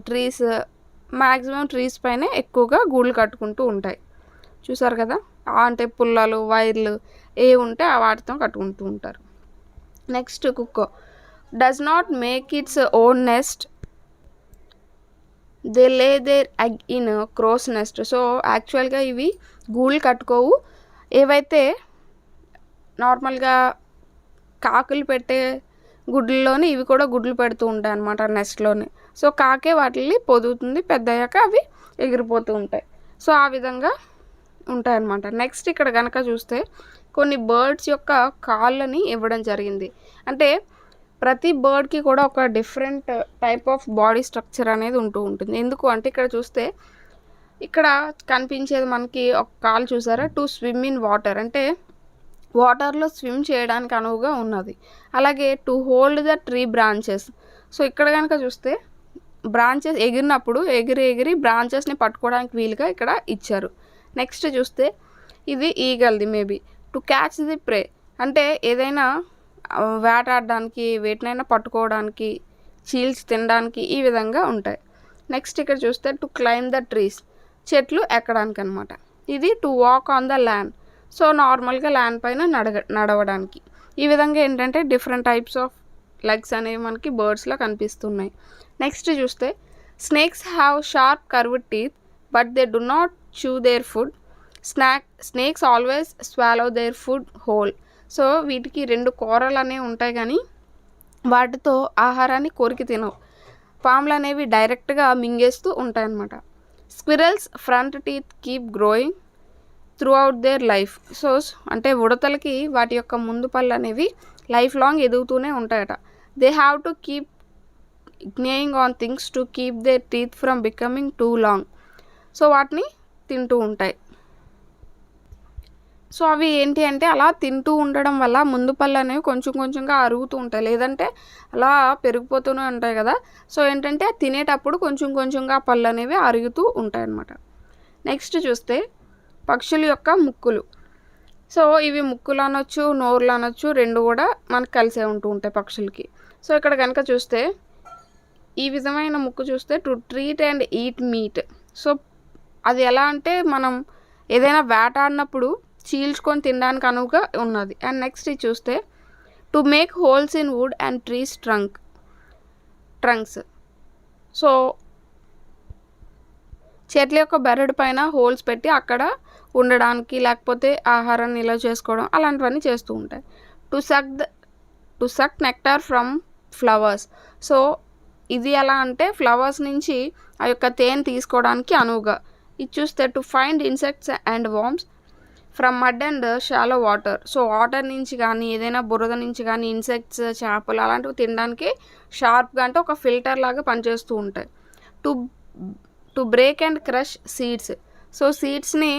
trees maximum trees పైనే ఎక్కువగా గూళ్ళు కట్టుకుంటూ ఉంటాయి. చూసారు కదా, అంటే పుల్లలు వైర్లు ఏ ఉంటే ఆ వాటితో కట్టుకుంటూ ఉంటారు. Next cuckoo. Does not make its own nest, they lay their egg in crow's nest. So యాక్చువల్గా ఇవి గూళ్ళు కట్టుకోవు. ఏవైతే నార్మల్గా కాకులు పెట్టే గుడ్లలోనే ఇవి కూడా గుడ్లు పెడుతూ ఉంటాయి అన్నమాట నెస్ట్లోనే. సో కాకే వాటిని పొదుగుతుంది, పెద్దయ్యాక అవి ఎగిరిపోతూ ఉంటాయి. సో ఆ విధంగా ఉంటాయన్నమాట. నెక్స్ట్ ఇక్కడ కనుక చూస్తే కొన్ని బర్డ్స్ యొక్క కాళ్ళని ఇవ్వడం జరిగింది. అంటే ప్రతి బర్డ్కి కూడా ఒక different type of body structure అనేది ఉంటూ ఉంటుంది. ఎందుకు అంటే ఇక్కడ చూస్తే ఇక్కడ కనిపించేది మనకి ఒక కాలు చూసారా, టు స్విమ్ ఇన్ వాటర్, అంటే వాటర్లో స్విమ్ చేయడానికి అనువుగా ఉన్నది. అలాగే to hold the tree branches. So ఇక్కడ కనుక చూస్తే బ్రాంచెస్ ఎగిరినప్పుడు ఎగిరి బ్రాంచెస్ని పట్టుకోవడానికి వీలుగా ఇక్కడ ఇచ్చారు. నెక్స్ట్ చూస్తే ఇది ఈగల్ది మేబీ టు క్యాచ్ ది ప్రే, అంటే ఏదైనా వేటాడడానికి వేటినైనా పట్టుకోవడానికి చీల్చి తినడానికి ఈ విధంగా ఉంటాయి. నెక్స్ట్ ఇక్కడ చూస్తే టు క్లైమ్ ద ట్రీస్, చెట్లు ఎక్కడానికి అనమాట. ఇది to walk on the land. So నార్మల్గా ల్యాండ్ పైన నడవడానికి. ఈ విధంగా ఏంటంటే డిఫరెంట్ టైప్స్ ఆఫ్ లెగ్స్ అనేవి మనకి బర్డ్స్లో కనిపిస్తున్నాయి. నెక్స్ట్ చూస్తే snakes have sharp curved teeth but they do not chew their food. Snakes always swallow their food whole. So వీటికి 2 కూరలు అనేవి ఉంటాయి కానీ వాటితో ఆహారాన్ని కొరికి తినవు. పాములు అనేవి డైరెక్ట్గా మింగేస్తూ ఉంటాయన్నమాట. Squirrels front teeth keep growing through out their life. So అంటే ఉడతలకి వాటి యొక్క ముందు పళ్ళు అనేవి లైఫ్ లాంగ్ ఎదుగుతూనే ఉంటాయట. They have to keep gnawing on things to keep their teeth from becoming too long. So వాటిని తింటూ ఉంటాయి. సో అవి ఏంటి అంటే అలా తింటూ ఉండడం వల్ల ముందు పళ్ళు అనేవి కొంచెం కొంచెంగా అరుగుతూ ఉంటాయి, లేదంటే అలా పెరిగిపోతూనే ఉంటాయి కదా. సో ఏంటంటే తినేటప్పుడు కొంచెం కొంచెంగా పళ్ళు అనేవి అరుగుతూ ఉంటాయి అన్నమాట. నెక్స్ట్ చూస్తే పక్షుల యొక్క ముక్కులు. సో ఇవి ముక్కులు అనొచ్చు, నోరులు అనొచ్చు, 2 కూడా మనకు కలిసే ఉంటూ ఉంటాయి పక్షులకి. సో ఇక్కడ కనుక చూస్తే ఈ విధమైన ముక్కు చూస్తే to treat and eat meat. So అది ఎలా అంటే మనం ఏదైనా వేటాడినప్పుడు చీల్చుకొని తినడానికి అనువుగా ఉన్నది. అండ్ నెక్స్ట్ ఇది చూస్తే to make holes in wood and trees trunks. So చెట్ల యొక్క బెరడు పైన హోల్స్ పెట్టి అక్కడ ఉండడానికి లేకపోతే ఆహారాన్ని నిల్వ చేసుకోవడం అలాంటివన్నీ చేస్తూ ఉంటాయి. To suck nectar from flowers. So ఇది ఎలా అంటే ఫ్లవర్స్ నుంచి ఆ యొక్క తేనె తీసుకోవడానికి అనువుగా. ఇది చూస్తే to find insects and worms from mud and shallow water. So water నుంచి కానీ ఏదైనా బురద నుంచి కానీ ఇన్సెక్ట్స్, చేపలు అలాంటివి తినడానికి షార్ప్గా అంటే ఒక ఫిల్టర్ లాగా పనిచేస్తూ ఉంటాయి. To break and crush seeds. So సీడ్స్ని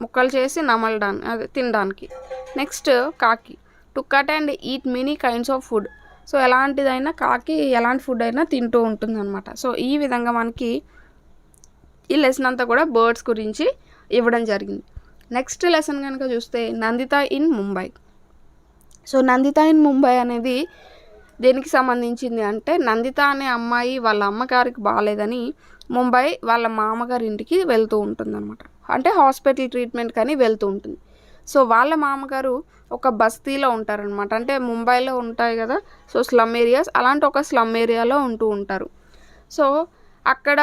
ముక్కలు చేసి నమలడానికి అదే తినడానికి. నెక్స్ట్ కాకి to cut and eat many kinds of food. So ఎలాంటిదైనా కాకి ఎలాంటి ఫుడ్ అయినా తింటూ ఉంటుంది అనమాట. సో ఈ విధంగా మనకి ఈ లెసన్ అంతా కూడా బర్డ్స్ గురించి ఇవ్వడం జరిగింది. నెక్స్ట్ లెసన్ కనుక చూస్తే Nandita in Mumbai. So Nandita in Mumbai అనేది దేనికి సంబంధించింది అంటే నందిత అనే అమ్మాయి వాళ్ళ అమ్మగారికి బాగాలేదని ముంబై వాళ్ళ మామగారి ఇంటికి వెళ్తూ ఉంటుందన్నమాట. అంటే హాస్పిటల్ ట్రీట్మెంట్ కానీ వెళ్తూ ఉంటుంది. సో వాళ్ళ మామగారు ఒక బస్తీలో ఉంటారనమాట. అంటే ముంబైలో ఉంటాయి కదా సో స్లమ్ ఏరియాస్, అలాంటి ఒక స్లమ్ ఏరియాలో ఉంటూ ఉంటారు. సో అక్కడ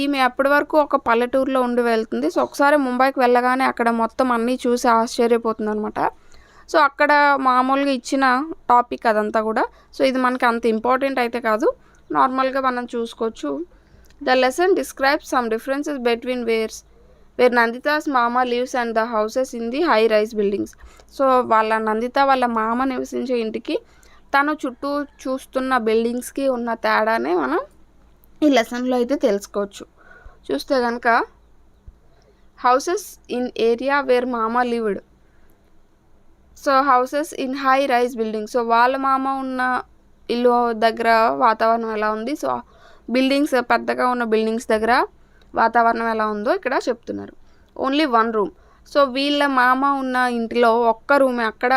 ఈమె అప్పటి వరకు ఒక పల్లెటూరులో ఉండి వెళ్తుంది. సో ఒకసారి ముంబైకి వెళ్ళగానే అక్కడ మొత్తం అన్నీ చూసి ఆశ్చర్యపోతుంది అనమాట. సో అక్కడ మామూలుగా ఇచ్చిన టాపిక్ అదంతా కూడా. సో ఇది మనకి అంత ఇంపార్టెంట్ అయితే కాదు, నార్మల్గా మనం చూసుకోవచ్చు. The lesson describes some differences between where Nandita's mama lives and the houses in the high rise buildings. So Nandita వాళ్ళ మామ నివసించే ఇంటికి తను చుట్టూ చూస్తున్న బిల్డింగ్స్కి ఉన్న తేడానే మనం ఈ లెసన్లో అయితే తెలుసుకోవచ్చు. చూస్తే కనుక houses in area where mama lived, so houses in high rise buildings. So వాళ్ళ మామ ఉన్న ఇల్లు దగ్గర వాతావరణం ఎలా ఉంది, సో బిల్డింగ్స్ పెద్దగా ఉన్న బిల్డింగ్స్ దగ్గర వాతావరణం ఎలా ఉందో ఇక్కడ చెప్తున్నారు. Only one room. సో వీళ్ళ మామ ఉన్న ఇంటిలో ఒక్క రూమే, అక్కడ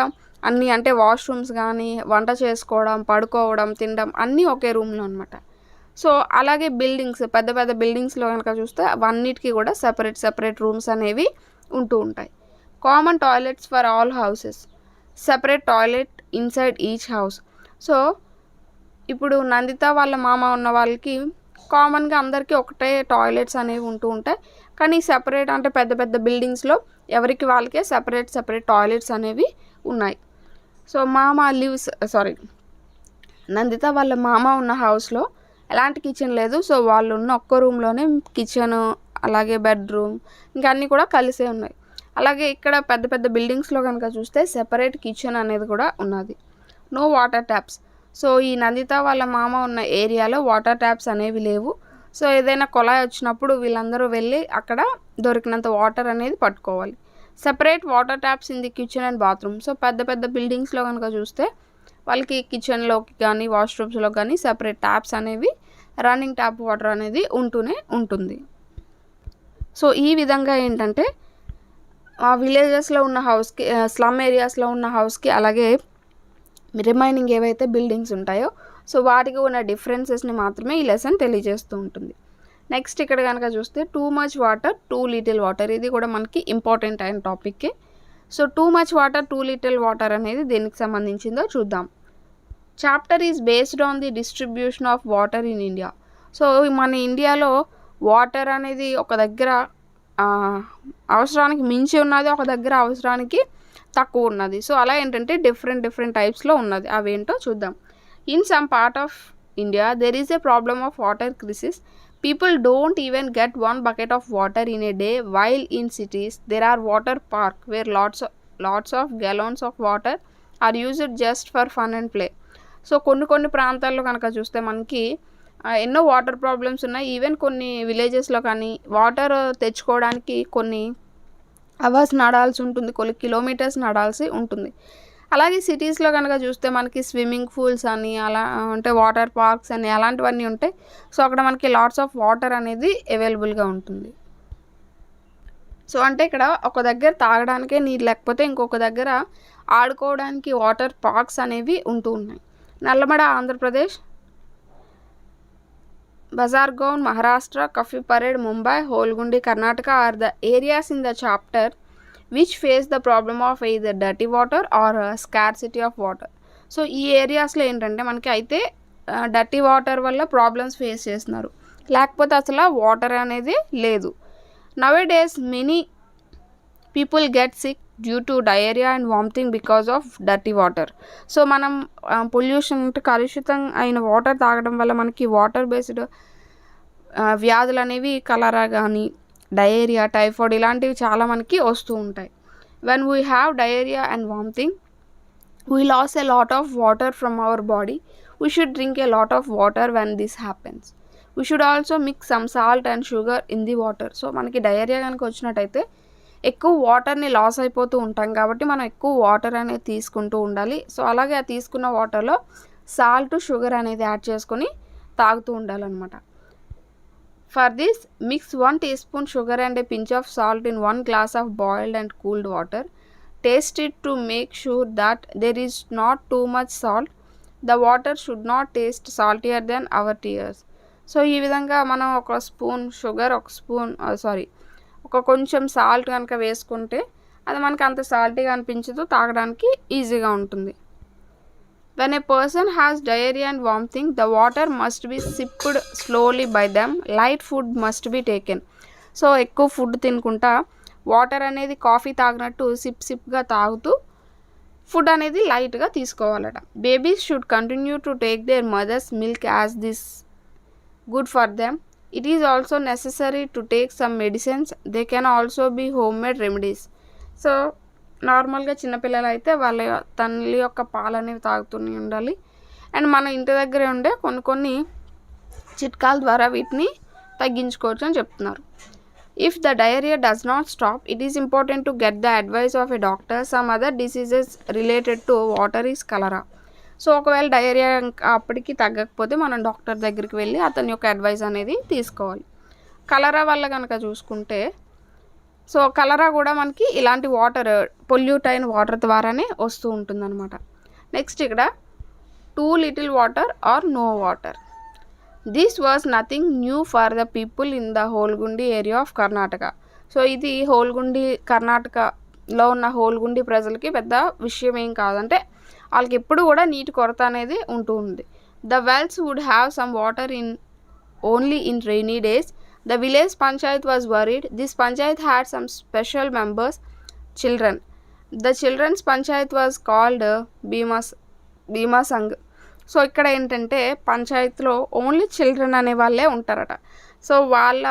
అన్నీ అంటే వాష్రూమ్స్ కానీ వంట చేసుకోవడం, పడుకోవడం, తినడం అన్నీ ఒకే రూమ్లో అనమాట. సో అలాగే బిల్డింగ్స్ పెద్ద పెద్ద బిల్డింగ్స్లో కనుక చూస్తే అవన్నిటికీ కూడా సెపరేట్ రూమ్స్ అనేవి ఉంటూ ఉంటాయి. Common toilets for all houses, separate toilet inside each house. So ఇప్పుడు నందిత వాళ్ళ మామ ఉన్న వాళ్ళకి కామన్గా అందరికీ ఒకటే టాయిలెట్స్ అనేవి ఉంటూ ఉంటాయి. కానీ సెపరేట్ అంటే పెద్ద పెద్ద బిల్డింగ్స్లో ఎవరికి వాళ్ళకే సెపరేట్ టాయిలెట్స్ అనేవి ఉన్నాయి. సో నందిత వాళ్ళ మామ ఉన్న హౌస్లో ఎలాంటి కిచెన్ లేదు. సో వాళ్ళు ఉన్న ఒక్క రూమ్లోనే కిచెన్, అలాగే బెడ్రూమ్ ఇంకా అన్నీ కూడా కలిసే ఉన్నాయి. అలాగే ఇక్కడ పెద్ద పెద్ద బిల్డింగ్స్లో కనుక చూస్తే సెపరేట్ కిచెన్ అనేది కూడా ఉన్నది. No water taps. సో ఈ నందిత వాళ్ళ మామ ఉన్న ఏరియాలో వాటర్ ట్యాప్స్ అనేవి లేవు. సో ఏదైనా కొలాయి వచ్చినప్పుడు వీళ్ళందరూ వెళ్ళి అక్కడ దొరికినంత వాటర్ అనేది పట్టుకోవాలి. Separate water taps in the kitchen and bathroom. So పెద్ద పెద్ద బిల్డింగ్స్లో కనుక చూస్తే వాళ్ళకి కిచెన్లోకి కానీ వాష్రూమ్స్లో కానీ సెపరేట్ ట్యాప్స్ అనేవి, రన్నింగ్ ట్యాప్ వాటర్ అనేది ఉంటూనే ఉంటుంది. సో ఈ విధంగా ఏంటంటే విలేజెస్లో ఉన్న హౌస్కి, స్లమ్ ఏరియాస్లో ఉన్న హౌస్కి, అలాగే రిమైనింగ్ ఏవైతే బిల్డింగ్స్ ఉంటాయో సో వాటికి ఉన్న డిఫరెన్సెస్ని మాత్రమే ఈ లెసన్ తెలియజేస్తూ ఉంటుంది. నెక్స్ట్ ఇక్కడ కనుక చూస్తే too much water, too little water. ఇది కూడా మనకి ఇంపార్టెంట్ అయిన టాపిక్కే. So too much water, too little water అనేది దేనికి సంబంధించిందో చూద్దాం. Chapter is based on the distribution of water in India. So మన ఇండియాలో వాటర్ అనేది ఒక దగ్గర అవసరానికి మించి ఉన్నది, ఒక దగ్గర అవసరానికి తక్కువ ఉన్నది. సో అలా ఏంటంటే డిఫరెంట్ టైప్స్లో ఉన్నది. అవేంటో చూద్దాం. In some part of India there is A problem of water crisis. People don't even get one bucket of water in a day, while in cities there are water parks where lots of gallons of water are used just for fun and play. So కొన్ని ప్రాంతాల్లో కనుక చూస్తే మనకి ఎన్నో water problems ఉన్నాయి. Even కొన్ని విలేజెస్లో కానీ వాటర్ తెచ్చుకోవడానికి కొన్ని అవర్స్ నడాల్సి ఉంటుంది, కొన్ని కిలోమీటర్స్ నడాల్సి ఉంటుంది. అలాగే సిటీస్లో కనుక చూస్తే మనకి స్విమ్మింగ్ పూల్స్ అని, అలా అంటే వాటర్ పార్క్స్ అని అలాంటివన్నీ ఉంటాయి. సో అక్కడ మనకి లాట్స్ ఆఫ్ వాటర్ అనేది అవైలబుల్గా ఉంటుంది. సో అంటే ఇక్కడ ఒక దగ్గర తాగడానికే నీరు లేకపోతే ఇంకొక దగ్గర ఆడుకోవడానికి వాటర్ పార్క్స్ అనేవి ఉంటూ ఉన్నాయి. Nallamada Andhra Pradesh, Bazargaon Maharashtra, Cuffe Parade Mumbai, Holgundi Karnataka are the areas in the chapter which face the problem of either dirty water or scarcity of water. So ఈ ఏరియాస్లో ఏంటంటే మనకి అయితే డర్టీ వాటర్ వల్ల ప్రాబ్లమ్స్ ఫేస్ చేస్తున్నారు, లేకపోతే అసలు వాటర్ అనేది లేదు. Nowadays many people get sick due to diarrhoea and vomiting because of dirty water. So మనం పొల్యూషన్ అంటే కలుషితం అయిన వాటర్ తాగడం వల్ల మనకి వాటర్ బేస్డ్ వ్యాధులు అనేవి కలరా కానీ డయేరియా, టైఫాయిడ్ ఇలాంటివి చాలా మనకి వస్తూ ఉంటాయి. When we have diarrhoea and vomiting we lose a lot of water from our body. We should drink a lot of water when this happens. We should also mix some salt and sugar in the water. So మనకి diarrhoea కనుక వచ్చినట్టయితే ఎక్కువ వాటర్ని loss అయిపోతూ ఉంటాం కాబట్టి మనం ఎక్కువ వాటర్ అనేది తీసుకుంటూ ఉండాలి. సో అలాగే ఆ తీసుకున్న వాటర్లో సాల్ట్, షుగర్ అనేది యాడ్ చేసుకొని తాగుతూ ఉండాలన్నమాట. For this, mix 1 teaspoon sugar and a pinch of salt in 1 glass of boiled and cooled water. Taste it to make sure that there is not too much salt. The water should not taste saltier than our tears. So ఈ విధంగా మనం ఒక spoon sugar, ఒక కొంచెం salt కనుక వేసుకుంటే అది మనకి అంత సాల్టీగా అనిపించదు, తాగడానికి ఈజీగా ఉంటుంది. When a person has diarrhea and vomiting, the water must be sipped slowly by them. Light food must be taken. So ఎక్కువ ఫుడ్ తినుకుంటా వాటర్ అనేది కాఫీ తాగినట్టు సిప్గా తాగుతూ ఫుడ్ అనేది లైట్గా తీసుకోవాలట. Babies should continue to take their mother's milk as this good for them. It is also necessary to take some medicines. They can also be home made remedies. So నార్మల్గా చిన్నపిల్లలు అయితే వాళ్ళ తల్లి యొక్క పాలు అనేవి తాగుతూనే ఉండాలి. అండ్ మన ఇంటి దగ్గరే ఉండే కొన్ని చిట్కాల ద్వారా వీటిని తగ్గించుకోవచ్చు అని చెప్తున్నారు. If the diarrhoea does not stop, it is important to get the advice of a doctor. Some other diseases related to water is cholera. So ఒకవేళ డయేరియా అప్పటికి తగ్గకపోతే మనం డాక్టర్ దగ్గరికి వెళ్ళి అతని యొక్క అడ్వైస్ అనేది తీసుకోవాలి. కలరా వల్ల కనుక చూసుకుంటే, సో కలరా కూడా మనకి ఇలాంటి వాటర్ పొల్యూట్ అయిన వాటర్ ద్వారానే వస్తూ ఉంటుందన్నమాట. నెక్స్ట్ ఇక్కడ too little water or no water. This was nothing new for the people in the Holgundi area of Karnataka. So ఇది హోల్గుండి కర్ణాటకలో ఉన్న హోల్గుండి ప్రజలకి పెద్ద విషయం ఏం కాదంటే వాళ్ళకి ఎప్పుడు కూడా నీటి కొరత అనేది ఉంటూ ఉంది. The wells would have some water in only in rainy days. The village panchayat was worried. This panchayat had some special members, children. The children's panchayat was called Bhima Sangh. So ఇక్కడ ఏంటంటే పంచాయతీలో only children అనే వాళ్ళే ఉంటారట. So వాళ్ళ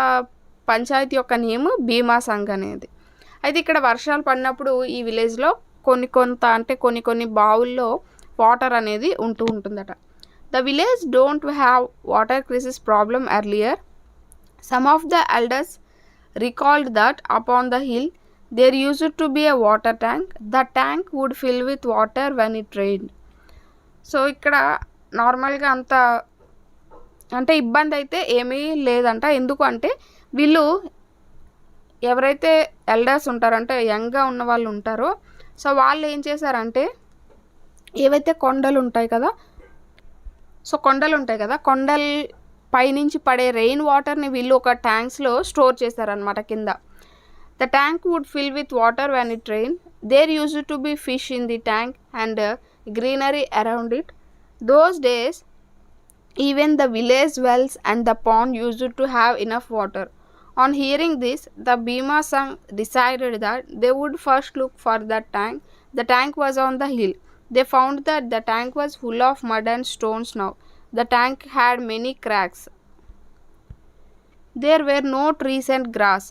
పంచాయతీ యొక్క name భీమా సంఘ్ అనేది. అయితే ఇక్కడ వర్షాలు పడినప్పుడు ఈ విలేజ్లో కొన్ని బావుల్లో వాటర్ అనేది ఉంటుందట. The village don't have water crisis problem earlier. Some of the elders recalled that upon the hill there used to be a water tank. The tank would fill with water when it rained. So ఇక్కడ నార్మల్గా అంటే ఇబ్బంది అయితే ఏమీ లేదంట. ఎందుకు అంటే వీళ్ళు ఎవరైతే ఎల్డర్స్ ఉంటారంటే యంగ్గా ఉన్న వాళ్ళు ఉంటారో, సో వాళ్ళు ఏం చేశారంటే ఏవైతే కొండలు ఉంటాయి కదా, కొండల పైనుంచి పడే రెయిన్ వాటర్ని వీళ్ళు ఒక ట్యాంక్స్లో స్టోర్ చేశారనమాట కింద. The tank would fill with water when it rain. There used to be fish in the tank and greenery around it. Those days even the village wells and the pond used to have enough water. On hearing this, the Bhima Sangh decided that they would first look for that tank. The tank was on the hill. They found that the tank was full of mud and stones now. The tank had many cracks. There were no trees and grass.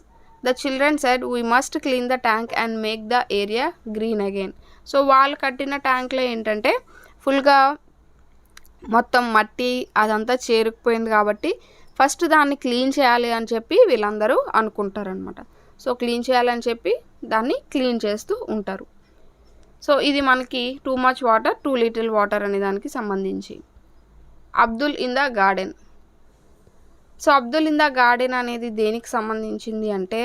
The children said, "We must clean the tank and make the area green again." So వాళ్ళు కట్టిన ట్యాంక్లో ఏంటంటే ఫుల్గా మొత్తం మట్టి అదంతా చేరుకుపోయింది కాబట్టి first దాన్ని క్లీన్ చేయాలి అని చెప్పి వీళ్ళందరూ అనుకుంటారనమాట. సో క్లీన్ చేయాలని చెప్పి దాన్ని క్లీన్ చేస్తూ ఉంటారు. సో ఇది మనకి two much water, too little water అనే దానికి సంబంధించి. Abdul in the garden. So Abdul in the garden అనేది దేనికి సంబంధించింది అంటే,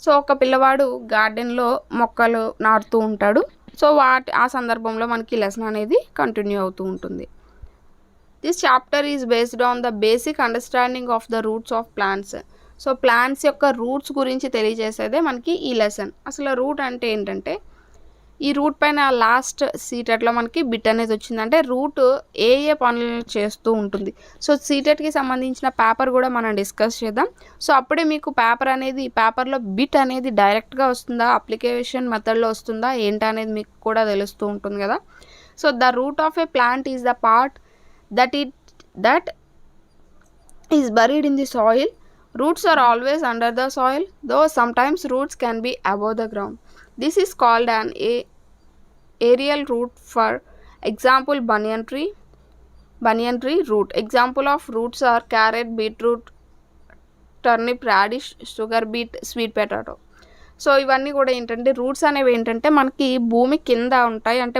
సో ఒక పిల్లవాడు గార్డెన్లో మొక్కలు నాటుతూ ఉంటాడు. సో ఆ సందర్భంలో మనకి లెసన్ అనేది కంటిన్యూ అవుతూ ఉంటుంది. This chapter is based on the basic understanding of the roots of plants. So plants యొక్క రూట్స్ గురించి తెలియజేసేదే మనకి ఈ లెసన్. అసలు రూట్ అంటే ఏంటంటే, ఈ రూట్ పైన లాస్ట్ సీటెట్లో మనకి బిట్ అనేది వచ్చిందంటే రూట్ ఏ పనులు చేస్తూ ఉంటుంది. సో సీటెట్కి సంబంధించిన పేపర్ కూడా మనం డిస్కస్ చేద్దాం. సో అప్పుడే మీకు పేపర్లో బిట్ అనేది డైరెక్ట్గా వస్తుందా, అప్లికేషన్ మెథడ్లో వస్తుందా ఏంటనేది మీకు కూడా తెలుస్తూ ఉంటుంది కదా. So the root of A plant is the part that is buried in the soil. Roots are always under the soil, though sometimes roots can be above the ground. This is called an aerial root. For example, banyan tree root. Example of roots are carrot, beetroot, turnip, radish, sugar beet, sweet potato. So ఇవన్నీ కూడా ఏంటంటే roots అనేవి ఏంటంటే మనకి భూమి కింద ఉంటాయి, అంటే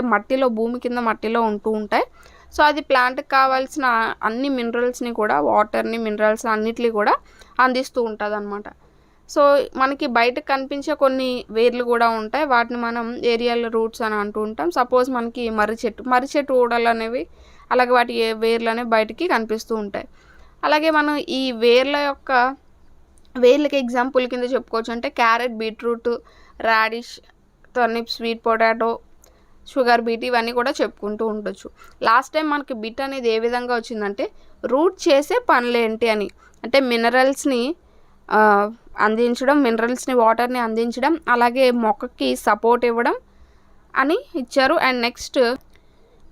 భూమి కింద మట్టిలో ఉంటూ ఉంటాయి. సో అది ప్లాంట్కి కావాల్సిన అన్ని మినరల్స్ని కూడా, వాటర్ని, మినరల్స్ అన్నిటిని కూడా అందిస్తూ ఉంటుంది అనమాట. సో మనకి బయటకు కనిపించే కొన్ని వేర్లు కూడా ఉంటాయి, వాటిని మనం ఏరియల్ రూట్స్ అని అంటూ ఉంటాం. సపోజ్ మనకి మర్రి చెట్టు ఊడలు అనేవి, అలాగే వాటి వేర్లు అనేవి బయటికి కనిపిస్తూ ఉంటాయి. అలాగే మనం ఈ వేర్ల యొక్క వీళ్ళకి ఎగ్జాంపుల్ కింద చెప్పుకోవచ్చు అంటే carrot, beetroot, radish, turnip, sweet potato, sugar beat ఇవన్నీ కూడా చెప్పుకుంటూ ఉండొచ్చు. లాస్ట్ టైం మనకి బిట్ అనేది ఏ విధంగా వచ్చిందంటే రూట్ చేసే పనులు ఏంటి అని, అంటే మినరల్స్ని అందించడం, మినరల్స్ని వాటర్ని అందించడం, అలాగే మొక్కకి సపోర్ట్ ఇవ్వడం అని ఇచ్చారు. అండ్ నెక్స్ట్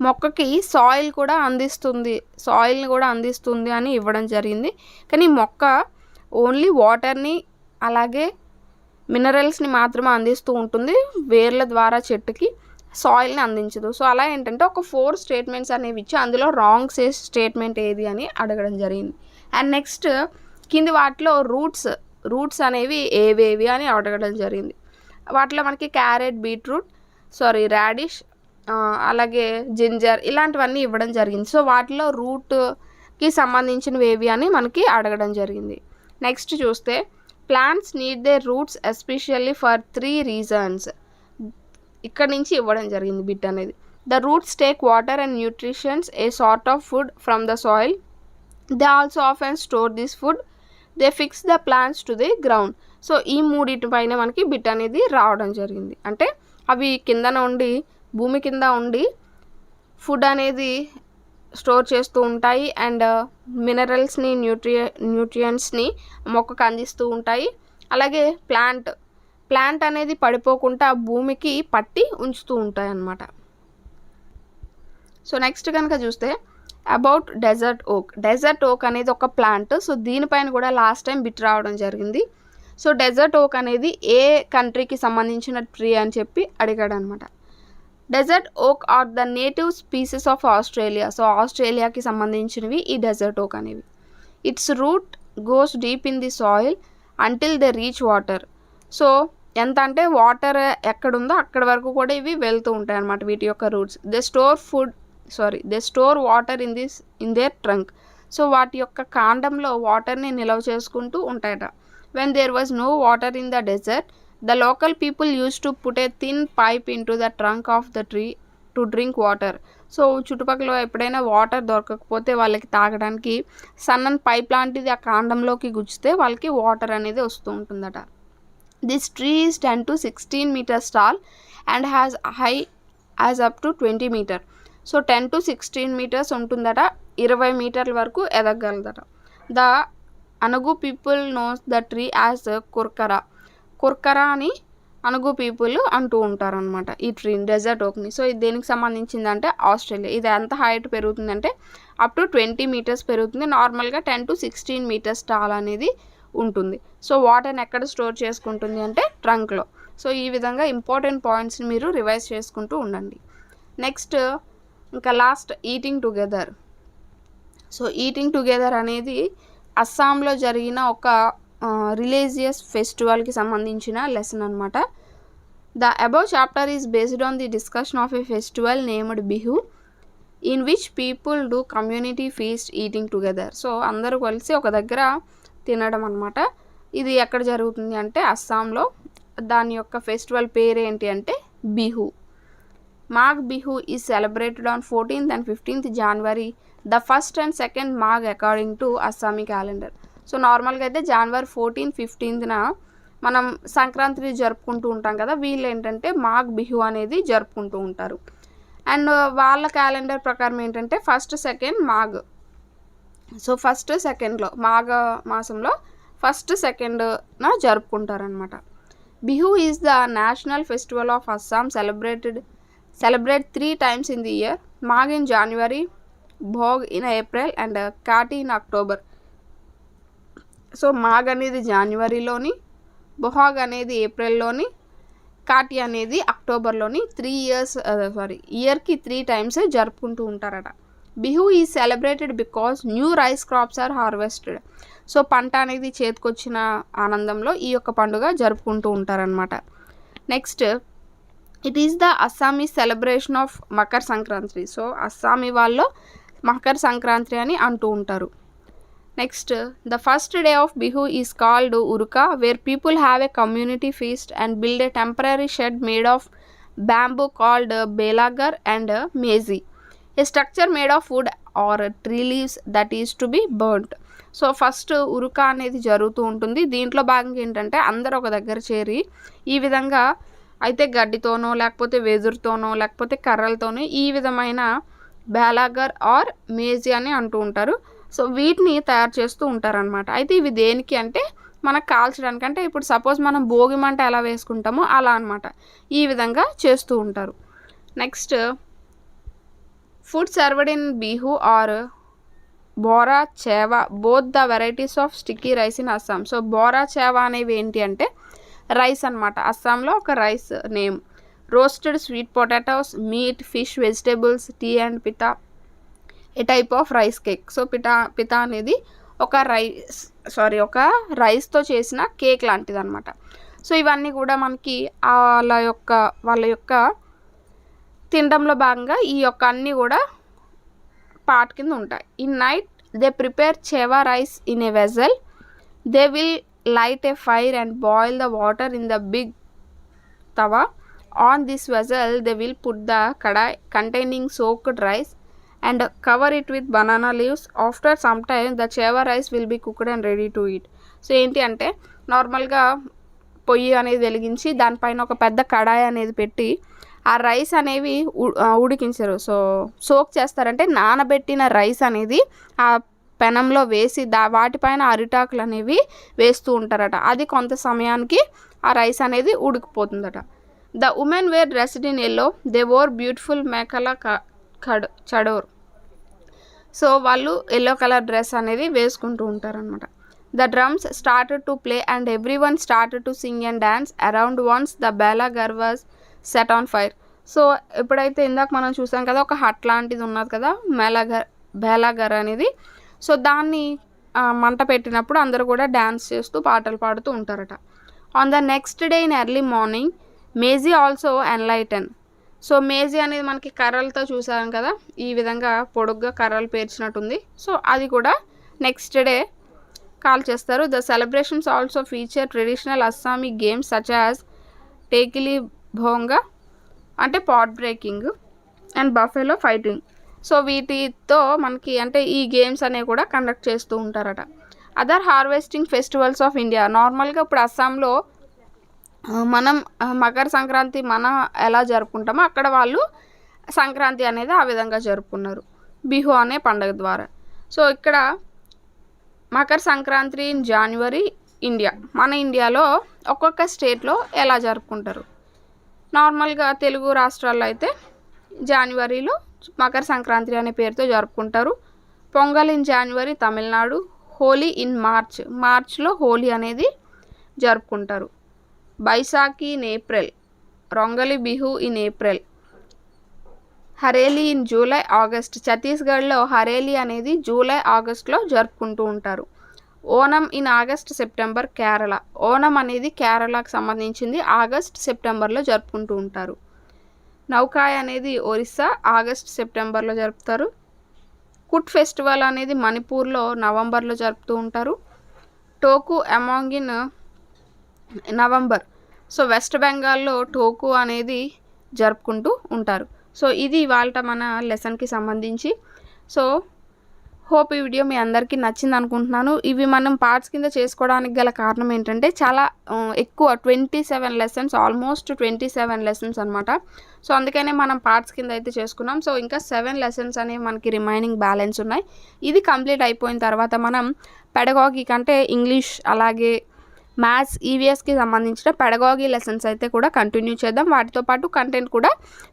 మొక్కకి సాయిల్ని కూడా అందిస్తుంది అని ఇవ్వడం జరిగింది. కానీ మొక్క ఓన్లీ వాటర్ని అలాగే మినరల్స్ని మాత్రమే అందిస్తూ ఉంటుంది, వేర్ల ద్వారా చెట్టుకి సాయిల్ని అందించదు. సో అలా ఏంటంటే ఒక 4 స్టేట్మెంట్స్ అనేవి ఇచ్చి అందులో రాంగ్ స్టేట్మెంట్ ఏది అని అడగడం జరిగింది. అండ్ నెక్స్ట్ కింది వాటిలో రూట్స్ అనేవి ఏవేవి అని అడగడం జరిగింది. వాటిలో మనకి క్యారెట్, బీట్రూట్, రాడిష్, అలాగే జింజర్ ఇలాంటివన్నీ ఇవ్వడం జరిగింది. సో వాటిలో రూట్కి సంబంధించినవి ఏవి అని మనకి అడగడం జరిగింది. నెక్స్ట్ చూస్తే plants need their roots especially for 3 reasons. ఇక్కడ నుంచి ఇవ్వడం జరిగింది బిట్ అనేది. The roots take water and nutritions a sort of food from the soil. They also often store this food. They fix the plants to the ground. So ఈ మూడింటి పైన మనకి bit అనేది రావడం జరిగింది. అంటే అవి భూమి కింద ఉండి ఫుడ్ అనేది స్టోర్ చేస్తూ ఉంటాయి అండ్ మినరల్స్ని, న్యూట్రియంట్స్ని మొక్కకు అందిస్తూ ఉంటాయి. అలాగే ప్లాంట్ అనేది పడిపోకుండా భూమికి పట్టి ఉంచుతూ ఉంటాయి అన్నమాట. సో నెక్స్ట్ కనుక చూస్తే అబౌట్ డెజర్ట్ ఓక్ అనేది ఒక ప్లాంట్. సో దీనిపైన కూడా లాస్ట్ టైం బిట్ రావడం జరిగింది. సో డెజర్ట్ ఓక్ అనేది ఏ కంట్రీకి సంబంధించిన ట్రీ అని చెప్పి అడిగాడు అనమాట. Desert oak are the native species of Australia. So ఆస్ట్రేలియాకి సంబంధించినవి ఈ డెజర్ట్ ఓక్ అనేవి. Its root goes deep in the soil until they reach water. So ఎంత అంటే వాటర్ ఎక్కడుందో అక్కడ వరకు కూడా ఇవి వెళ్తూ ఉంటాయి అన్నమాట వీటి యొక్క roots. They store water in their trunk. So వాటి యొక్క కాండంలో వాటర్ని నిల్వ చేసుకుంటూ ఉంటాయట. When there was no water in the desert, the local people used to put a thin pipe into the trunk of the tree to drink water. So చుట్టుపక్కల ఎప్పుడైనా water దొరకకపోతే వాళ్ళకి తాగడానికి సన్నని పైప్ లాంటిది ఆ కాండంలోకి గుచ్చితే వాళ్ళకి వాటర్ అనేది వస్తూ ఉంటుందట. This tree is 10 to 16 meters tall and has high as up to 20 meter. So 10 to 16 meters ఉంటుందట, 20 మీటర్ల వరకు ఎదగలదట. The Anugu people knows the tree as Kurkara అని అనుగు పీపుల్ అంటూ ఉంటారనమాట ఈ ట్రీ డెజర్ట్ ఓక్ని. సో ఇది దేనికి సంబంధించిందంటే ఆస్ట్రేలియా. ఇది ఎంత హైట్ పెరుగుతుందంటే అప్ టు 20 meters పెరుగుతుంది. నార్మల్గా 10 to 16 meters టాల్ అనేది ఉంటుంది. సో వాటర్ని ఎక్కడ స్టోర్ చేసుకుంటుంది అంటే ట్రంక్లో. సో ఈ విధంగా ఇంపార్టెంట్ పాయింట్స్ని మీరు రివైజ్ చేసుకుంటూ ఉండండి. నెక్స్ట్ ఇంకా last eating together. So eating together అనేది అస్సాంలో జరిగిన ఒక రిలీజియస్ ఫెస్టివల్కి సంబంధించిన లెసన్ అనమాట. The above chapter is based on the discussion of A festival named Bihu in which people do community feast eating together. So అందరూ కలిసి ఒక దగ్గర తినడం అనమాట. ఇది ఎక్కడ జరుగుతుంది అంటే అస్సాంలో. దాని యొక్క ఫెస్టివల్ పేరు ఏంటి అంటే Bihu. Magh Bihu is celebrated on 14th and 15th January. The first and second Magh according to Assamese calendar. So నార్మల్గా అయితే January 14th, 15th మనం సంక్రాంతి జరుపుకుంటూ ఉంటాం కదా. వీళ్ళు ఏంటంటే మాఘ్ బిహు అనేది జరుపుకుంటూ ఉంటారు. అండ్ వాళ్ళ క్యాలెండర్ ప్రకారం ఏంటంటే 1st, 2nd Magh. So 1st, 2ndలో మాఘ మాసంలో 1st, 2nd జరుపుకుంటారనమాట. Bihu is the national festival of Assam. Celebrate 3 times in the year. Magh in January, Bhog in April and Kati in October. So Magh అనేది జాన్వరిలోని, బొహాగ్ అనేది ఏప్రిల్లోని, కాటి అనేది అక్టోబర్లోని ఇయర్కి 3 times జరుపుకుంటూ ఉంటారట. Bihu is celebrated because new rice crops are harvested. So పంట అనేది చేతికొచ్చిన ఆనందంలో ఈ యొక్క పండుగ జరుపుకుంటూ ఉంటారనమాట. Next it is the Assamese celebration of Makar Sankranti. So Assamese వాళ్ళు మకర్ సంక్రాంతి అని అంటూ ఉంటారు. Next the first day of Bihu is called Uruka, where people have a community feast and build a temporary shed made of bamboo called బేలాగర్ and Meji, a structure made of wood or tree leaves that is to be burnt. So first Uruka అనేది జరుగుతూ ఉంటుంది. దీంట్లో భాగంగా ఏంటంటే అందరూ ఒక దగ్గర చేరి ఈ విధంగా అయితే గడ్డితోనో లేకపోతే వెదురుతోనో లేకపోతే కర్రలతోనో ఈ విధమైన బేలాగర్ ఆర్ మేజీ అని అంటూ ఉంటారు. సో వీటిని తయారు చేస్తూ ఉంటారనమాట. అయితే ఇవి దేనికి అంటే మనకు కాల్చడానికి, అంటే ఇప్పుడు సపోజ్ మనం భోగి మంట ఎలా వేసుకుంటామో అలా అనమాట. ఈ విధంగా చేస్తూ ఉంటారు. Next food served in Bihu are Bora Chewa both the varieties of sticky rice in Assam. So Bora Chewa అనేవి ఏంటి అంటే రైస్ అనమాట. అస్సాంలో ఒక rice name. Roasted sweet potatoes, meat, fish, vegetables, tea and pitha a type of rice cake. So pitha అనేది ఒక రైస్తో చేసిన కేక్ లాంటిది అనమాట. సో ఇవన్నీ కూడా మనకి వాళ్ళ యొక్క తినడంలో భాగంగా ఈ యొక్క అన్నీ కూడా పార్ట్ కింద ఉంటాయి. In night they prepare chewa rice in a vessel. They will light a fire and boil the water in the big tawa. On this vessel they will put the kadai containing soaked rice and cover it with banana leaves. After some time the cheva rice will be cooked and ready to eat. So ఏంటి అంటే నార్మల్గా పొయ్యి అనేది వెలిగించి దానిపైన ఒక పెద్ద కడాయి అనేది పెట్టి ఆ రైస్ అనేవి ఉడికించరు. సోక్ చేస్తారంటే నానబెట్టిన రైస్ అనేది ఆ పెనంలో వేసి వాటిపైన అరిటాకులు అనేవి వేస్తూ ఉంటారట. అది కొంత సమయానికి ఆ రైస్ అనేది ఉడికిపోతుందట. The women were dressed in yellow. They wore beautiful mekhela chador. So వాళ్ళు ఎల్లో కలర్ డ్రెస్ అనేది వేసుకుంటూ ఉంటారనమాట. The drums started to play and everyone started to sing and dance around once the బేలాగర్ was set on fire. So ఎప్పుడైతే ఇందాక మనం చూసాం కదా ఒక హట్ లాంటిది ఉన్నది కదా బేలాగర్ అనేది. సో దాన్ని మంట పెట్టినప్పుడు అందరూ కూడా డ్యాన్స్ చేస్తూ పాటలు పాడుతూ ఉంటారట. On the next day in early morning Meji also enlighten. So Meji అనేది మనకి కర్రలతో చూసాం కదా, ఈ విధంగా పొడుగ్గా కర్రలు పేర్చినట్టుంది. సో అది కూడా నెక్స్ట్ డే కాల్ చేస్తారు. The celebrations also feature traditional Assamese games such as Tekeli Bhonga అంటే pot breaking and buffalo fighting. So వీటితో మనకి అంటే ఈ గేమ్స్ అనేవి కూడా కండక్ట్ చేస్తూ ఉంటారట. Other harvesting festivals of India. నార్మల్గా ఇప్పుడు అస్సాంలో మనం మకర సంక్రాంతి ఎలా జరుపుకుంటామో అక్కడ వాళ్ళు సంక్రాంతి అనేది ఆ విధంగా జరుపుకున్నారు బిహు అనే పండుగ ద్వారా. సో ఇక్కడ Makar Sankranti in January India. మన ఇండియాలో ఒక్కొక్క స్టేట్లో ఎలా జరుపుకుంటారు. నార్మల్గా తెలుగు రాష్ట్రాల్లో అయితే జనవరిలో మకర సంక్రాంతి అనే పేరుతో జరుపుకుంటారు. Pongal in January Tamil Nadu. Holi in మార్చ్లో హోలీ అనేది జరుపుకుంటారు. Baisakhi in April. Rongali Bihu in April. Hareli in July August. ఛత్తీస్గఢ్లో హరేలీ అనేది జూలై ఆగస్ట్లో జరుపుకుంటూ ఉంటారు. Onam in August September Kerala. Onam అనేది కేరళకు సంబంధించింది. ఆగస్ట్ సెప్టెంబర్లో జరుపుకుంటూ ఉంటారు. నౌకాయ్ అనేది ఒరిస్సా ఆగస్ట్ సెప్టెంబర్లో జరుపుతారు. కుట్ ఫెస్టివల్ అనేది మణిపూర్లో నవంబర్లో జరుపుతూ ఉంటారు. టోకు among in November. So west బెంగాల్లో టోకు అనేది జరుపుకుంటూ ఉంటారు. సో ఇది ఇవాళ మన లెసన్కి సంబంధించి. సో హోప్ ఈ వీడియో మీ అందరికీ నచ్చింది అనుకుంటున్నాను. ఇవి మనం పార్ట్స్ కింద చేసుకోవడానికి గల కారణం ఏంటంటే చాలా ఎక్కువ 27 లెసన్స్, ఆల్మోస్ట్ 27 లెసన్స్ అనమాట. సో అందుకనే మనం పార్ట్స్ కింద అయితే చేసుకున్నాం. సో ఇంకా 7 లెసన్స్ అనేవి మనకి రిమైనింగ్ బ్యాలెన్స్ ఉన్నాయి. ఇది కంప్లీట్ అయిపోయిన తర్వాత మనం పెడగాగి అంటే ఇంగ్లీష్ అలాగే మ్యాథ్స్ ఈవీఎస్కి సంబంధించిన పెడగాగి లెసన్స్ అయితే కూడా కంటిన్యూ చేద్దాం. వాటితో పాటు కంటెంట్ కూడా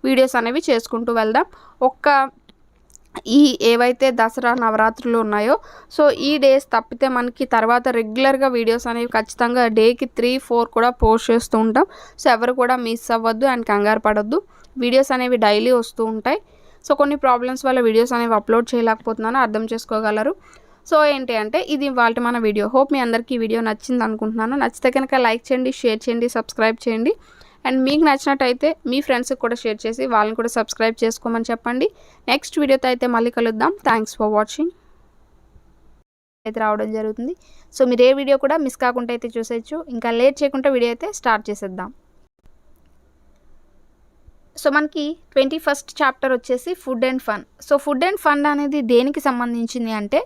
వీడియోస్ అనేవి చేసుకుంటూ వెళ్దాం. ఏవైతే దసరా నవరాత్రులు ఉన్నాయో సో ఈ డేస్ తప్పితే మనకి తర్వాత రెగ్యులర్గా వీడియోస్ అనేవి ఖచ్చితంగా డేకి 3-4 కూడా పోస్ట్ చేస్తూ ఉంటాం. సో ఎవరు కూడా మిస్ అవ్వద్దు అండ్ కంగారు పడొద్దు. వీడియోస్ అనేవి డైలీ వస్తూ ఉంటాయి. సో కొన్ని ప్రాబ్లమ్స్ వల్ల వీడియోస్ అనేవి అప్లోడ్ చేయలేకపోతున్నాను, అర్థం చేసుకోగలరు. సో ఏంటి అంటే ఇది ఇవాళ మన వీడియో. హోప్ మీ అందరికీ ఈ వీడియో నచ్చింది అనుకుంటున్నాను. నచ్చితే కనుక లైక్ చేయండి, షేర్ చేయండి, సబ్స్క్రైబ్ చేయండి. అండ్ మీకు నచ్చినట్టయితే మీ ఫ్రెండ్స్కి కూడా షేర్ చేసి వాళ్ళని కూడా సబ్స్క్రైబ్ చేసుకోమని చెప్పండి. నెక్స్ట్ వీడియోతో అయితే మళ్ళీ కలుద్దాం. థ్యాంక్స్ ఫర్ వాచింగ్ అయితే రావడం జరుగుతుంది. సో మీరు ఏ వీడియో కూడా మిస్ కాకుండా అయితే చూసేయచ్చు. ఇంకా లేట్ చేయకుండా వీడియో అయితే స్టార్ట్ చేసేద్దాం. సో మనకి 21st చాప్టర్ వచ్చేసి food and fun. So food and fun అనేది దేనికి సంబంధించింది అంటే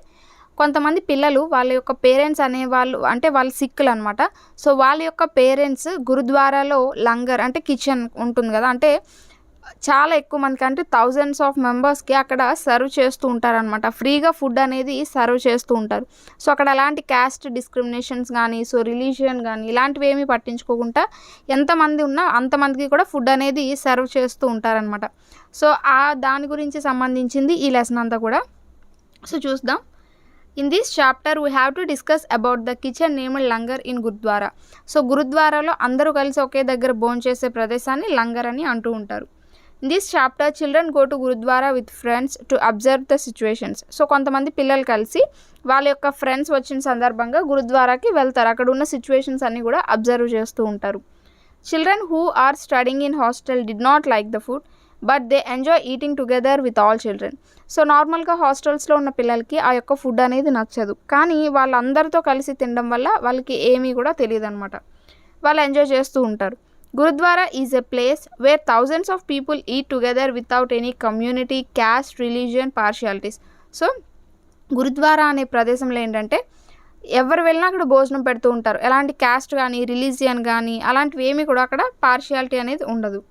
కొంతమంది పిల్లలు వాళ్ళ యొక్క పేరెంట్స్ అనేవాళ్ళు అంటే వాళ్ళు సిక్కులు అనమాట. సో వాళ్ళ యొక్క పేరెంట్స్ గురుద్వారాలో లంగర్ అంటే కిచెన్ ఉంటుంది కదా, అంటే చాలా ఎక్కువ మందికి అంటే థౌజండ్స్ ఆఫ్ మెంబర్స్కి అక్కడ సర్వ్ చేస్తూ ఉంటారనమాట. ఫ్రీగా ఫుడ్ అనేది సర్వ్ చేస్తూ ఉంటారు. సో అక్కడ ఎలాంటి క్యాస్ట్ డిస్క్రిమినేషన్స్ కానీ, సో రిలీజియన్ కానీ ఇలాంటివి ఏమీ పట్టించుకోకుండా ఎంతమంది ఉన్నా అంతమందికి కూడా ఫుడ్ అనేది సర్వ్ చేస్తూ ఉంటారనమాట. సో దాని గురించి సంబంధించింది ఈ లెసన్ అంతా కూడా. సో చూద్దాం. In this chapter we have to discuss about the kitchen named langar in gurudwara. So గురుద్వారాలో అందరూ కలిసి ఒకే దగ్గర భోంచేసే ప్రదేశాన్ని లంగర్ అని అంటూ ఉంటారు. In this chapter children go to gurdwara with friends to observe the situations. So కొంతమంది పిల్లలు కలిసి వాళ్ళ యొక్క ఫ్రెండ్స్ వచ్చిన సందర్భంగా గురుద్వారాకి వెళ్తారు. అక్కడ ఉన్న సిచ్యువేషన్స్ అన్నీ కూడా అబ్జర్వ్ చేస్తూ ఉంటారు. Children who are studying in hostel did not like the food but they enjoy eating together with all children. So నార్మల్గా హాస్టల్స్లో ఉన్న పిల్లలకి ఆ యొక్క ఫుడ్ అనేది నచ్చదు, కానీ వాళ్ళందరితో కలిసి తినడం వల్ల వాళ్ళకి ఏమీ కూడా తెలియదు అనమాట. వాళ్ళు ఎంజాయ్ చేస్తూ ఉంటారు. Gurudwara is a place where thousands of people eat together without any community, caste, religion partialities. So gurudwara అనే ప్రదేశంలో ఏంటంటే ఎవరు వెళ్ళినా అక్కడ భోజనం పెడుతూ ఉంటారు. ఎలాంటి క్యాస్ట్ కానీ, రిలీజియన్ కానీ అలాంటివి ఏమీ కూడా అక్కడ పార్షియాలిటీ అనేది ఉండదు.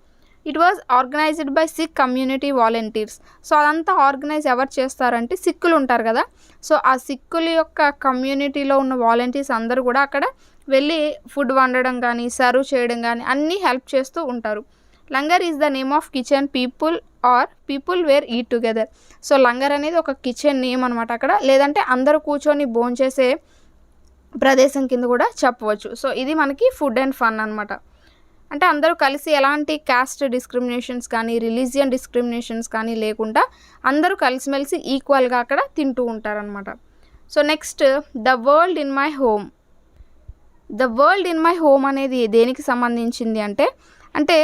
It was organised by Sikh community volunteers. So అదంతా ఆర్గనైజ్ ఎవరు చేస్తారంటే సిక్కులు ఉంటారు కదా, సో ఆ సిక్కుల యొక్క కమ్యూనిటీలో ఉన్న వాలంటీర్స్ అందరూ కూడా అక్కడ వెళ్ళి ఫుడ్ వండడం కానీ, సర్వ్ చేయడం కానీ అన్నీ హెల్ప్ చేస్తూ ఉంటారు. Langar is the name of kitchen people were eat together. So langar అనేది ఒక కిచెన్ నేమ్ అనమాట అక్కడ, లేదంటే అందరూ కూర్చొని భోంచేసే ప్రదేశం కింద కూడా చెప్పవచ్చు. సో ఇది మనకి ఫుడ్ అండ్ ఫన్ అనమాట. అంటే అందరూ కలిసి ఎలాంటి క్యాస్ట్ డిస్క్రిమినేషన్స్ కానీ, రిలీజియన్ డిస్క్రిమినేషన్స్ కానీ లేకుండా అందరూ కలిసిమెలిసి ఈక్వల్గా అక్కడ తింటూ ఉంటారనమాట. So next the world in my home. The world in my home అనేది దేనికి సంబంధించింది అంటే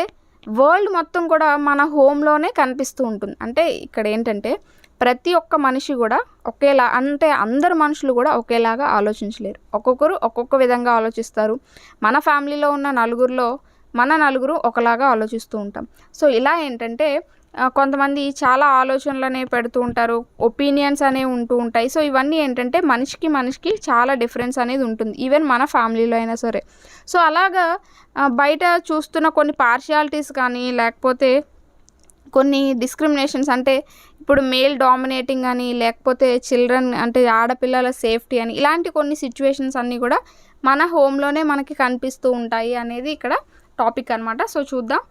వరల్డ్ మొత్తం కూడా మన హోమ్లోనే కనిపిస్తూ ఉంటుంది. అంటే ఇక్కడ ఏంటంటే ప్రతి ఒక్క మనిషి కూడా ఒకేలా, అంటే అందరు మనుషులు కూడా ఒకేలాగా ఆలోచించలేరు. ఒక్కొక్కరు ఒక్కొక్క విధంగా ఆలోచిస్తారు. మన ఫ్యామిలీలో ఉన్న మన నలుగురు ఒకలాగా ఆలోచిస్తూ ఉంటాం. సో ఇలా ఏంటంటే కొంతమంది చాలా ఆలోచనలనే పెడుతూ ఉంటారు, ఒపీనియన్స్ అనేవి ఉంటూ ఉంటాయి. సో ఇవన్నీ ఏంటంటే మనిషికి చాలా డిఫరెన్స్ అనేది ఉంటుంది, ఈవెన్ మన ఫ్యామిలీలో అయినా సరే. సో అలాగా బయట చూస్తున్న కొన్ని పార్షియాలిటీస్ కానీ, లేకపోతే కొన్ని డిస్క్రిమినేషన్స్, అంటే ఇప్పుడు మేల్ డామినేటింగ్ అని, లేకపోతే చిల్డ్రన్ అంటే ఆడపిల్లల సేఫ్టీ అని, ఇలాంటి కొన్ని సిచ్యువేషన్స్ అన్నీ కూడా మన హోమ్లోనే మనకి కనిపిస్తూ ఉంటాయి అనేది ఇక్కడ టాపిక్ అనమాట. సో చూద్దాం.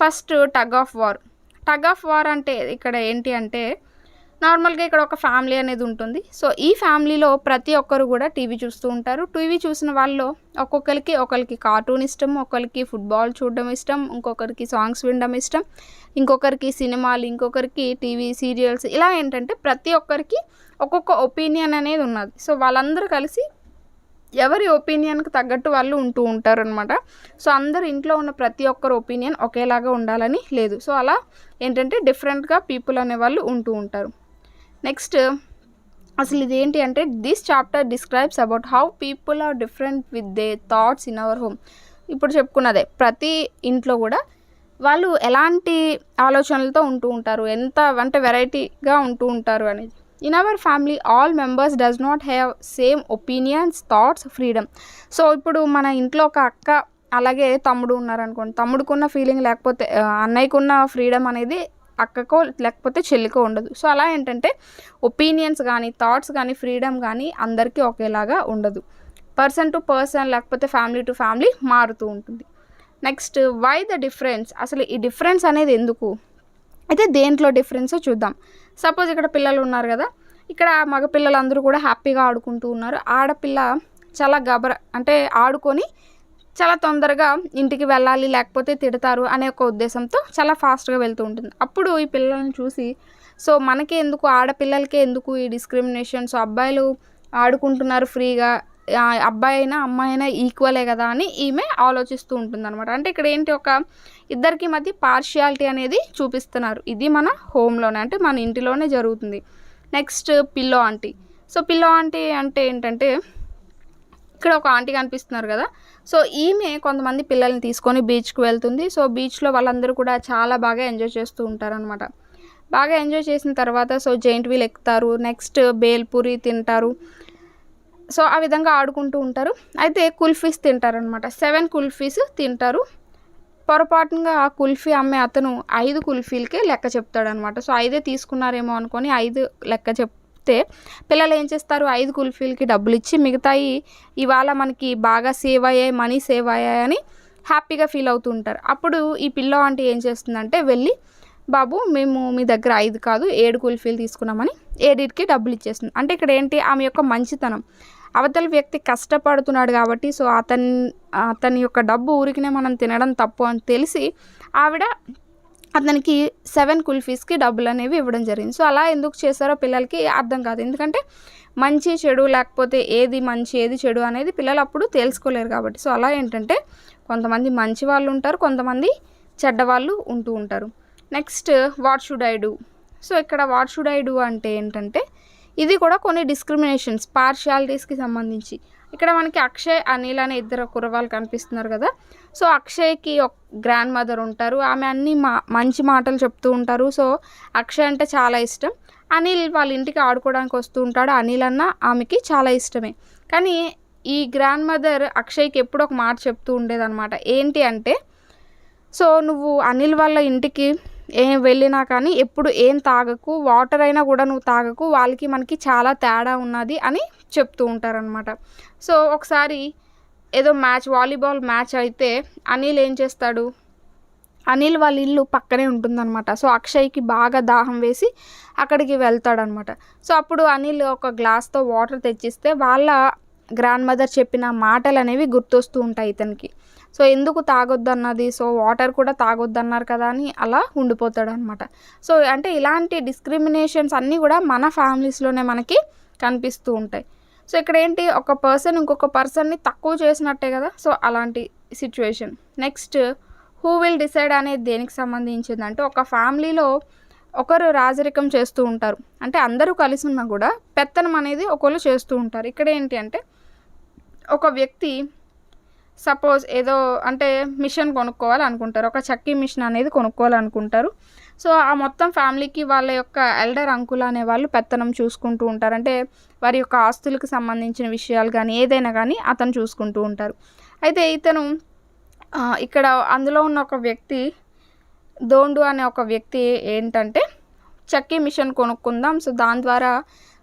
ఫస్ట్ టగ్ ఆఫ్ వార్ అంటే ఇక్కడ ఏంటి అంటే నార్మల్గా ఇక్కడ ఒక ఫ్యామిలీ అనేది ఉంటుంది. సో ఈ ఫ్యామిలీలో ప్రతి ఒక్కరు కూడా టీవీ చూస్తూ ఉంటారు. టీవీ చూసిన వాళ్ళు ఒకరికి కార్టూన్ ఇష్టం, ఒకరికి ఫుట్బాల్ చూడడం ఇష్టం, ఇంకొకరికి సాంగ్స్ వినడం ఇష్టం, ఇంకొకరికి సినిమాలు, ఇంకొకరికి టీవీ సీరియల్స్. ఇలా ఏంటంటే ప్రతి ఒక్కరికి ఒక్కొక్క ఒపీనియన్ అనేది ఉన్నది. సో వాళ్ళందరూ కలిసి ఎవరి ఒపీనియన్కి తగ్గట్టు వాళ్ళు ఉంటూ ఉంటారు అనమాట. సో అందరు ఇంట్లో ఉన్న ప్రతి ఒక్కరు ఒపీనియన్ ఒకేలాగా ఉండాలని లేదు. సో అలా ఏంటంటే డిఫరెంట్గా పీపుల్ అనేవాళ్ళు ఉంటూ ఉంటారు. నెక్స్ట్ అసలు ఇదేంటి అంటే this chapter describes about how people are different with they thoughts in our home. ఇప్పుడు చెప్పుకున్నదే, ప్రతి ఇంట్లో కూడా వాళ్ళు ఎలాంటి ఆలోచనలతో ఉంటూ ఉంటారు, ఎంత అంటే వెరైటీగా ఉంటూ ఉంటారు అనేది. In our family all members does not have same opinions, thoughts, freedom. So ఇప్పుడు మన ఇంట్లో ఒక అక్క అలాగే తమ్ముడు ఉన్నారనుకోండి, తమ్ముడుకున్న ఫీలింగ్ లేకపోతే అన్నయ్యకున్న ఫ్రీడమ్ అనేది అక్కకో లేకపోతే చెల్లికో ఉండదు. సో అలా ఏంటంటే ఒపీనియన్స్ కానీ, థాట్స్ కానీ, ఫ్రీడమ్ కానీ అందరికీ ఒకేలాగా ఉండదు. పర్సన్ టు పర్సన్ లేకపోతే ఫ్యామిలీ టు ఫ్యామిలీ మారుతూ ఉంటుంది. Next why the difference. అసలు ఈ డిఫరెన్స్ అనేది ఎందుకు, అయితే దేంట్లో డిఫరెన్సో చూద్దాం. సపోజ్ ఇక్కడ పిల్లలు ఉన్నారు కదా, ఇక్కడ మగ పిల్లలందరూ కూడా హ్యాపీగా ఆడుకుంటూ ఉన్నారు. ఆడపిల్ల చాలా అంటే ఆడుకొని చాలా తొందరగా ఇంటికి వెళ్ళాలి, లేకపోతే తిడతారు అనే ఒక ఉద్దేశంతో చాలా ఫాస్ట్గా వెళ్తూ ఉంటుంది. అప్పుడు ఈ పిల్లల్ని చూసి సో మనకే ఎందుకు, ఆడపిల్లలకే ఎందుకు ఈ డిస్క్రిమినేషన్, సో అబ్బాయిలు ఆడుకుంటున్నారు ఫ్రీగా, అబ్బాయి అయినా అమ్మాయి అయినా ఈక్వలే కదా అని ఈమె ఆలోచిస్తూ ఉంటుంది అనమాట. అంటే ఇక్కడ ఏంటి, ఒక ఇద్దరికి మధ్య పార్షియాలిటీ అనేది చూపిస్తున్నారు. ఇది మన హోమ్లోనే, అంటే మన ఇంటిలోనే జరుగుతుంది. Next pillow aunty. So pillow aunty అంటే ఏంటంటే ఇక్కడ ఒక ఆంటీ కనిపిస్తున్నారు కదా, సో ఈమె కొంతమంది పిల్లల్ని తీసుకొని బీచ్కి వెళ్తుంది. సో బీచ్లో వాళ్ళందరూ కూడా చాలా బాగా ఎంజాయ్ చేస్తూ ఉంటారనమాట. బాగా ఎంజాయ్ చేసిన తర్వాత సో జెయింట్ వీల్ ఎక్కుతారు, నెక్స్ట్ బేల్పూరి తింటారు. సో ఆ విధంగా ఆడుకుంటూ ఉంటారు. అయితే కుల్ఫీస్ తింటారనమాట. 7 కుల్ఫీస్ తింటారు. పొరపాటుగా ఆ కుల్ఫీ అమ్మే అతను 5 కుల్ఫీలకే లెక్క చెప్తాడనమాట. సో 5 తీసుకున్నారేమో అనుకొని 5 లెక్క చెప్తే పిల్లలు ఏం చేస్తారు, 5 కుల్ఫీలకి డబ్బులు ఇచ్చి మిగతాయి ఇవాళ మనకి బాగా సేవ్ అయ్యాయి, మనీ సేవ్ అయ్యాయని హ్యాపీగా ఫీల్ అవుతూ ఉంటారు. అప్పుడు ఈ పిల్ల ఆంటీ ఏం చేస్తుందంటే వెళ్ళి, బాబు మేము మీ దగ్గర 5 కాదు 7 కుల్ఫీలు తీసుకున్నామని 7కి డబ్బులు ఇచ్చేస్తుంది. అంటే ఇక్కడ ఏంటి, ఆమె యొక్క మంచితనం. అవతల వ్యక్తి కష్టపడుతున్నాడు కాబట్టి సో అతని యొక్క డబ్బు ఊరికినే మనం తినడం తప్పు అని తెలిసి ఆవిడ అతనికి 7 కుల్ఫీస్కి డబ్బులు అనేవి ఇవ్వడం జరిగింది. సో అలా ఎందుకు చేశారో పిల్లలకి అర్థం కాదు. ఎందుకంటే మంచి చెడు లేకపోతే ఏది మంచి ఏది చెడు అనేది పిల్లలు అప్పుడు తెలుసుకోలేరు కాబట్టి. సో అలా ఏంటంటే కొంతమంది మంచి వాళ్ళు ఉంటారు, కొంతమంది చెడ్డవాళ్ళు ఉంటూ ఉంటారు. Next what should I do. So ఇక్కడ వాట్ షుడ్ ఐ డూ అంటే ఏంటంటే ఇది కూడా కొన్ని డిస్క్రిమినేషన్స్, పార్షియాలిటీస్కి సంబంధించి. ఇక్కడ మనకి అక్షయ్, అనిల్ అనే 2 కుర్రవాళ్ళు కనిపిస్తున్నారు కదా. సో అక్షయ్కి ఒక గ్రాండ్ మదర్ ఉంటారు. ఆమె అన్ని మంచి మాటలు చెప్తూ ఉంటారు. సో అక్షయ్ అంటే చాలా ఇష్టం. అనిల్ వాళ్ళ ఇంటికి ఆడుకోవడానికి వస్తూ ఉంటాడు. అనిల్ అన్న ఆమెకి చాలా ఇష్టమే. కానీ ఈ గ్రాండ్ మదర్ అక్షయ్కి ఎప్పుడు ఒక మాట చెప్తూ ఉండేదన్నమాట. ఏంటి అంటే, సో నువ్వు అనిల్ వాళ్ళ ఇంటికి ఏం వెళ్ళినా కానీ ఎప్పుడు ఏం తాగకు, వాటర్ అయినా కూడా నువ్వు తాగకు, వాళ్ళకి మనకి చాలా తేడా ఉన్నది అని చెప్తూ ఉంటారనమాట. సో ఒకసారి ఏదో వాలీబాల్ మ్యాచ్ అయితే అనిల్ ఏం చేస్తాడు, అనిల్ వాళ్ళ ఇల్లు పక్కనే ఉంటుందన్నమాట. సో అక్షయ్కి బాగా దాహం వేసి అక్కడికి వెళ్తాడనమాట. సో అప్పుడు అనిల్ ఒక గ్లాస్తో వాటర్ తెచ్చిస్తే వాళ్ళ గ్రాండ్ మదర్ చెప్పిన మాటలు అనేవి గుర్తొస్తూ ఉంటాయి ఇతనికి. సో ఎందుకు తాగొద్దు అన్నది, సో వాటర్ కూడా తాగొద్దు అన్నారు కదా అని అలా ఉండిపోతాడు అనమాట. సో అంటే ఇలాంటి డిస్క్రిమినేషన్స్ అన్నీ కూడా మన ఫ్యామిలీస్లోనే మనకి కనిపిస్తూ ఉంటాయి. సో ఇక్కడ ఏంటి, ఒక పర్సన్ ఇంకొక పర్సన్ని తక్కువ చేసినట్టే కదా. సో అలాంటి situation. Next who will decide అనేది దేనికి సంబంధించిందంటే, ఒక ఫ్యామిలీలో ఒకరు రాజరికం చేస్తూ ఉంటారు. అంటే అందరూ కలిసి ఉన్నా కూడా పెత్తనం అనేది ఒకళ్ళు చేస్తూ ఉంటారు. ఇక్కడ ఏంటి అంటే, ఒక వ్యక్తి సపోజ్ ఏదో అంటే మిషన్ కొనుక్కోవాలనుకుంటారు, ఒక చక్కీ మిషన్ అనేది కొనుక్కోవాలనుకుంటారు. సో ఆ మొత్తం ఫ్యామిలీకి వాళ్ళ యొక్క ఎల్డర్ అంకుల్ అనే వాళ్ళు పెత్తనం చూసుకుంటూ ఉంటారు. అంటే వారి యొక్క ఆస్తులకు సంబంధించిన విషయాలు కానీ ఏదైనా కానీ అతను చూసుకుంటూ ఉంటారు. అయితే ఇతను ఇక్కడ అందులో ఉన్న ఒక వ్యక్తి దోండు అనే ఒక వ్యక్తి ఏంటంటే, చక్కీ మిషన్ కొనుక్కుందాం, సో దాని ద్వారా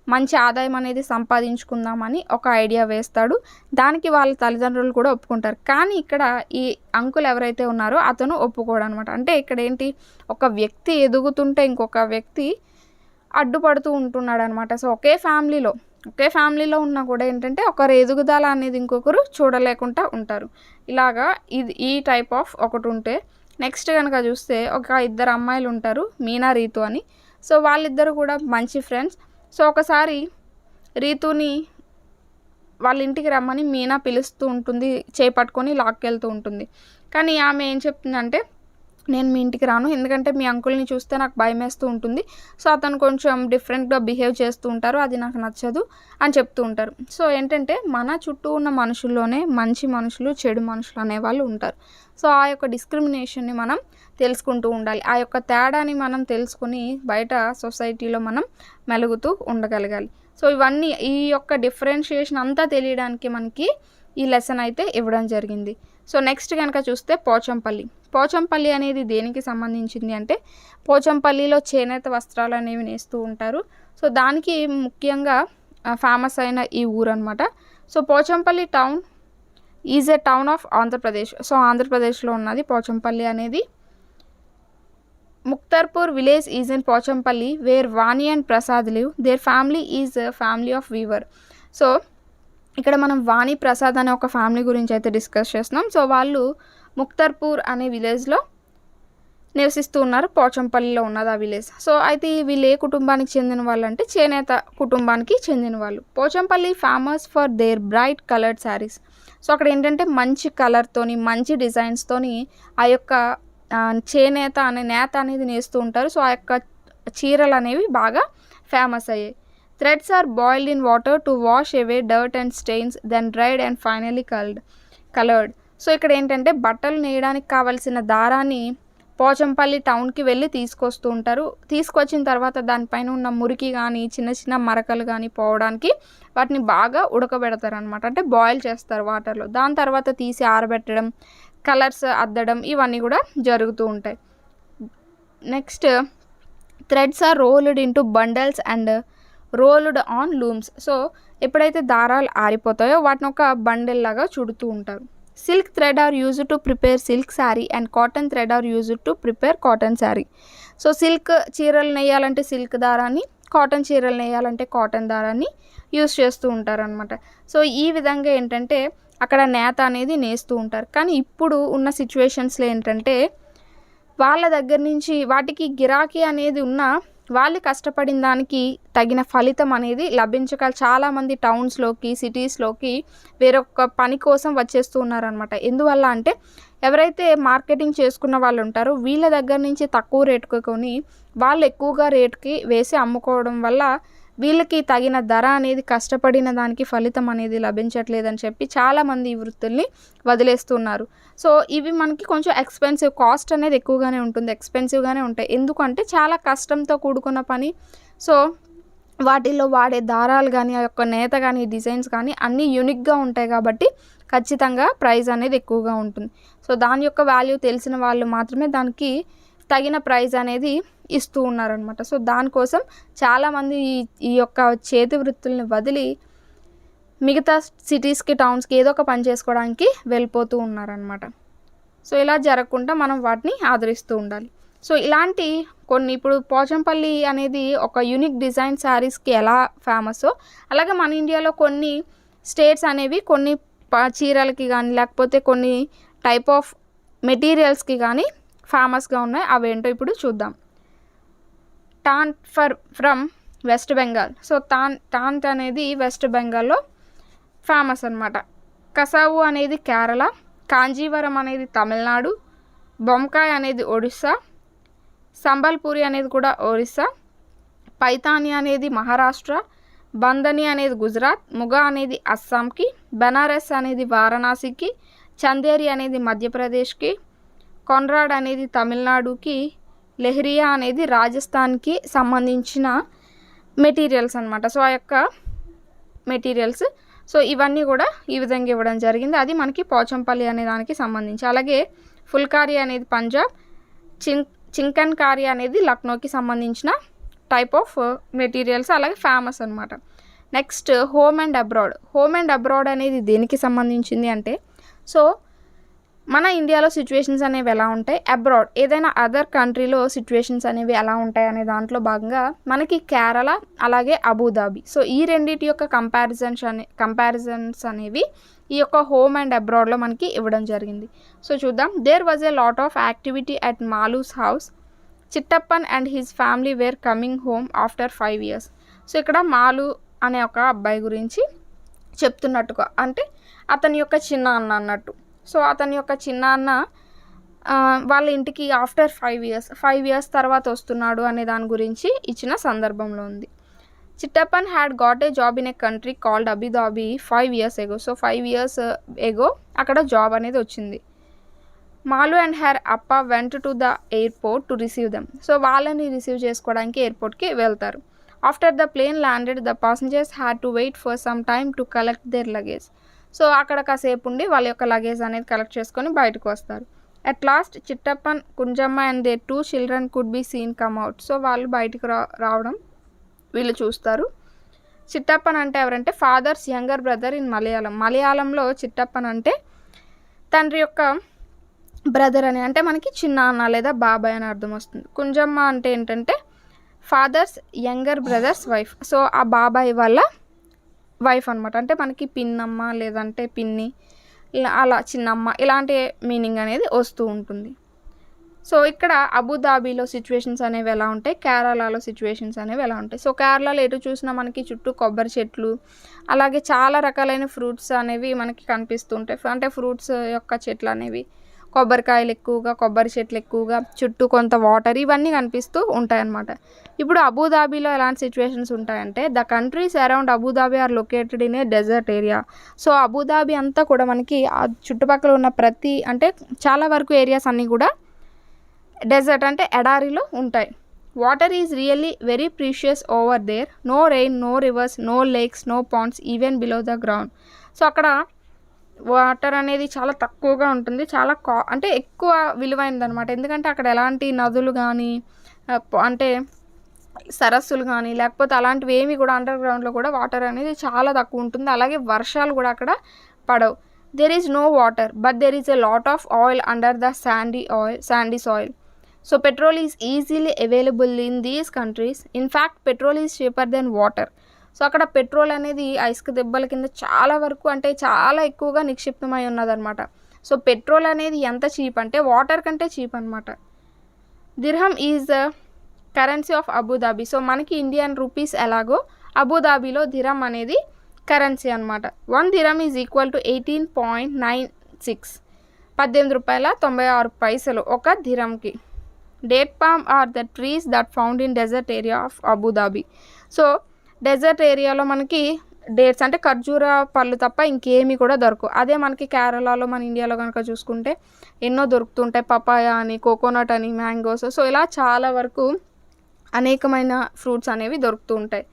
మంచి ఆదాయం అనేది సంపాదించుకుందామని ఒక ఐడియా వేస్తాడు. దానికి వాళ్ళ తల్లిదండ్రులు కూడా ఒప్పుకుంటారు. కానీ ఇక్కడ ఈ అంకుల్ ఎవరైతే ఉన్నారో అతను ఒప్పుకోడు అనమాట. అంటే ఇక్కడ ఏంటి, ఒక వ్యక్తి ఎదుగుతుంటే ఇంకొక వ్యక్తి అడ్డుపడుతూ ఉంటున్నాడు అనమాట. సో ఒకే ఫ్యామిలీలో ఉన్నా కూడా ఏంటంటే ఒకరు ఎదుగుదల అనేది ఇంకొకరు చూడలేకుండా ఉంటారు. ఇలాగా ఈ టైప్ ఆఫ్ ఒకటి ఉంటే, నెక్స్ట్ కనుక చూస్తే ఒక 2 అమ్మాయిలు ఉంటారు, మీనా, రీతు అని. సో వాళ్ళిద్దరు కూడా మంచి ఫ్రెండ్స్. సో ఒకసారి రీతుని వాళ్ళ ఇంటికి రమ్మని మీనా పిలుస్తూ ఉంటుంది, చేపట్టుకొని లాక్కెళ్తూ ఉంటుంది. కానీ ఆమె ఏం చెప్తుందంటే, నేను మీ ఇంటికి రాను, ఎందుకంటే మీ అంకుల్ని చూస్తే నాకు భయం వేస్తూ ఉంటుంది, సో అతను కొంచెం డిఫరెంట్గా బిహేవ్ చేస్తూ ఉంటారు, అది నాకు నచ్చదు అని చెప్తూ ఉంటారు. సో ఏంటంటే మన చుట్టూ ఉన్న మనుషుల్లోనే మంచి మనుషులు, చెడు మనుషులు అనేవాళ్ళు ఉంటారు. సో ఆ యొక్క డిస్క్రిమినేషన్ని మనం తెలుసుకుంటూ ఉండాలి. ఆ యొక్క తేడాని మనం తెలుసుకుని బయట సొసైటీలో మనం మెలుగుతూ ఉండగలగాలి. సో ఇవన్నీ ఈ యొక్క డిఫరెన్షియేషన్ అంతా తెలియడానికి మనకి ఈ లెసన్ అయితే ఇవ్వడం జరిగింది. సో నెక్స్ట్ కనుక చూస్తే పోచంపల్లి అనేది దేనికి సంబంధించింది అంటే, పోచంపల్లిలో చేనేత వస్త్రాలు అనేవి నేస్తూ ఉంటారు. సో దానికి ముఖ్యంగా ఫేమస్ అయిన ఈ ఊరు అనమాట. So Pochampalli town is a town of Andhra Pradesh. So ఆంధ్రప్రదేశ్లో ఉన్నది పోచంపల్లి అనేది. Muktarpur village is in Pochampalli where Vani and Prasad live. Their family is family of weaver. So ఇక్కడ మనం వాణి ప్రసాద్ అనే ఒక ఫ్యామిలీ గురించి అయితే డిస్కస్ చేస్తున్నాం. సో వాళ్ళు ముక్తర్పూర్ అనే విలేజ్లో నివసిస్తూ ఉన్నారు. పోచంపల్లిలో ఉన్నది ఆ విలేజ్. సో అయితే వీళ్ళు ఏ కుటుంబానికి చెందిన వాళ్ళు అంటే, చేనేత కుటుంబానికి చెందిన వాళ్ళు. Pochampally famous for their bright coloured saris. So అక్కడ ఏంటంటే మంచి కలర్తోని, మంచి డిజైన్స్తోని ఆ యొక్క చేనేత అనే నేత అనేది నేస్తూ ఉంటారు. సో ఆ యొక్క చీరలు అనేవి బాగా ఫేమస్ అయ్యాయి. Threads are boiled in water to wash away dirt and stains, then dried and finally coloured. So ఇక్కడ ఏంటంటే బట్టలు నేయడానికి కావలసిన దారాన్ని పోచంపల్లి టౌన్కి వెళ్ళి తీసుకొస్తూ ఉంటారు. తీసుకొచ్చిన తర్వాత దానిపైన ఉన్న మురికి కానీ చిన్న చిన్న మరకలు కానీ పోవడానికి వాటిని బాగా ఉడకబెడతారు అనమాట. అంటే బాయిల్ చేస్తారు వాటర్లో. దాని తర్వాత తీసి ఆరబెట్టడం, కలర్స్ అద్దడం ఇవన్నీ కూడా జరుగుతూ ఉంటాయి. Next threads are rolled into bundles and rolled on looms. So ఎప్పుడైతే దారాలు ఆరిపోతాయో వాటిని ఒక బండిల్ లాగా చుడుతూ ఉంటారు. Silk thread are used to prepare silk sari and cotton thread are used to prepare cotton sari. So silk చీరలు నెయ్యాలంటే సిల్క్ దారాన్ని, కాటన్ చీరలు నెయ్యాలంటే కాటన్ దారాన్ని యూజ్ చేస్తూ ఉంటారనమాట. సో ఈ విధంగా ఏంటంటే అక్కడ నేత అనేది నేస్తూ ఉంటారు. కానీ ఇప్పుడు ఉన్న సిచ్యువేషన్స్లో ఏంటంటే వాళ్ళ దగ్గర నుంచి వాటికి గిరాకీ అనేది ఉన్న వాళ్ళు కష్టపడిన దానికి తగిన ఫలితం అనేది లభించక చాలామంది టౌన్స్లోకి సిటీస్లోకి వేరొక పని కోసం వచ్చేస్తూ ఉన్నారనమాట. ఎందువల్ల అంటే ఎవరైతే మార్కెటింగ్ చేసుకున్న వాళ్ళు ఉంటారో వీళ్ళ దగ్గర నుంచి తక్కువ రేటుకి కొని వాళ్ళు ఎక్కువగా రేటుకి వేసి అమ్ముకోవడం వల్ల వీళ్ళకి తగిన ధర అనేది కష్టపడిన దానికి ఫలితం అనేది లభించట్లేదని చెప్పి చాలామంది ఈ వృత్తుల్ని వదిలేస్తున్నారు. సో ఇవి మనకి కొంచెం ఎక్స్పెన్సివ్, కాస్ట్ అనేది ఎక్కువగానే ఉంటుంది, ఎక్స్పెన్సివ్గానే ఉంటాయి. ఎందుకంటే చాలా కష్టంతో కూడుకున్న పని. సో వాటిల్లో వాడే దారాలు కానీ ఆ యొక్క నేత కానీ డిజైన్స్ కానీ అన్నీ యూనిక్గా ఉంటాయి కాబట్టి ఖచ్చితంగా ప్రైస్ అనేది ఎక్కువగా ఉంటుంది. సో దాని యొక్క వాల్యూ తెలిసిన వాళ్ళు మాత్రమే దానికి తగిన ప్రైస్ అనేది ఇస్తూ ఉన్నారనమాట. సో దానికోసం చాలామంది ఈ యొక్క చేతి వృత్తుల్ని వదిలి మిగతా సిటీస్కి టౌన్స్కి ఏదో ఒక పని చేసుకోవడానికి వెళ్ళిపోతూ ఉన్నారనమాట. సో ఇలా జరగకుండా మనం వాటిని ఆదరిస్తూ ఉండాలి. సో ఇలాంటి కొన్ని ఇప్పుడు పోచంపల్లి అనేది ఒక యూనిక్ డిజైన్ శారీస్కి ఎలా ఫేమస్సో అలాగే మన ఇండియాలో కొన్ని స్టేట్స్ అనేవి కొన్ని చీరలకి కానీ లేకపోతే కొన్ని టైప్ ఆఫ్ మెటీరియల్స్కి కానీ ఫేమస్గా ఉన్నాయి. అవేంటో ఇప్పుడు చూద్దాం. Tan from west Bengal. So taunt అనేది వెస్ట్ బెంగాల్లో ఫేమస్ అనమాట. కసావు అనేది కేరళ, కాంజీవరం అనేది తమిళనాడు, బొంకాయ్ అనేది ఒడిస్సా, సంబల్పూరి అనేది కూడా ఒరిస్సా, పైతాని అనేది మహారాష్ట్ర, బందని అనేది గుజరాత్, ముగా అనేది అస్సాంకి, బనారస్ అనేది వారణాసికి, చందేరి అనేది మధ్యప్రదేశ్కి, కొన్రాడ్ అనేది తమిళనాడుకి, లెహరియా అనేది రాజస్థాన్కి సంబంధించిన మెటీరియల్స్ అనమాట. సో ఆ యొక్క మెటీరియల్స్ సో ఇవన్నీ కూడా ఈ విధంగా ఇవ్వడం జరిగింది. అది మనకి పోచంపల్లి అనే దానికి సంబంధించి. అలాగే ఫుల్కారీ అనేది పంజాబ్, చింకన్కారీ అనేది లక్నోకి సంబంధించిన టైప్ ఆఫ్ మెటీరియల్స్ అలాగే ఫేమస్ అనమాట. Next home and abroad. Home and abroad అనేది దేనికి సంబంధించింది అంటే సో మన ఇండియాలో సిచ్యువేషన్స్ అనేవి ఎలా ఉంటాయి, అబ్రాడ్ ఏదైనా అదర్ కంట్రీలో సిచ్యువేషన్స్ అనేవి ఎలా ఉంటాయి అనే దాంట్లో భాగంగా మనకి కేరళ అలాగే అబుదాబి. సో ఈ రెండింటి యొక్క కంపారిజన్స్ అనేవి ఈ యొక్క హోమ్ అండ్ అబ్రాడ్లో మనకి ఇవ్వడం జరిగింది. సో చూద్దాం. There was a lot of activity at Malu's house. Chittappan and his family were coming home after 5 years. So ఇక్కడ మాలు అనే ఒక అబ్బాయి గురించి చెప్తున్నట్టుగా అంటే అతని యొక్క చిన్న అన్న అన్నట్టు. సో అతని యొక్క చిన్న అన్న వాళ్ళ ఇంటికి ఆఫ్టర్ 5 years తర్వాత వస్తున్నాడు అనే దాని గురించి ఇచ్చిన సందర్భంలో ఉంది. Chittappan had got a job in a country called Abu Dhabi 5 years ago. So 5 years ago అక్కడ జాబ్ అనేది వచ్చింది. మాలు అండ్ హెర్ అప్ప went to the airport to receive them. So వాళ్ళని రిసీవ్ చేసుకోవడానికి ఎయిర్పోర్ట్కి వెళ్తారు. After the plane landed the passengers had to wait for some time to collect their luggage. So అక్కడ కాసేపు ఉండి వాళ్ళ యొక్క లగేజ్ అనేది కలెక్ట్ చేసుకొని బయటకు వస్తారు. At last Chittappan, Kunjamma and they 2 children could be seen come out. So వాళ్ళు బయటకు రావడం వీళ్ళు చూస్తారు. చిట్టప్పన్ అంటే ఎవరంటే father's younger brother in Malayalam. మలయాళంలో చిట్టప్పన్ అంటే తండ్రి యొక్క బ్రదర్ అని, అంటే మనకి చిన్న అన్న లేదా బాబాయ్ అని అర్థం వస్తుంది. కుంజమ్మ అంటే ఏంటంటే father's younger brother's wife. So ఆ బాబాయ్ వాళ్ళ వైఫ్ అనమాట. అంటే మనకి పిన్నమ్మ లేదంటే పిన్ని అలా చిన్నమ్మ ఇలాంటి మీనింగ్ అనేది వస్తూ ఉంటుంది. సో ఇక్కడ అబుదాబిలో సిచ్యువేషన్స్ అనేవి ఎలా ఉంటాయి, కేరళలో సిచ్యువేషన్స్ అనేవి ఎలా ఉంటాయి. సో కేరళలో ఎటు చూసినా మనకి చుట్టూ కొబ్బరి చెట్లు అలాగే చాలా రకాలైన ఫ్రూట్స్ అనేవి మనకి కనిపిస్తుంటాయి. అంటే ఫ్రూట్స్ యొక్క చెట్లు అనేవి, కొబ్బరికాయలు ఎక్కువగా, కొబ్బరి చెట్లు ఎక్కువగా, చుట్టూ కొంత వాటర్ ఇవన్నీ కనిపిస్తూ ఉంటాయన్నమాట. ఇప్పుడు అబుదాబిలో ఎలాంటి సిచ్యువేషన్స్ ఉంటాయంటే the countries around Abu Dhabi are located in a desert area. So Abu Dhabi అంతా కూడా మనకి ఆ చుట్టుపక్కల ఉన్న అంటే చాలా వరకు ఏరియాస్ అన్నీ కూడా డెజర్ట్ అంటే ఎడారిలో ఉంటాయి. Water is really very precious over there. No rain, no rivers, no lakes, no ponds even below the ground. So అక్కడ వాటర్ అనేది చాలా తక్కువగా ఉంటుంది, చాలా అంటే ఎక్కువ విలువైనదనమాట. ఎందుకంటే అక్కడ ఎలాంటి నదులు కానీ అంటే సరస్సులు కానీ లేకపోతే అలాంటివి ఏమి కూడా అండర్ గ్రౌండ్లో కూడా వాటర్ అనేది చాలా తక్కువ ఉంటుంది. అలాగే వర్షాలు కూడా అక్కడ పడవు. There is no water but there is a lot of oil under the sandy soil. So petrol is easily available in these countries. In fact petrol is cheaper than water. So అక్కడ పెట్రోల్ అనేది ఐస్క్ దెబ్బల కింద చాలా వరకు అంటే చాలా ఎక్కువగా నిక్షిప్తమై ఉన్నదన్నమాట. సో పెట్రోల్ అనేది ఎంత చీప్ అంటే వాటర్ కంటే చీప్ అనమాట. Dirham is the currency of Abu Dhabi. So మనకి ఇండియన్ రూపీస్ ఎలాగో అబుదాబిలో దిర్హం అనేది కరెన్సీ అనమాట. 1 దిర్హం ఈజ్ ఈక్వల్ టు 18.96, 18.96 ఒక దిర్హంకి. Date palm are the trees that found in desert area of Abu Dhabi. So desert ఏరియాలో మనకి డేట్స్ అంటే ఖర్జూర పళ్ళు తప్ప ఇంకేమీ కూడా దొరకవు. అదే మనకి కేరళలో మన ఇండియాలో కనుక చూసుకుంటే ఎన్నో దొరుకుతుంటాయి. పపాయ అని, కోకోనట్ అని, మ్యాంగోస్. సో ఇలా చాలా వరకు అనేకమైన ఫ్రూట్స్ అనేవి దొరుకుతూ ఉంటాయి.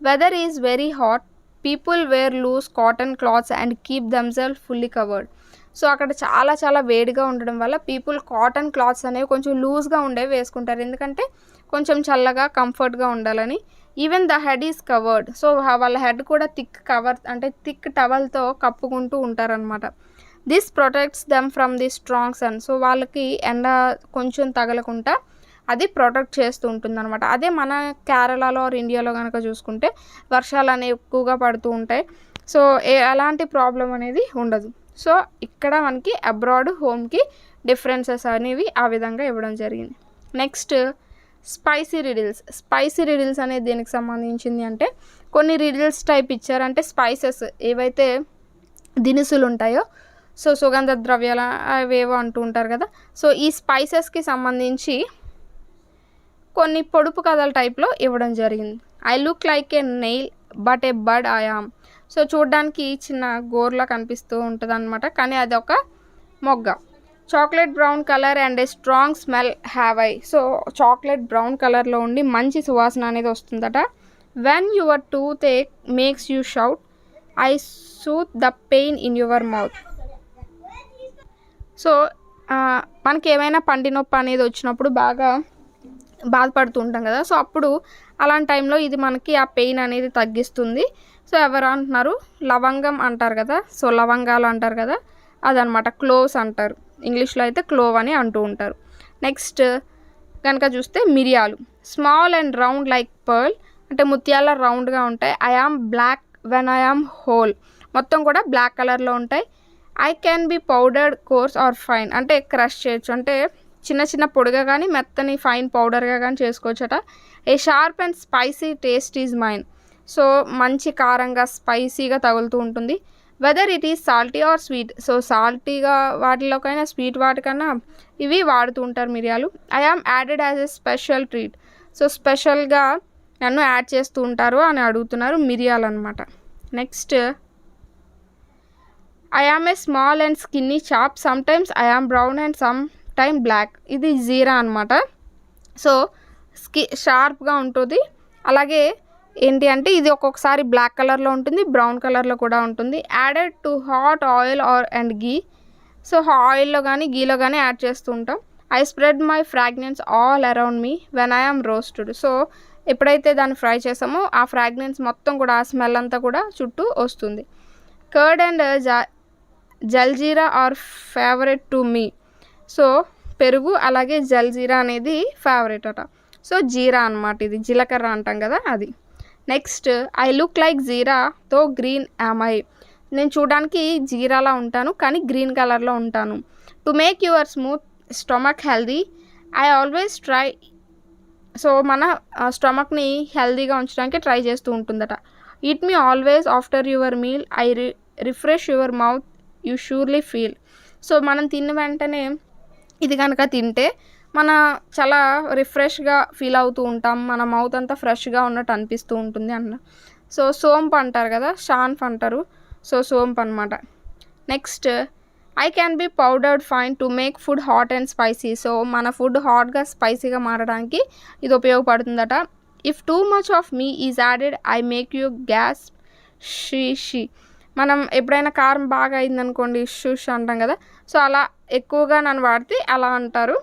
Weather is very hot. People wear loose cotton clothes and keep themself fully covered. So అక్కడ చాలా చాలా వేడిగా ఉండడం వల్ల పీపుల్ కాటన్ క్లాత్స్ అనేవి కొంచెం లూజ్గా ఉండేవి వేసుకుంటారు, ఎందుకంటే కొంచెం చల్లగా కంఫర్ట్గా ఉండాలని. Even the head is covered. So వాళ్ళ హెడ్ కూడా థిక్ టవల్తో కప్పుకుంటూ ఉంటారనమాట. This protects them from the strong sun. So వాళ్ళకి ఎండ కొంచెం తగలకుండా అది ప్రొటెక్ట్ చేస్తూ ఉంటుంది అనమాట. అదే మన కేరళలో ఆర్ ఇండియాలో కనుక చూసుకుంటే వర్షాలు అనేవి ఎక్కువగా పడుతూ ఉంటాయి. సో ఎలాంటి ప్రాబ్లం అనేది ఉండదు. సో ఇక్కడ మనకి అబ్రాడ్ హోమ్కి డిఫరెన్సెస్ అనేవి ఆ విధంగా ఇవ్వడం జరిగింది. Next spicy riddles. Spicy riddles అనేది దేనికి సంబంధించింది అంటే కొన్ని రిడిల్స్ టైప్ ఇచ్చారు. అంటే స్పైసెస్ ఏవైతే దినుసులు ఉంటాయో, సో సుగంధ ద్రవ్యాలు అవేవో అంటూ ఉంటారు కదా. సో ఈ స్పైసెస్కి సంబంధించి కొన్ని పొడుపు కథల టైప్లో ఇవ్వడం జరిగింది. I look like A nail but A bird I am. So చూడడానికి చిన్న గోర్లా కనిపిస్తూ ఉంటుంది అనమాట, కానీ అది ఒక మొగ్గ. Chocolate brown colour and a strong smell have I. So chocolate brown కలర్లో ఉండి మంచి సువాసన అనేది వస్తుందట. When your toothache makes you shout I soothe the pain in your mouth. So మనకి ఏమైనా పంటి నొప్పి అనేది వచ్చినప్పుడు బాగా బాధపడుతూ ఉంటాం కదా. సో అప్పుడు అలాంటి టైంలో ఇది మనకి ఆ పెయిన్ అనేది తగ్గిస్తుంది. సో ఎవరు అంటున్నారు, లవంగం అంటారు కదా. సో లవంగాలు అంటారు కదా, అదనమాట. క్లోవ్స్ అంటారు, ఇంగ్లీష్లో అయితే క్లోవ్ అని అంటూ ఉంటారు. నెక్స్ట్ కనుక చూస్తే మిరియాలు. Small and round like pearl, అంటే ముత్యాల రౌండ్గా ఉంటాయి. I am black when I am whole, మొత్తం కూడా బ్లాక్ కలర్లో ఉంటాయి. I can be powdered coarse or fine, అంటే క్రష్ చేయొచ్చు, అంటే చిన్న చిన్న పొడిగా కానీ మెత్తని ఫైన్ పౌడర్గా కానీ చేసుకోవచ్చట. A sharp and spicy taste is mine. So మంచి కారంగా స్పైసీగా తగులుతూ ఉంటుంది. Weather it is salty or sweet. So సాల్టీగా వాటిలోకైనా స్వీట్ వాటికన్నా ఇవి వాడుతూ ఉంటారు మిరియాలు. I am added as a special treat. So స్పెషల్గా నన్ను యాడ్ చేస్తూ ఉంటారు అని అడుగుతున్నారు మిరియాలు అనమాట. Next I am a small and skinny chap, sometimes I am brown and some time black. ఇది జీరా అనమాట. సో షార్ప్గా ఉంటుంది. అలాగే ఏంటి అంటే ఇది ఒక్కొక్కసారి బ్లాక్ కలర్లో ఉంటుంది, బ్రౌన్ కలర్లో కూడా ఉంటుంది. Added to hot oil are and ghee. So ఆయిల్లో కానీ గీలో కానీ యాడ్ చేస్తూ ఉంటాం. I spread my fragrance all around me when I yam roasted. So ఎప్పుడైతే దాన్ని ఫ్రై చేసామో ఆ ఫ్రాగ్రెన్స్ మొత్తం కూడా ఆ స్మెల్ అంతా కూడా చుట్టూ వస్తుంది. Curd and jaljeera are favourite to me. So పెరుగు అలాగే జల్జీరా అనేది ఫేవరెట్ అట. సో జీరా అనమాట, ఇది జీలకర్ర అంటాం కదా అది. నెక్స్ట్ ఐ లుక్ లైక్ జీరా తో గ్రీన్ యామ్ ఐ. నేను చూడడానికి జీరాలా ఉంటాను కానీ గ్రీన్ కలర్లో ఉంటాను. To make your smooth stomach healthy I always try. So మన స్టొమక్ని హెల్దీగా ఉంచడానికి ట్రై చేస్తూ ఉంటుందట. Eat me always after your meal I refresh your mouth you surely feel. So మనం తిన్న వెంటనే ఇది కనుక తింటే మన చాలా రిఫ్రెష్గా ఫీల్ అవుతూ ఉంటాం, మన మౌత్ అంతా ఫ్రెష్గా ఉన్నట్టు అనిపిస్తూ ఉంటుంది అన్న. సో సోంపు అంటారు కదా, షాన్ఫ్ అంటారు. సో సోంపు అనమాట. Next I can be powdered fine to make food hot and spicy. So మన ఫుడ్ హాట్గా స్పైసీగా మారడానికి ఇది ఉపయోగపడుతుందట. If too much of me is added I make you gassy. మనం ఎప్పుడైనా కారం బాగా అయిందనుకోండి షుష్ అంటాం కదా, సో అలా ఎక్కువగా నన్ను వాడితే అలా అంటారు.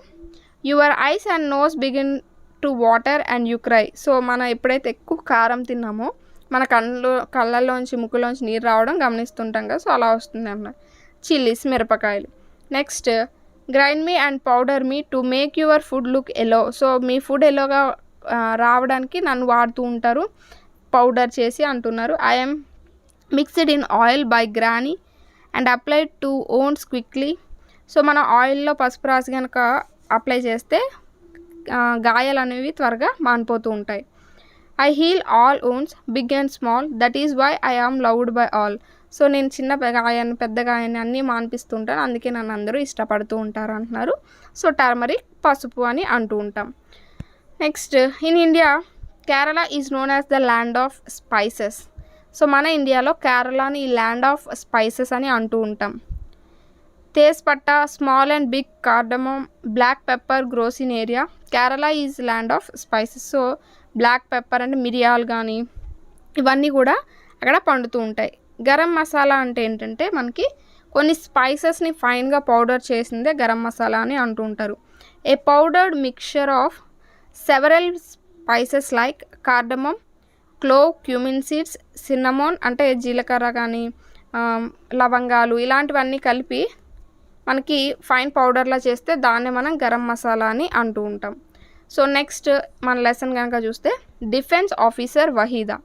Your eyes and nose begin to water and you cry. So మనం ఎప్పుడైతే ఎక్కువ కారం తిన్నామో మన కళ్ళల్లోంచి ముక్కులోంచి నీరు రావడం గమనిస్తుంటాం కదా, సో అలా వస్తుంది అన్నమాట. చిల్లీస్, మిరపకాయలు. Next, grind me and powder me to make your food look yellow. So మీ ఫుడ్ ఎల్లోగా రావడానికి నన్ను వాడుతూ ఉంటారు, పౌడర్ చేసి అంటున్నారు. I'm mixed in oil by granny and applied to ones quickly. So మన ఆయిల్లో పసుపు రాసి కనుక అప్లై చేస్తే గాయాలు అనేవి త్వరగా మానిపోతూ ఉంటాయి. I heal all wounds big and small, that is why I am loved by all. So నేను చిన్న గాయాన్ని పెద్ద గాయాన్ని అన్నీ మానిపిస్తుంటాను, అందుకే నన్ను అందరూ ఇష్టపడుతూ ఉంటారు అంటున్నారు. సో టర్మరిక్ పసుపు అని అంటూ ఉంటాం. Next, in India Kerala is known as the land of spices. So మన ఇండియాలో కేరళని ఈ ల్యాండ్ ఆఫ్ స్పైసెస్ అని అంటూ ఉంటాం. Tejpatta, small and big cardamom, black pepper grows in area. Kerala is land of spices. So black pepper అంటే మిరియాలు కానీ ఇవన్నీ కూడా అక్కడ పండుతూ ఉంటాయి. గరం మసాలా అంటే ఏంటంటే మనకి కొన్ని స్పైసెస్ని ఫైన్గా పౌడర్ చేసిందే గరం మసాలా అని అంటూ ఉంటారు. A powdered mixture of several spices like cardamom, clove, cumin seeds, cinnamon అంటే జీలకర్ర కానీ లవంగాలు ఇలాంటివన్నీ కలిపి మనకి ఫైన్ పౌడర్లా చేస్తే దాన్నే మనం గరం మసాలా అని అంటూ ఉంటాం. సో నెక్స్ట్ మన లెసన్ కనుక చూస్తే, defence officer Waheeda.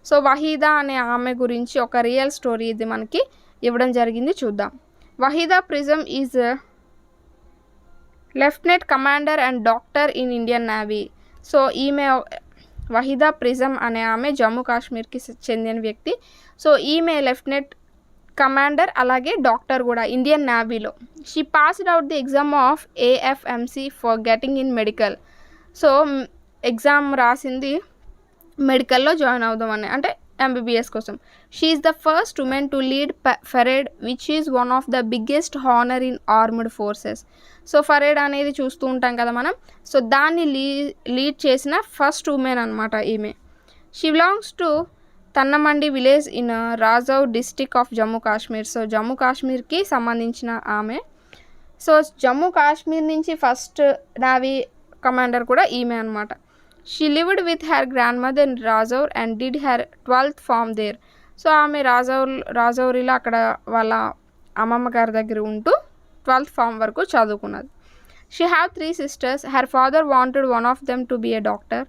So Waheeda అనే ఆమె గురించి ఒక రియల్ స్టోరీ ఇది మనకి ఇవ్వడం జరిగింది, చూద్దాం. Waheeda prism is lieutenant commander and doctor in Indian navy. So ఈమె వహీదా ప్రిజమ్ అనే ఆమె జమ్మూ కాశ్మీర్కి చెందిన వ్యక్తి. సో ఈమె లెఫ్టినెంట్ కమాండర్ అలాగే డాక్టర్ కూడా ఇండియన్ నేవీలో. She passed out the exam of AFMC for getting in medical. So exam రాసింది మెడికల్లో జాయిన్ అవుదామని, అంటే MBBS కోసం. She is the first woman to lead parade which is one of the biggest honour in armed forces. So parade అనేది చూస్తూ ఉంటాం కదా మనం, సో దాన్ని లీడ్ చేసిన ఫస్ట్ ఉమెన్ అనమాట ఈమె. She belongs to Thannamandi village in Rajouri district of Jammu Kashmir. So Jammu కాశ్మీర్కి సంబంధించిన ఆమె. సో జమ్మూ కాశ్మీర్ నుంచి ఫస్ట్ నేవీ కమాండర్ కూడా ఈమె అనమాట. She lived with her grandmother in Rajouri and did her 12th form there. So ఆమె రాజౌరిలో అక్కడ వాళ్ళ అమ్మమ్మ గారి దగ్గర ఉంటూ 12th ఫార్మ్ వరకు చదువుకున్నది. She have 3 sisters. Her father wanted one of them to be a doctor,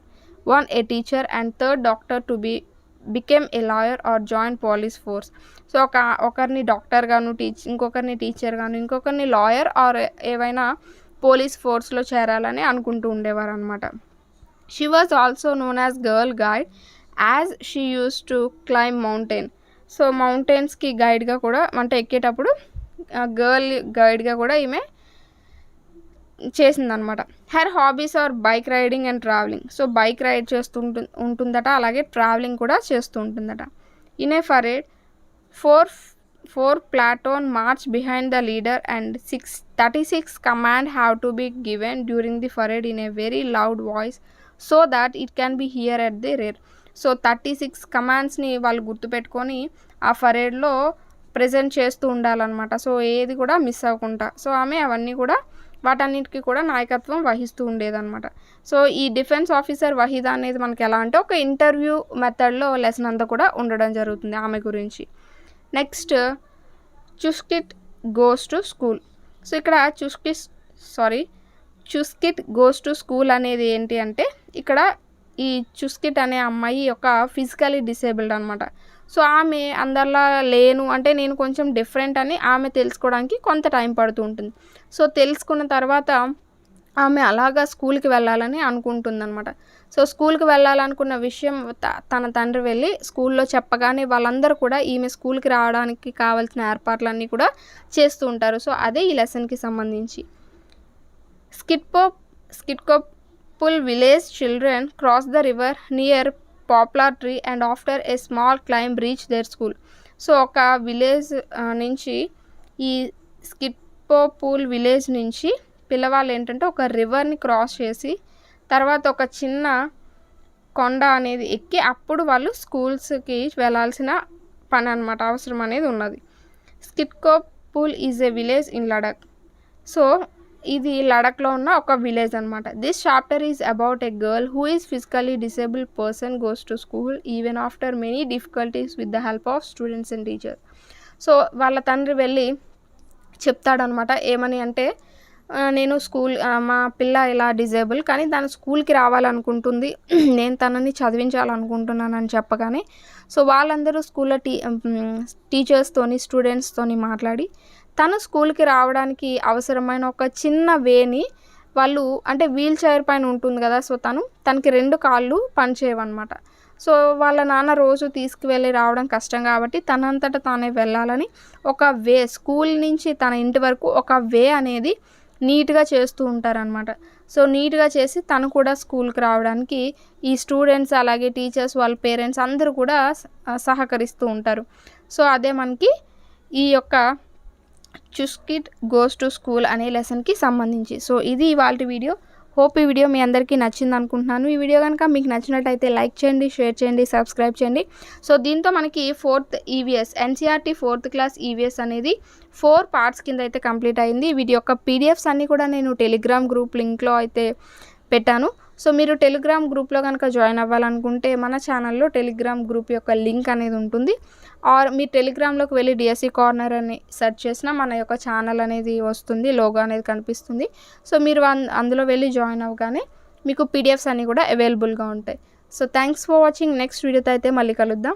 one a teacher and third doctor to be become a lawyer or join police force. So ఒకరిని doctor గాను ఇంకొకరిని teacher గాను ఇంకొకరిని lawyer or ఏవైనా police ఫోర్స్లో చేరాలని అనుకుంటూ ఉండేవారు అనమాట. She was also known as girl guide as she use to climb mountain. So మౌంటైన్స్కి గైడ్గా కూడా అంటే ఎక్కేటప్పుడు గర్ల్ గైడ్గా కూడా ఈమె చేసిందనమాట. Her hobbies are bike riding and travelling. So bike ride చేస్తూ ఉంటుందట, అలాగే ట్రావెలింగ్ కూడా చేస్తూ ఉంటుందట. In a parade four platoon march behind the leader and 36 command have to be given during the parade in a very loud voice so that it can be hear at the rear. So 36 కమాండ్స్ని వాళ్ళు గుర్తుపెట్టుకొని ఆ ఫరేడ్లో present చేస్తూ ఉండాలన్నమాట. So ఏది కూడా miss అవ్వకుండా. So ఆమె అవన్నీ కూడా వాటన్నిటికీ కూడా నాయకత్వం వహిస్తూ ఉండేదన్నమాట. సో ఈ డిఫెన్స్ ఆఫీసర్ వహీదా అనేది మనకి ఎలా అంటే ఒక ఇంటర్వ్యూ మెథడ్లో లెసన్ అంతా కూడా ఉండడం జరుగుతుంది ఆమె గురించి. Next, Chuskit goes to school. So ఇక్కడ చుస్కిట్ గోస్ టు స్కూల్ అనేది ఏంటి అంటే, ఇక్కడ ఈ చుస్కిట్ అనే అమ్మాయి యొక్క ఫిజికలీ డిసేబుల్డ్ అనమాట. సో ఆమె అందరిలా లేను అంటే నేను కొంచెం డిఫరెంట్ అని ఆమె తెలుసుకోవడానికి కొంత టైం పడుతూ ఉంటుంది. సో తెలుసుకున్న తర్వాత ఆమె అలాగా స్కూల్కి వెళ్ళాలని అనుకుంటుందన్నమాట. సో స్కూల్కి వెళ్ళాలనుకున్న విషయం తన తండ్రి వెళ్ళి స్కూల్లో చెప్పగానే వాళ్ళందరూ కూడా ఈమె స్కూల్కి రావడానికి కావాల్సిన ఏర్పాట్లన్నీ కూడా చేస్తూ ఉంటారు. సో అదే ఈ లెసన్కి సంబంధించి. Skitkopul village children cross the river near poplar tree and after a small climb reach their school. So ఒక విలేజ్ నుంచి ఈ స్కిట్పోపూల్ విలేజ్ నుంచి పిల్లవాళ్ళు ఏంటంటే ఒక రివర్ని క్రాస్ చేసి తర్వాత ఒక చిన్న కొండ అనేది ఎక్కి అప్పుడు వాళ్ళు స్కూల్స్కి వెళ్ళాల్సిన పని అనమాట, అవసరం అనేది ఉన్నది. స్కిట్పోపూల్ is a village in Ladakh. So ఇది లడాక్లో ఉన్న ఒక విలేజ్ అనమాట. This chapter is about a girl who is physically disabled person goes to school even after many difficulties with the help of students and teachers. So వాళ్ళ తండ్రి వెళ్ళి చెప్తాడనమాట, ఏమని అంటే నేను మా పిల్ల ఇలా డిజేబుల్ కానీ తను స్కూల్కి రావాలనుకుంటుంది, నేను తనని చదివించాలనుకుంటున్నాను అని చెప్పగానే సో వాళ్ళందరూ స్కూల్లో టీచర్స్తోని స్టూడెంట్స్తోని మాట్లాడి తను స్కూల్కి రావడానికి అవసరమైన ఒక చిన్న వేని వాళ్ళు అంటే వీల్ చైర్ పైన ఉంటుంది కదా, సో తనకి 2 కాళ్ళు పనిచేయవన్నమాట. సో వాళ్ళ నాన్న రోజు తీసుకువెళ్ళి రావడం కష్టం కాబట్టి తనంతట తానే వెళ్ళాలని ఒక వే, స్కూల్ నుంచి తన ఇంటి వరకు ఒక వే అనేది నీట్గా చేస్తూ ఉంటారనమాట. సో నీట్గా చేసి తను కూడా స్కూల్కి రావడానికి ఈ స్టూడెంట్స్ అలాగే టీచర్స్ వాళ్ళ పేరెంట్స్ అందరూ కూడా సహకరిస్తూ ఉంటారు. సో అదే మనకి ఈ యొక్క చుస్కిట్ గోస్ టు స్కూల్ అనే లెసన్కి సంబంధించి. సో ఇది ఇవాల్టి వీడియో. హోప్ ఈ వీడియో మీ అందరికీ నచ్చింది అనుకుంటున్నాను. ఈ వీడియో కనుక మీకు నచ్చినట్టయితే లైక్ చేయండి, షేర్ చేయండి, సబ్స్క్రైబ్ చేయండి. సో దీంతో మనకి 4th EVS NCERT 4th class EVS అనేది 4 పార్ట్స్ కింద అయితే కంప్లీట్ అయింది. వీటి యొక్క PDFs అన్నీ కూడా నేను టెలిగ్రామ్ గ్రూప్ లింక్లో అయితే పెట్టాను. సో మీరు టెలిగ్రామ్ గ్రూప్లో కనుక జాయిన్ అవ్వాలనుకుంటే మన ఛానల్లో టెలిగ్రామ్ గ్రూప్ యొక్క లింక్ అనేది ఉంటుంది. ఆర్ మీరు టెలిగ్రామ్లోకి వెళ్ళి DSE కార్నర్ అని సెర్చ్ చేసినా మన యొక్క ఛానల్ అనేది వస్తుంది, లోగో అనేది కనిపిస్తుంది. సో మీరు అందులో వెళ్ళి జాయిన్ అవ్వగానే మీకు PDFs అన్నీ కూడా అవైలబుల్గా ఉంటాయి. So thanks for watching. Next వీడియోతో అయితే మళ్ళీ కలుద్దాం.